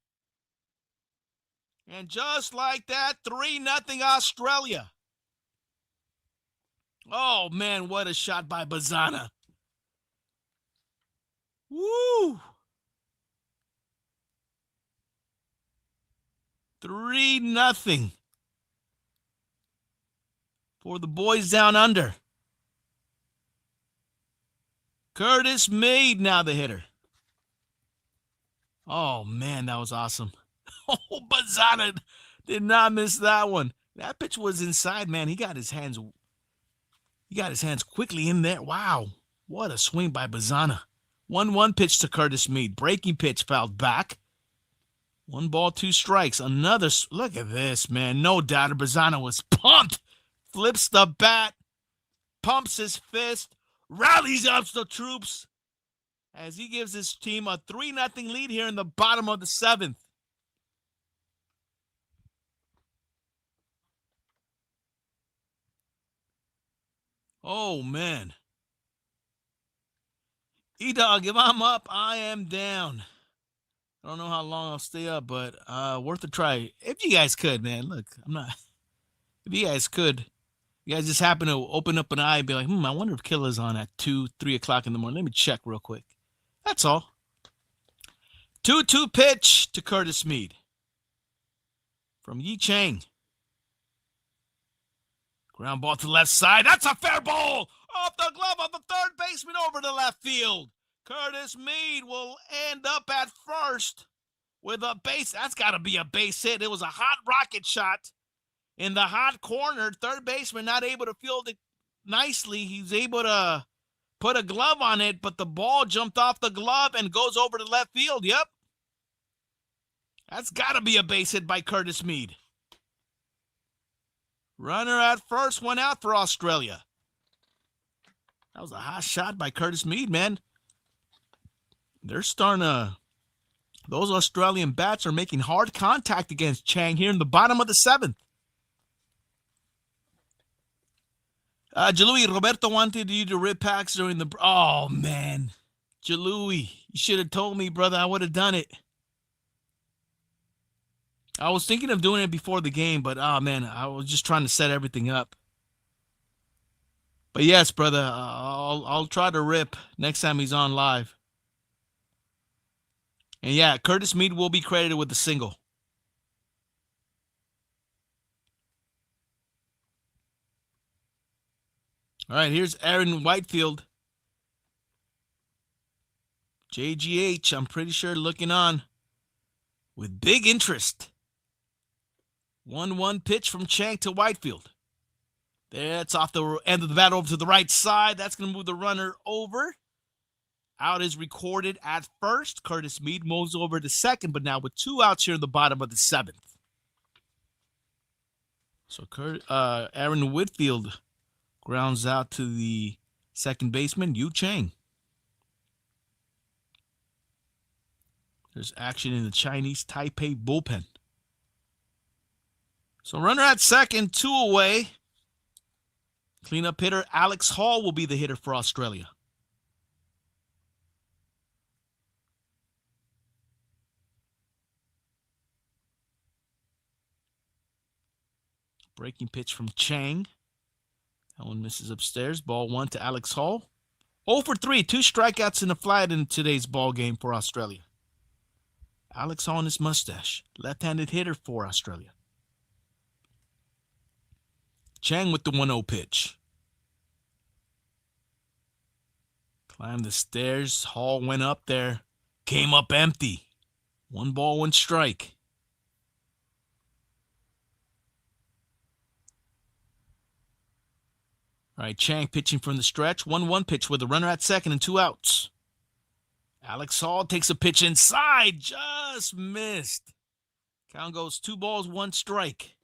A: And just like that, 3-0 Australia. Oh, man, what a shot by Bazana. Woo! 3-0 for the boys down under. Curtis Meade now the hitter. Oh, man, that was awesome. Oh, Bazana did not miss that one. That pitch was inside, man. He got his hands quickly in there. Wow, what a swing by Bazana. 1-1 pitch to Curtis Meade. Breaking pitch fouled back. 1 ball, 2 strikes. Another. Look at this, man. No doubt Bazana was pumped. Flips the bat. Pumps his fist. Rallies up the troops as he gives his team a 3-0 lead here in the bottom of the 7th. Oh, man. E-Dog, if I'm up, I am down. I don't know how long I'll stay up, but worth a try. If you guys could, man. Look, if you guys could, you guys just happen to open up an eye and be like, I wonder if Killah's on at 2, 3 o'clock in the morning. Let me check real quick. That's all. 2-2 pitch to Curtis Meade from Yi Chang. Ground ball to the left side. That's a fair ball. Off the glove of the third baseman over to left field. Curtis Meade will end up at first with a base. That's got to be a base hit. It was a hot rocket shot in the hot corner. Third baseman not able to field it nicely. He's able to put a glove on it, but the ball jumped off the glove and goes over to left field. Yep. That's got to be a base hit by Curtis Meade. Runner at first, went out for Australia. That was a hot shot by Curtis Meade, man. They're starting to, those Australian bats are making hard contact against Chang here in the bottom of the 7th. Jalui, Roberto wanted you to rip packs during the. Oh, man. Jalui, you should have told me, brother. I would have done it. I was thinking of doing it before the game, but oh, man, I was just trying to set everything up. But yes, brother, I'll try to rip next time he's on live. And yeah, Curtis Mead will be credited with the single. All right, here's Aaron Whitefield. JGH, I'm pretty sure looking on with big interest. 1-1 pitch from Chang to Whitefield. That's off the end of the bat over to the right side. That's going to move the runner over. Out is recorded at first. Curtis Mead moves over to second, but now with 2 outs here in the bottom of the 7th. So Aaron Whitfield grounds out to the second baseman, Yu Chang. There's action in the Chinese Taipei bullpen. So runner at second, 2 away. Cleanup hitter Alex Hall will be the hitter for Australia. Breaking pitch from Chang. That one misses upstairs. Ball 1 to Alex Hall. 0 for 3, 2 strikeouts and a flat in today's ball game for Australia. Alex Hall and his mustache. Left-handed hitter for Australia. Chang with the 1-0 pitch. Climbed the stairs. Hall went up there. Came up empty. 1 ball, 1 strike. All right, Chang pitching from the stretch. 1-1 pitch with a runner at second and 2 outs. Alex Hall takes a pitch inside. Just missed. Count goes 2 balls, 1 strike.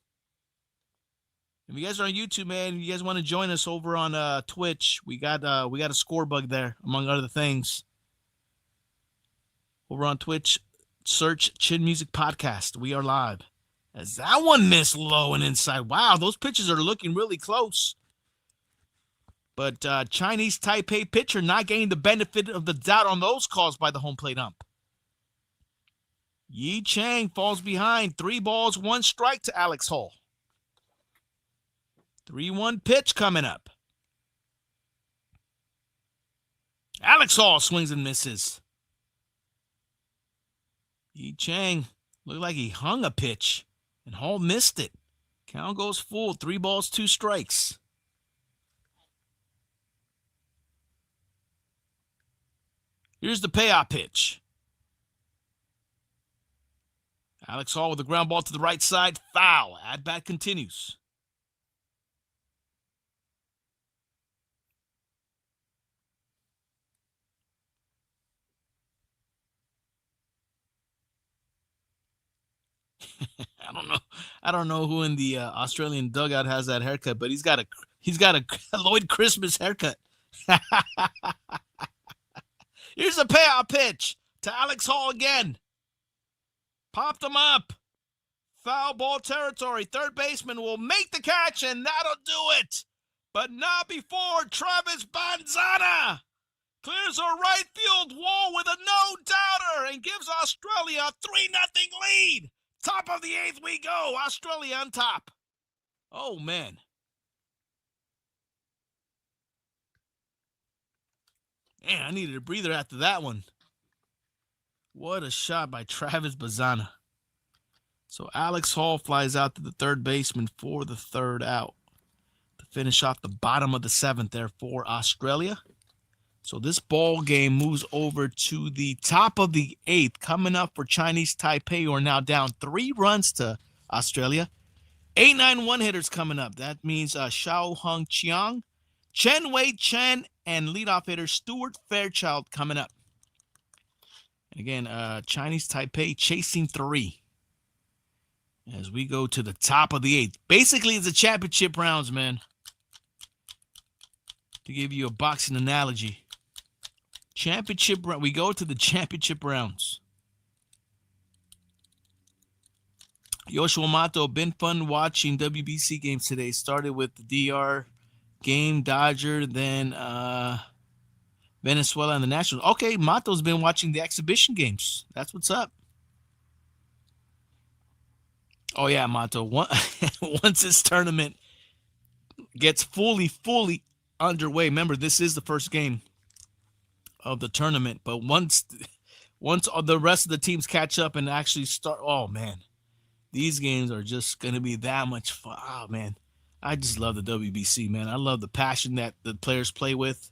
A: If you guys are on YouTube, man, you guys want to join us over on Twitch, we got a score bug there, among other things. Over on Twitch, search Chin Music Podcast. We are live. As that one missed low and inside. Wow, those pitches are looking really close. But Chinese Taipei pitcher not getting the benefit of the doubt on those calls by the home plate ump. Yi Chang falls behind. 3 balls, 1 strike to Alex Hall. 3-1 pitch coming up. Alex Hall swings and misses. Yi Chang looked like he hung a pitch, and Hall missed it. Count goes full. 3 balls, 2 strikes. Here's the payoff pitch. Alex Hall with a ground ball to the right side. Foul. At-bat continues. I don't know who in the Australian dugout has that haircut, but he's got a Lloyd Christmas haircut. Here's a payoff pitch to Alex Hall again. Popped him up. Foul ball territory. Third baseman will make the catch, and that'll do it. But not before Travis Bazana clears a right field wall with a no-doubter and gives Australia a 3-0 lead. Top of the 8th we go. Australia on top. Oh, man. Man, I needed a breather after that one. What a shot by Travis Bazana. So Alex Hall flies out to the third baseman for the 3rd out to finish off the bottom of the 7th there for Australia. So this ball game moves over to the top of the 8th, coming up for Chinese Taipei, who are now down 3 runs to Australia. 8-9 hitters coming up. That means Xiao Hung Chiang, Chen Wei Chen, and leadoff hitter Stuart Fairchild coming up. And again, Chinese Taipei chasing 3 as we go to the top of the 8th. Basically, it's a championship rounds, man. To give you a boxing analogy. We go to the championship rounds. Yoshua Mato, been fun watching WBC games today. Started with the DR game Dodger than Venezuela and the Nationals. Okay, Mato's been watching the exhibition games. That's what's up. Oh yeah, Mato. Once this tournament gets fully underway, remember this is the first game of the tournament. But once the rest of the teams catch up and actually start, oh man, these games are just gonna be that much fun. Oh man, I just love the WBC, man. I love the passion that the players play with,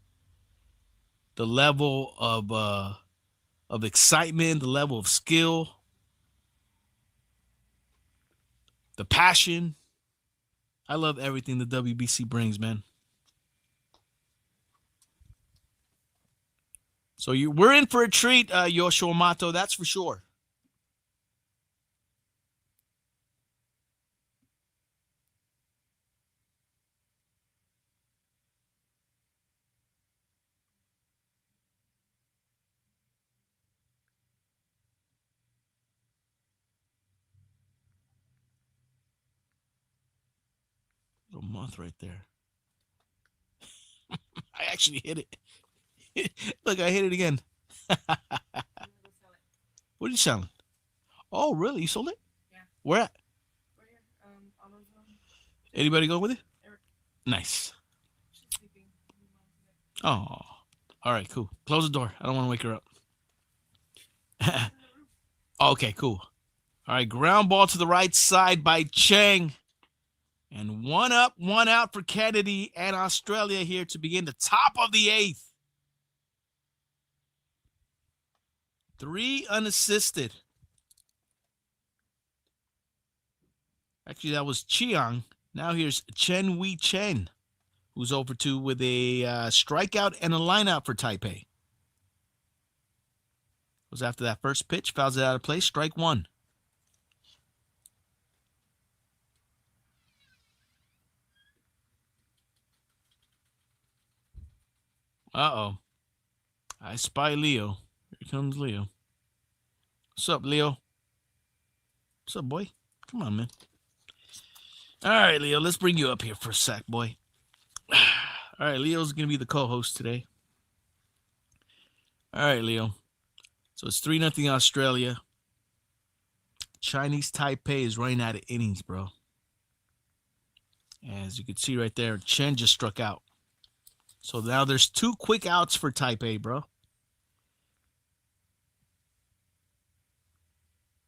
A: the level of excitement, the level of skill, the passion. I love everything the WBC brings, man. So we're in for a treat, Yoshua Mato, that's for sure. Little month right there. I actually hit it. Look, I hit it again. What are you selling? Oh, really? You sold it?
B: Yeah.
A: Where at?
B: Right here. AutoZone.
A: Anybody go with it?
B: Eric.
A: Nice.
B: She's sleeping.
A: Oh, all right, cool. Close the door. I don't want to wake her up. Okay, cool. All right, ground ball to the right side by Cheng. And one up, one out for Kennedy and Australia here to begin the top of the eighth. 3 unassisted. Actually, that was Chiang. Now here's Chen Wei Chen, who's over 2 with a strikeout and a lineout for Taipei. Was after that first pitch, fouls it out of play, strike 1. Uh-oh. I spy Leo. Here comes Leo. What's up, Leo? What's up, boy? Come on, man. All right, Leo, let's bring you up here for a sec, boy. All right, Leo's going to be the co-host today. All right, Leo. So it's 3-0 Australia. Chinese Taipei is running out of innings, bro. As you can see right there, Chen just struck out. So now there's 2 quick outs for Taipei, bro. All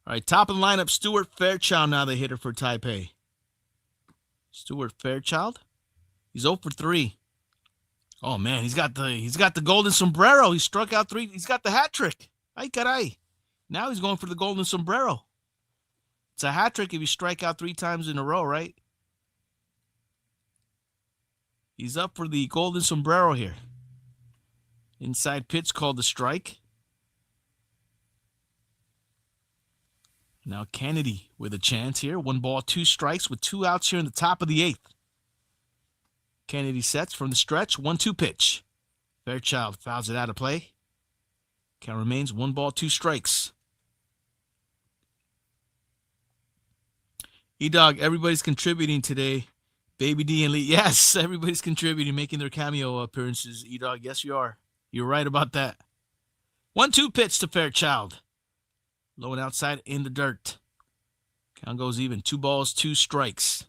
A: right, top of the lineup, Stuart Fairchild now the hitter for Taipei. Stuart Fairchild. He's 0 for 3. Oh man, he's got the golden sombrero. He struck out 3. He's got the hat trick. Ay caray. Now he's going for the golden sombrero. It's a hat trick if you strike out 3 times in a row, right? He's up for the golden sombrero here. Inside pitch called the strike. Now Kennedy with a chance here. 1 ball, 2 strikes with 2 outs here in the top of the 8th. Kennedy sets from the stretch. 1-2 pitch. Fairchild fouls it out of play. Count remains 1 ball, 2 strikes. E-Dog, everybody's contributing today. Baby D and Lee. Yes, everybody's contributing, making their cameo appearances. E-Dog, yes, you are. You're right about that. 1-2 pitch to Fairchild. Low and outside in the dirt. Count goes even. 2 balls, 2 strikes.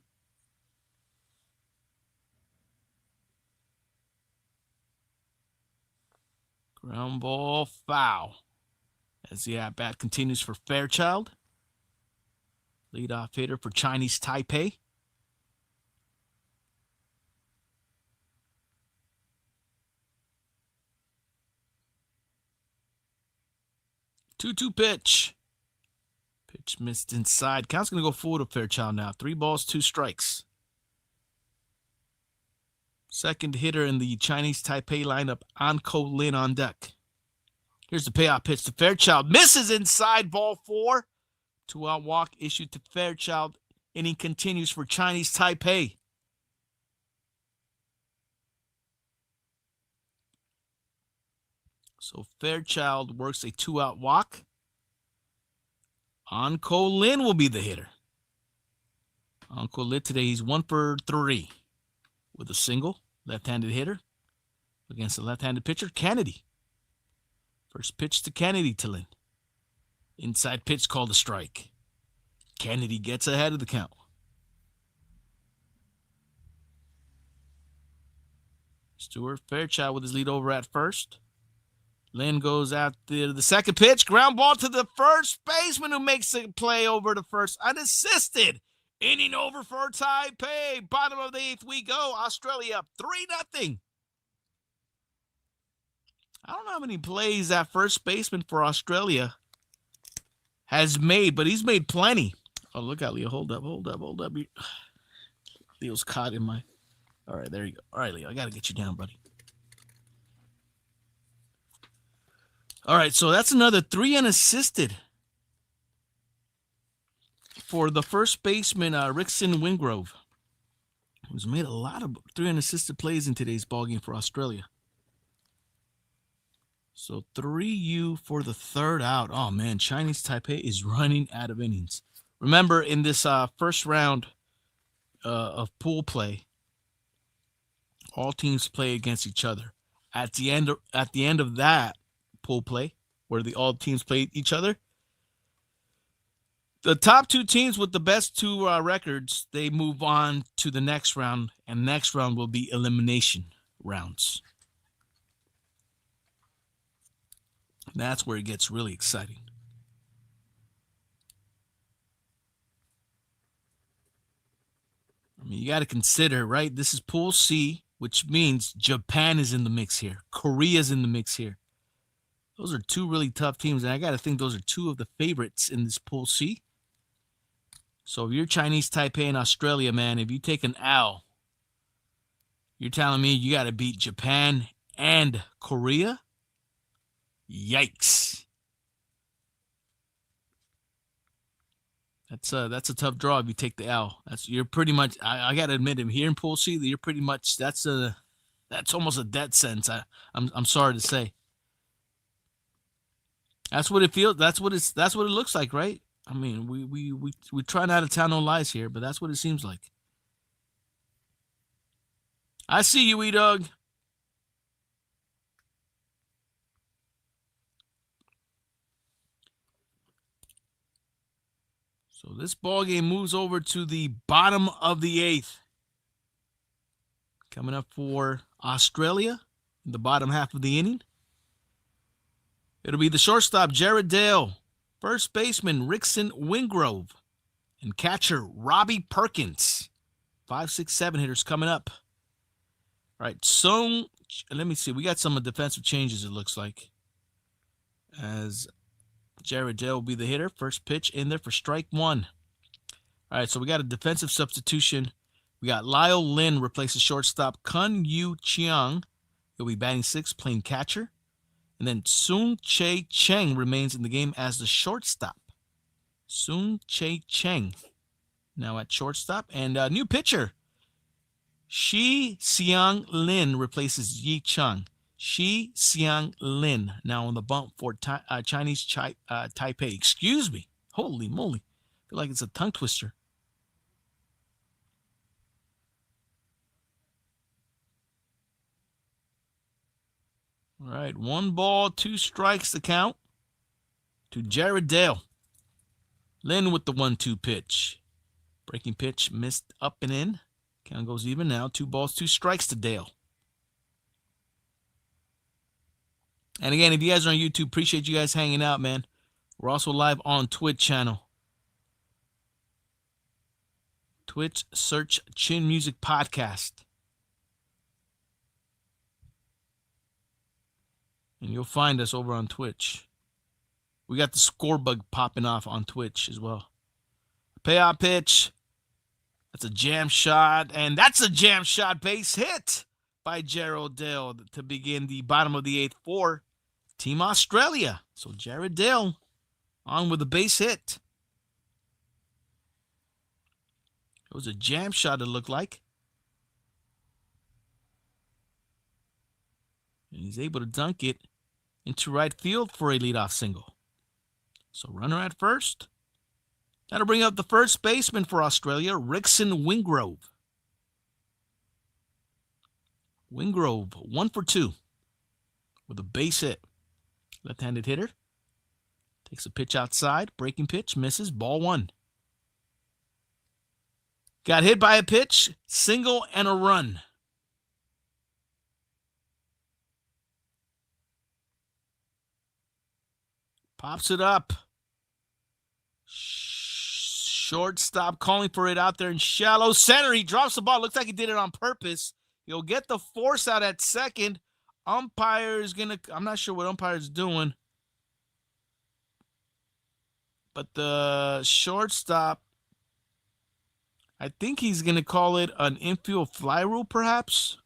A: Ground ball, foul. As the at-bat continues for Fairchild. Leadoff hitter for Chinese Taipei. Two-two pitch. Pitch missed inside. Count's going to go forward to Fairchild now. 3 balls, 2 strikes. Second hitter in the Chinese Taipei lineup, Anko Lin on deck. Here's the payoff pitch to Fairchild. Misses inside, ball 4. 2-out walk issued to Fairchild. Inning continues for Chinese Taipei. So Fairchild works a 2-out walk. Anko Lin will be the hitter. Anko Lin today, he's 1 for 3 with a single, left-handed hitter against the left-handed pitcher, Kennedy. First pitch to Kennedy to Lynn. Inside pitch called a strike. Kennedy gets ahead of the count. Stuart Fairchild with his lead over at first. Lynn goes out the second pitch. Ground ball to the first baseman who makes a play over to first. Unassisted. Inning over for Taipei. Bottom of the 8th we go. Australia up 3-0. I don't know how many plays that first baseman for Australia has made, but he's made plenty. Oh, look out, Leo. Hold up. Leo's caught in my... All right, there you go. All right, Leo, I got to get you down, buddy. All right, so that's another 3 unassisted for the first baseman, Rickson Wingrove, who's made a lot of 3 unassisted plays in today's ballgame for Australia. So 3U for the third out. Oh, man, Chinese Taipei is running out of innings. Remember, in this first round of pool play, all teams play against each other. At the end of that pool play, where all teams played each other, the top 2 teams with the best 2 records, they move on to the next round, and next round will be elimination rounds. That's where it gets really exciting. I mean, you got to consider, right? This is Pool C, which means Japan is in the mix here. Korea's in the mix here. Those are 2 really tough teams, and I got to think those are 2 of the favorites in this Pool C. So if you're Chinese Taipei and Australia, man, if you take an L, you're telling me you got to beat Japan and Korea? Yikes. That's a tough draw if you take the L. You're pretty much, I got to admit, him here in Pool C, you're pretty much, that's almost a death sentence. I'm sorry to say. That's what it feels. That's what it looks like, right? I mean, we try not to tell no lies here, but that's what it seems like. I see you, E-Dog. So this ball game moves over to the bottom of the 8th. Coming up for Australia in the bottom half of the inning. It'll be the shortstop, Jared Dale. First baseman, Rickson Wingrove. And catcher, Robbie Perkins. 5, 6, 7 hitters coming up. All right, so let me see. We got some defensive changes, it looks like. As Jared Dale will be the hitter. First pitch in there for strike 1. All right, so we got a defensive substitution. We got Lyle Lin replaces shortstop Kun Yu Chiang. He'll be batting 6th, playing catcher. And then Soon Che Cheng remains in the game as the shortstop. Soon Che Cheng now at shortstop. And a new pitcher, Shi Xiang Lin replaces Yi Chang. Shi Xiang Lin now on the bump for Chinese Taipei. Excuse me. Holy moly. I feel like it's a tongue twister. All right, 1 ball, 2 strikes to count to Jared Dale. Lin with the 1-2 pitch. Breaking pitch missed up and in. Count goes even now. 2 balls, 2 strikes to Dale. And again, if you guys are on YouTube, appreciate you guys hanging out, man. We're also live on Twitch channel. Twitch, search Chin Music Podcast. And you'll find us over on Twitch. We got the score bug popping off on Twitch as well. Payoff pitch. That's a jam shot. And that's a jam shot base hit by Jared Dale to begin the bottom of the 8th for Team Australia. So Jared Dale on with a base hit. It was a jam shot, it looked like. And he's able to dunk it into right field for a leadoff single. So runner at first. That'll bring up the first baseman for Australia, Rickson Wingrove. Wingrove, 1 for 2 with a base hit. Left-handed hitter. Takes a pitch outside. Breaking pitch. Misses. Ball 1. Got hit by a pitch. Single and a run. Pops it up. Shortstop calling for it out there in shallow center. He drops the ball. Looks like he did it on purpose. He'll get the force out at second. Umpire is going to... I'm not sure what umpire is doing. But the shortstop... I think he's going to call it an infield fly rule, perhaps.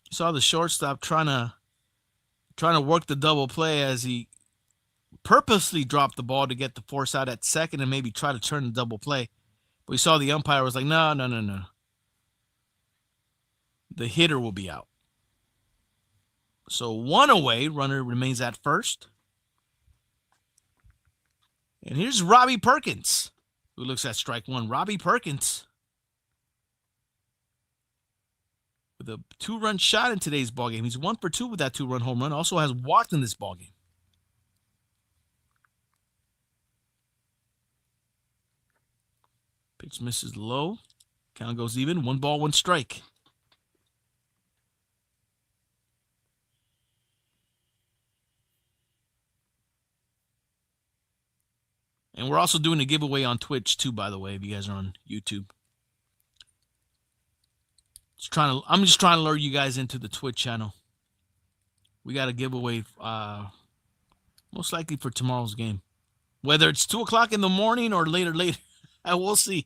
A: You saw the shortstop trying to work the double play as he purposely dropped the ball to get the force out at second and maybe try to turn the double play. But we saw the umpire was like, no. The hitter will be out. So 1 away, runner remains at first. And here's Robbie Perkins, who looks at strike 1. Robbie Perkins with a 2-run shot in today's ballgame. He's 1 for 2 with that 2-run home run. Also has walked in this ballgame. Pitch misses low. Count goes even. 1 ball, 1 strike. And we're also doing a giveaway on Twitch too, by the way, if you guys are on YouTube. I'm just trying to lure you guys into the Twitch channel. We got a giveaway most likely for tomorrow's game. Whether it's 2 o'clock in the morning or later. We'll see.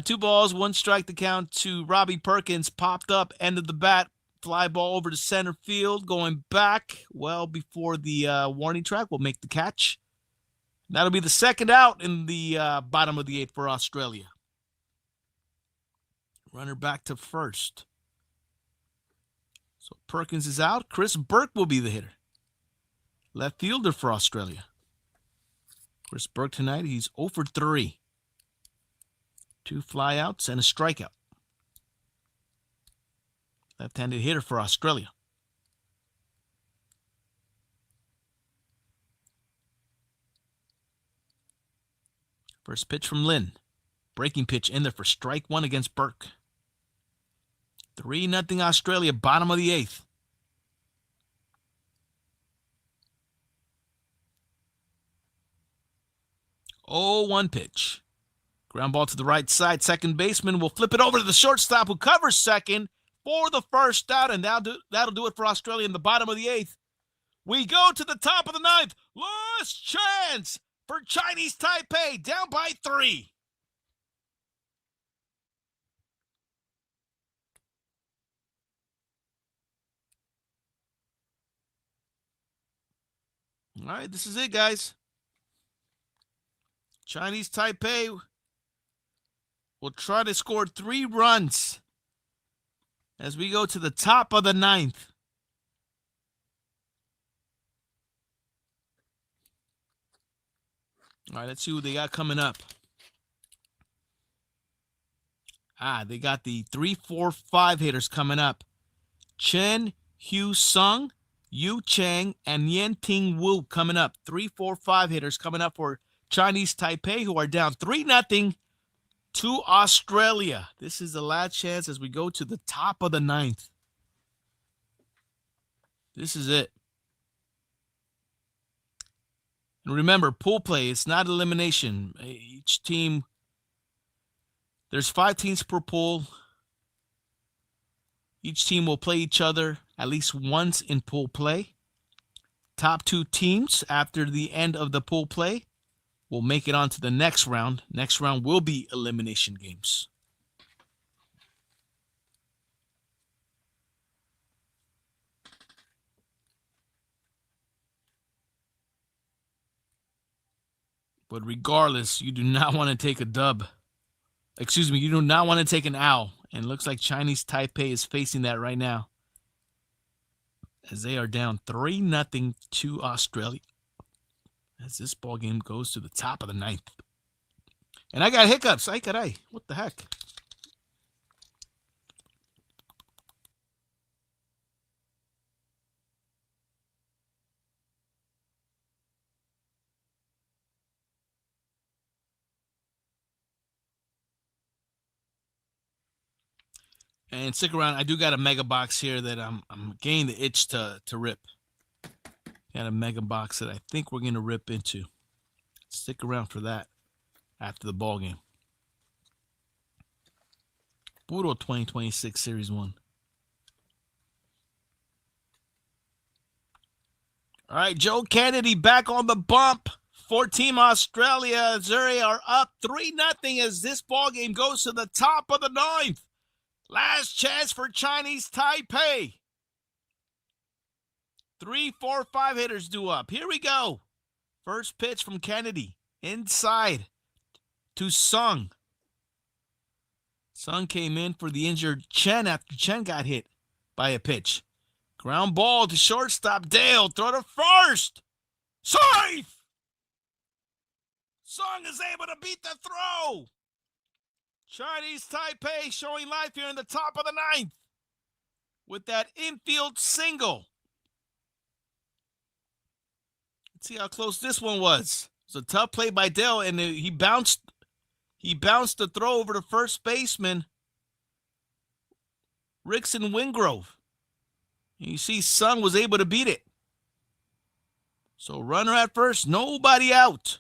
A: 2 balls, 1 strike to count to Robbie Perkins. Popped up, end of the bat. Fly ball over to center field. Going back well before the warning track. Will make the catch. That'll be the second out in the bottom of the 8th for Australia. Runner back to first. So Perkins is out. Chris Burke will be the hitter. Left fielder for Australia. Chris Burke tonight, he's 0 for 3. 2 flyouts and a strikeout. Left-handed hitter for Australia. First pitch from Lynn. Breaking pitch in there for strike 1 against Burke. 3-0 Australia, bottom of the 8th. 0-1 pitch. Ground ball to the right side. Second baseman will flip it over to the shortstop who covers second for the first out, and that'll do it for Australia in the bottom of the 8th. We go to the top of the 9th. Last chance for Chinese Taipei, down by 3. All right, this is it, guys. Chinese Taipei will try to score 3 runs as we go to the top of the 9th. All right, let's see who they got coming up. They got the 3, 4, 5 hitters coming up. Chen Hyu-sung, Yu Chang, and Yen Ting Wu coming up. 3, 4, 5 hitters coming up for Chinese Taipei, who are down 3-0 to Australia. This is the last chance as we go to the top of the 9th. This is it. And remember, pool play, it's not elimination. Each team, there's 5 teams per pool. Each team will play each other at least once in pool play. Top 2 teams after the end of the pool play will make it on to the next round. Next round will be elimination games. But regardless, you do not want to take a dub. Excuse me, you do not want to take an L. And it looks like Chinese Taipei is facing that right now, as they are down 3-0 to Australia, as this ball game goes to the top of the 9th. And I got hiccups. Ay, caray. What the heck? And stick around. I do got a mega box here that I'm getting the itch to rip. Got a mega box that I think we're gonna rip into. Stick around for that after the ball game. Puro 2026 Series 1. All right, Joe Kennedy back on the bump for Team Australia. Zuri are up 3-0 as this ball game goes to the top of the ninth. Last chance for Chinese Taipei. 3, 4, 5 hitters due up. Here we go. First pitch from Kennedy. Inside to Sung. Sung came in for the injured Chen after Chen got hit by a pitch. Ground ball to shortstop Dale. Throw to first. Safe! Sung is able to beat the throw. Chinese Taipei showing life here in the top of the ninth with that infield single. Let's see how close this one was. It was a tough play by Dale, and he bounced the throw over to first baseman Rickson Wingrove. And you see Sung was able to beat it. So runner at first, nobody out.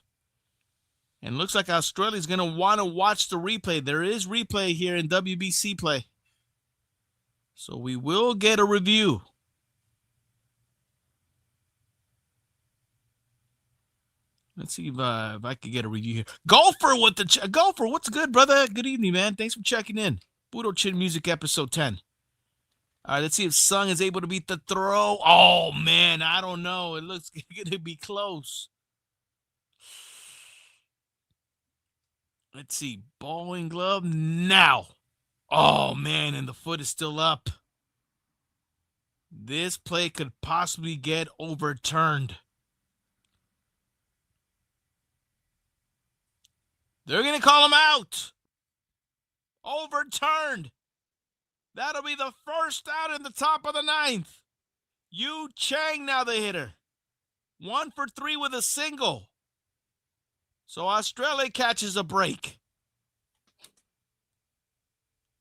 A: And looks like Australia's going to want to watch the replay. There is replay here in WBC play. So we will get a review. Let's see if I could get a review here. Golfer with the Golfer, what's good, brother? Good evening, man. Thanks for checking in. Budo Chin Music episode 10. All right, let's see if Sung is able to beat the throw. Oh, man, I don't know. It looks going to be close. Let's see. Ball and glove now. Oh, man, and the foot is still up. This play could possibly get overturned. They're going to call him out. Overturned. That'll be the first out in the top of the ninth. Yu Chang now the hitter. 1 for 3 with a single. So Australia catches a break.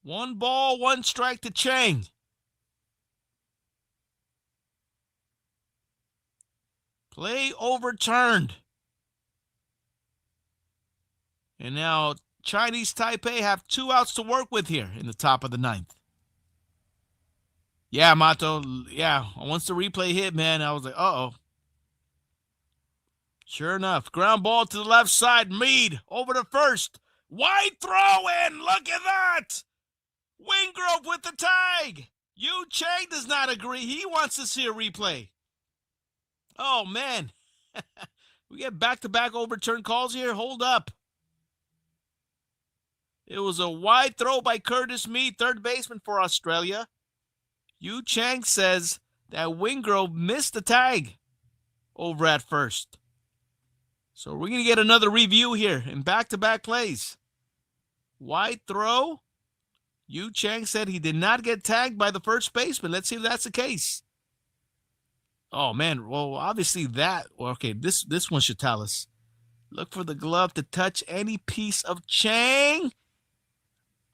A: 1 ball, 1 strike to Chang. Play overturned. And now Chinese Taipei have 2 outs to work with here in the top of the ninth. Yeah, Mato. Yeah, once the replay hit, man, I was like, uh-oh. Sure enough, ground ball to the left side. Mead over to first. Wide throw in. Look at that. Wingrove with the tag. Yu Chang does not agree. He wants to see a replay. Oh, man. We get back-to-back overturned calls here. Hold up. It was a wide throw by Curtis Mead, third baseman for Australia. Yu Chang says that Wingrove missed the tag over at first. So we're going to get another review here in back-to-back plays. Wide throw. Yu Chang said he did not get tagged by the first baseman. Let's see if that's the case. Oh, man. Well, obviously that. Okay, this one should tell us. Look for the glove to touch any piece of Chang.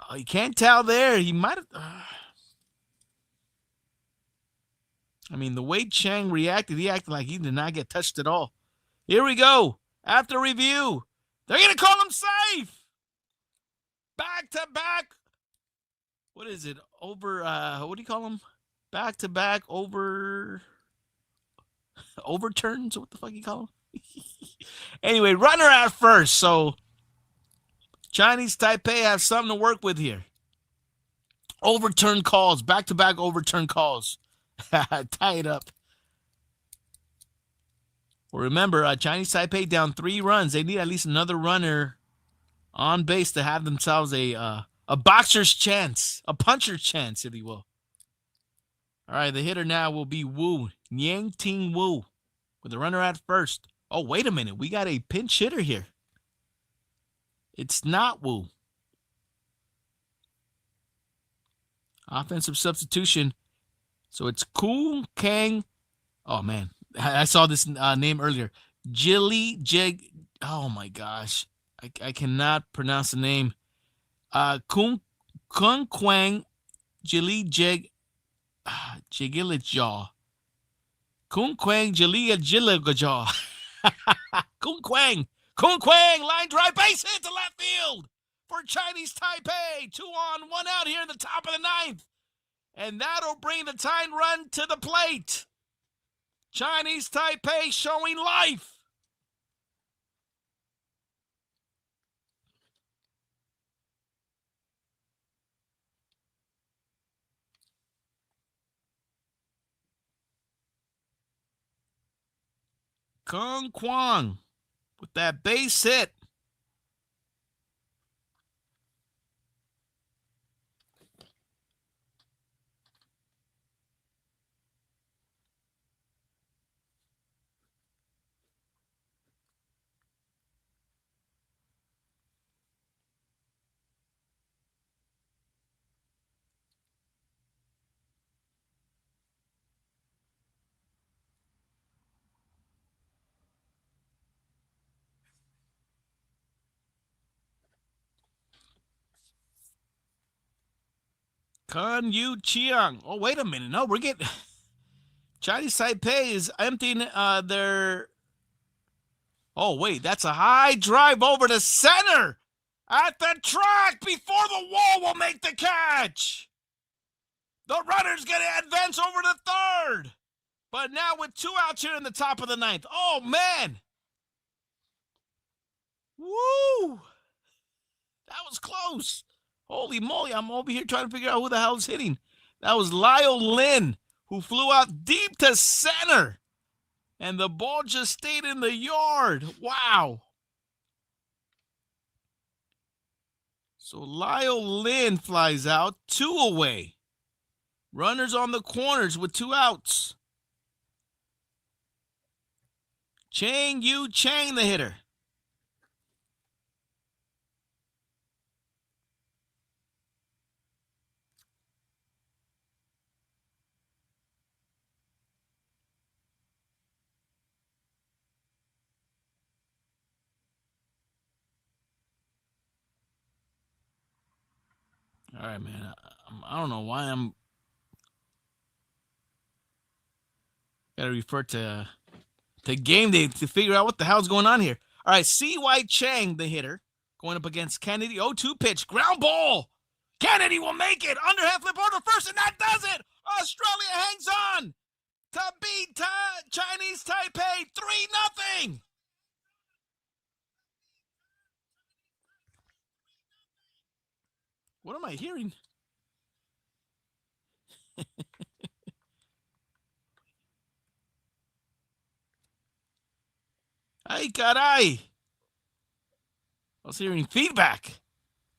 A: Oh, you can't tell there. He might have. I mean, the way Chang reacted, he acted like he did not get touched at all. Here we go. After review, they're going to call him safe. Back to back. What is it? Over, what do you call them? Back to back overturns? What the fuck you call them? Anyway, runner at first. So Chinese Taipei have something to work with here. Overturn calls, back to back overturn calls. Tie it up. Well, remember, Chinese Taipei down 3 runs. They need at least another runner on base to have themselves a boxer's chance, a puncher's chance, if you will. All right, the hitter now will be Wu, Yang Ting Wu, with the runner at first. Oh, wait a minute. We got a pinch hitter here. It's not Wu. Offensive substitution. So it's Ku Kang. Oh, man. I saw this name earlier. Jilly Jig. Oh, my gosh. I cannot pronounce the name. Kung Kwang Jili Jigilajaw. Kung Kwang Jalia Jillajaw. Kung Kwang. Kung Kwang, line drive, base hit to left field for Chinese Taipei. 2 on, 1 out here in the top of the ninth. And that'll bring the tying run to the plate. Chinese Taipei showing life. Kung Kwang with that base hit. Kun Yu Chiang. Oh, wait a minute. No, we're getting... Chinese Taipei is emptying their... Oh, wait. That's a high drive over to center. At the track before the wall will make the catch. The runner's going to advance over to third. But now with 2 outs here in the top of the ninth. Oh, man. Woo. That was close. Holy moly, I'm over here trying to figure out who the hell's hitting. That was Lyle Lin, who flew out deep to center. And the ball just stayed in the yard. Wow. So Lyle Lin flies out, 2 away. Runners on the corners with 2 outs. Chang Yu Chang, the hitter. All right, man. I don't know why I'm gotta refer to game day to figure out what the hell's going on here. All right, C.Y. Chang, the hitter, going up against Kennedy. 0-2 pitch, ground ball. Kennedy will make it. Underhand flip over first, and that does it. Australia hangs on to beat Chinese Taipei 3-0. What am I hearing? Ay, caray. I was hearing feedback.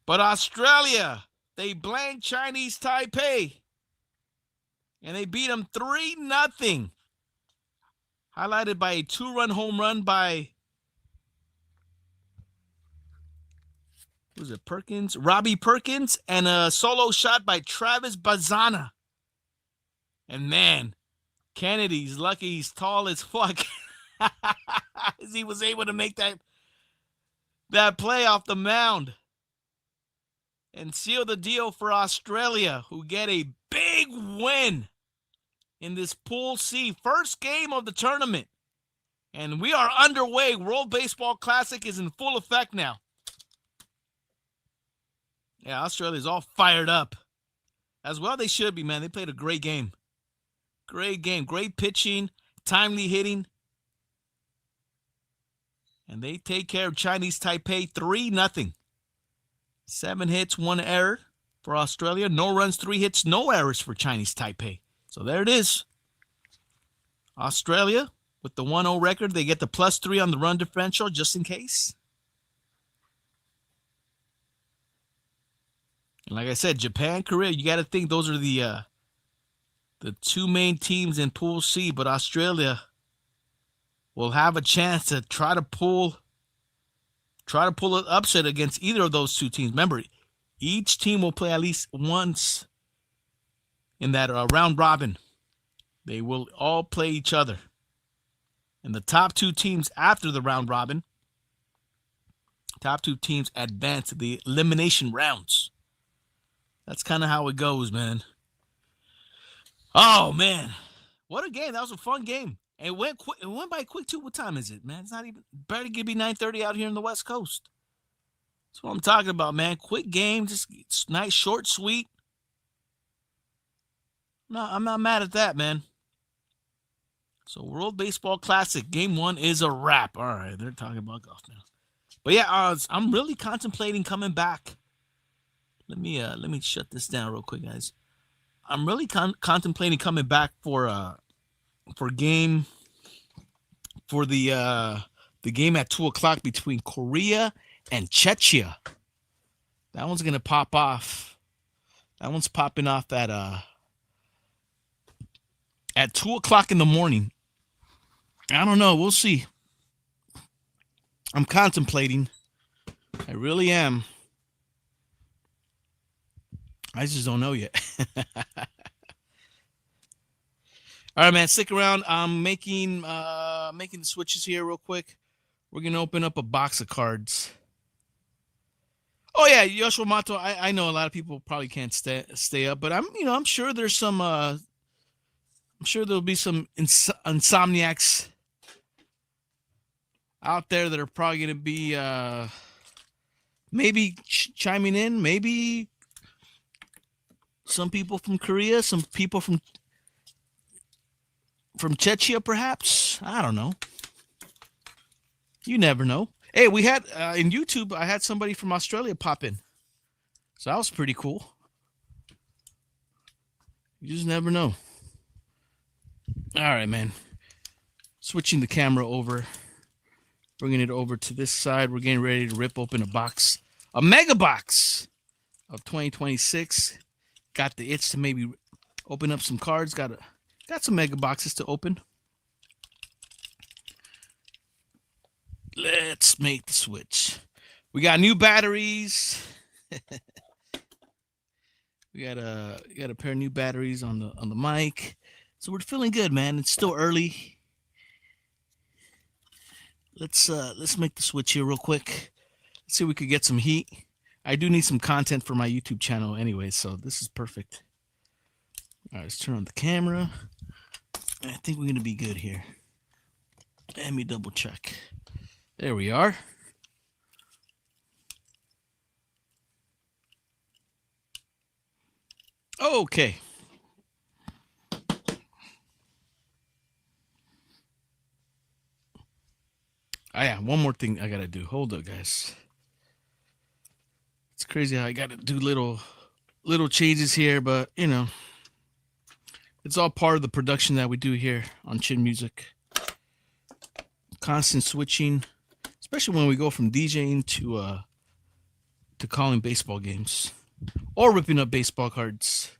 A: But Australia, they blanked Chinese Taipei. And they beat them 3-0. Highlighted by a 2-run home run by... who's it, Perkins? Robbie Perkins, and a solo shot by Travis Bazana. And man, Kennedy's lucky he's tall as fuck. As he was able to make that play off the mound and seal the deal for Australia, who get a big win in this Pool C, first game of the tournament. And we are underway. World Baseball Classic is in full effect now. Yeah, Australia's all fired up. As well they should be, man. They played a great game. Great game. Great pitching. Timely hitting. And they take care of Chinese Taipei 3-0. 7 hits, 1 error for Australia. No runs, 3 hits, no errors for Chinese Taipei. So there it is. Australia with the 1-0 record. They get the +3 on the run differential just in case. And like I said, Japan, Korea, you got to think those are the 2 main teams in Pool C. But Australia will have a chance to try to pull an upset against either of those 2 teams. Remember, each team will play at least once in that round robin. They will all play each other. And the top 2 teams after the round robin, top 2 teams advance to the elimination rounds. That's kind of how it goes, man. Oh man, what a game! That was a fun game. It went quick. It went by quick too. What time is it, man? It's not even barely gonna be 9:30 out here in the West Coast. That's what I'm talking about, man. Quick game, just nice, short, sweet. No, I'm not mad at that, man. So World Baseball Classic Game 1 is a wrap. All right, they're talking about golf now. But yeah, I'm really contemplating coming back. Let me shut this down real quick, guys. I'm really contemplating coming back for game for the game at 2 o'clock between Korea and Czechia. That one's gonna pop off. That one's popping off at 2 o'clock in the morning. I don't know. We'll see. I'm contemplating. I really am. I just don't know yet. All right, man. Stick around. I'm making the switches here real quick. We're gonna open up a box of cards. Oh yeah, Yoshua Mato. I know a lot of people probably can't stay up, but I'm sure there's some. I'm sure there'll be some insomniacs out there that are probably gonna be maybe chiming in. Maybe some people from Korea, some people from Czechia, perhaps. I don't know. You never know. Hey, we had in YouTube, I had somebody from Australia pop in. So that was pretty cool. You just never know. All right, man. Switching the camera over. Bringing it over to this side. We're getting ready to rip open a box. A mega box of 2026. Got the itch to maybe open up some cards. Got some mega boxes to open. Let's make the switch. We got new batteries. we got a pair of new batteries on the mic. So we're feeling good, man. It's still early. Let's make the switch here real quick. Let's see if we could get some heat. I do need some content for my YouTube channel anyway, so this is perfect. All right, let's turn on the camera. I think we're gonna be good here. Let me double check. There we are. Okay. Oh, yeah, one more thing I gotta do. Hold up, guys. It's crazy how I gotta do little changes here, but it's all part of the production that we do here on Chin Music. Constant switching, especially when we go from DJing to calling baseball games or ripping up baseball cards.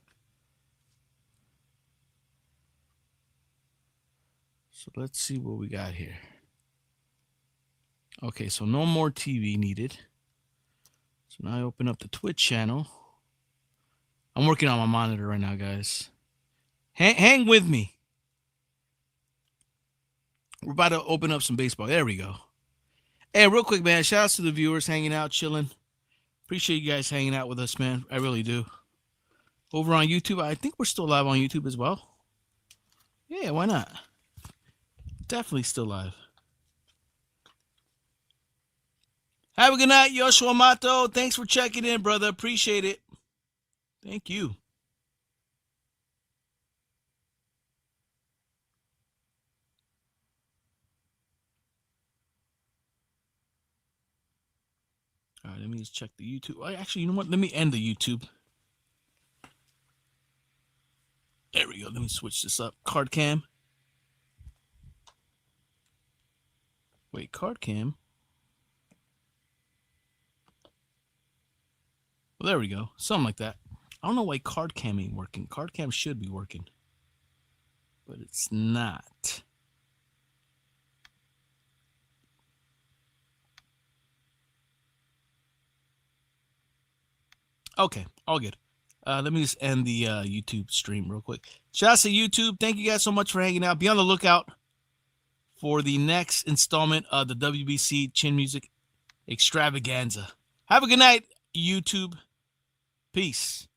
A: So let's see what we got here. Okay, so no more TV needed. So now I open up the Twitch channel. I'm working on my monitor right now, guys. Hang with me. We're about to open up some baseball. There we go. Hey, real quick, man. Shout outs to the viewers hanging out, chilling. Appreciate you guys hanging out with us, man. I really do. Over on YouTube, I think we're still live on YouTube as well. Yeah, why not? Definitely still live. Have a good night, Yoshua Mato. Thanks for checking in, brother. Appreciate it. Thank you. All right, let me just check the YouTube. Actually, you know what? Let me end the YouTube. There we go. Let me switch this up. Card cam. Wait, card cam. Well, there we go. Something like that. I don't know why card cam ain't working. Card cam should be working, but it's not. Okay, all good. Let me just end the YouTube stream real quick. Shout out to YouTube. Thank you guys so much for hanging out. Be on the lookout for the next installment of the WBC Chin Music Extravaganza. Have a good night, YouTube. Peace.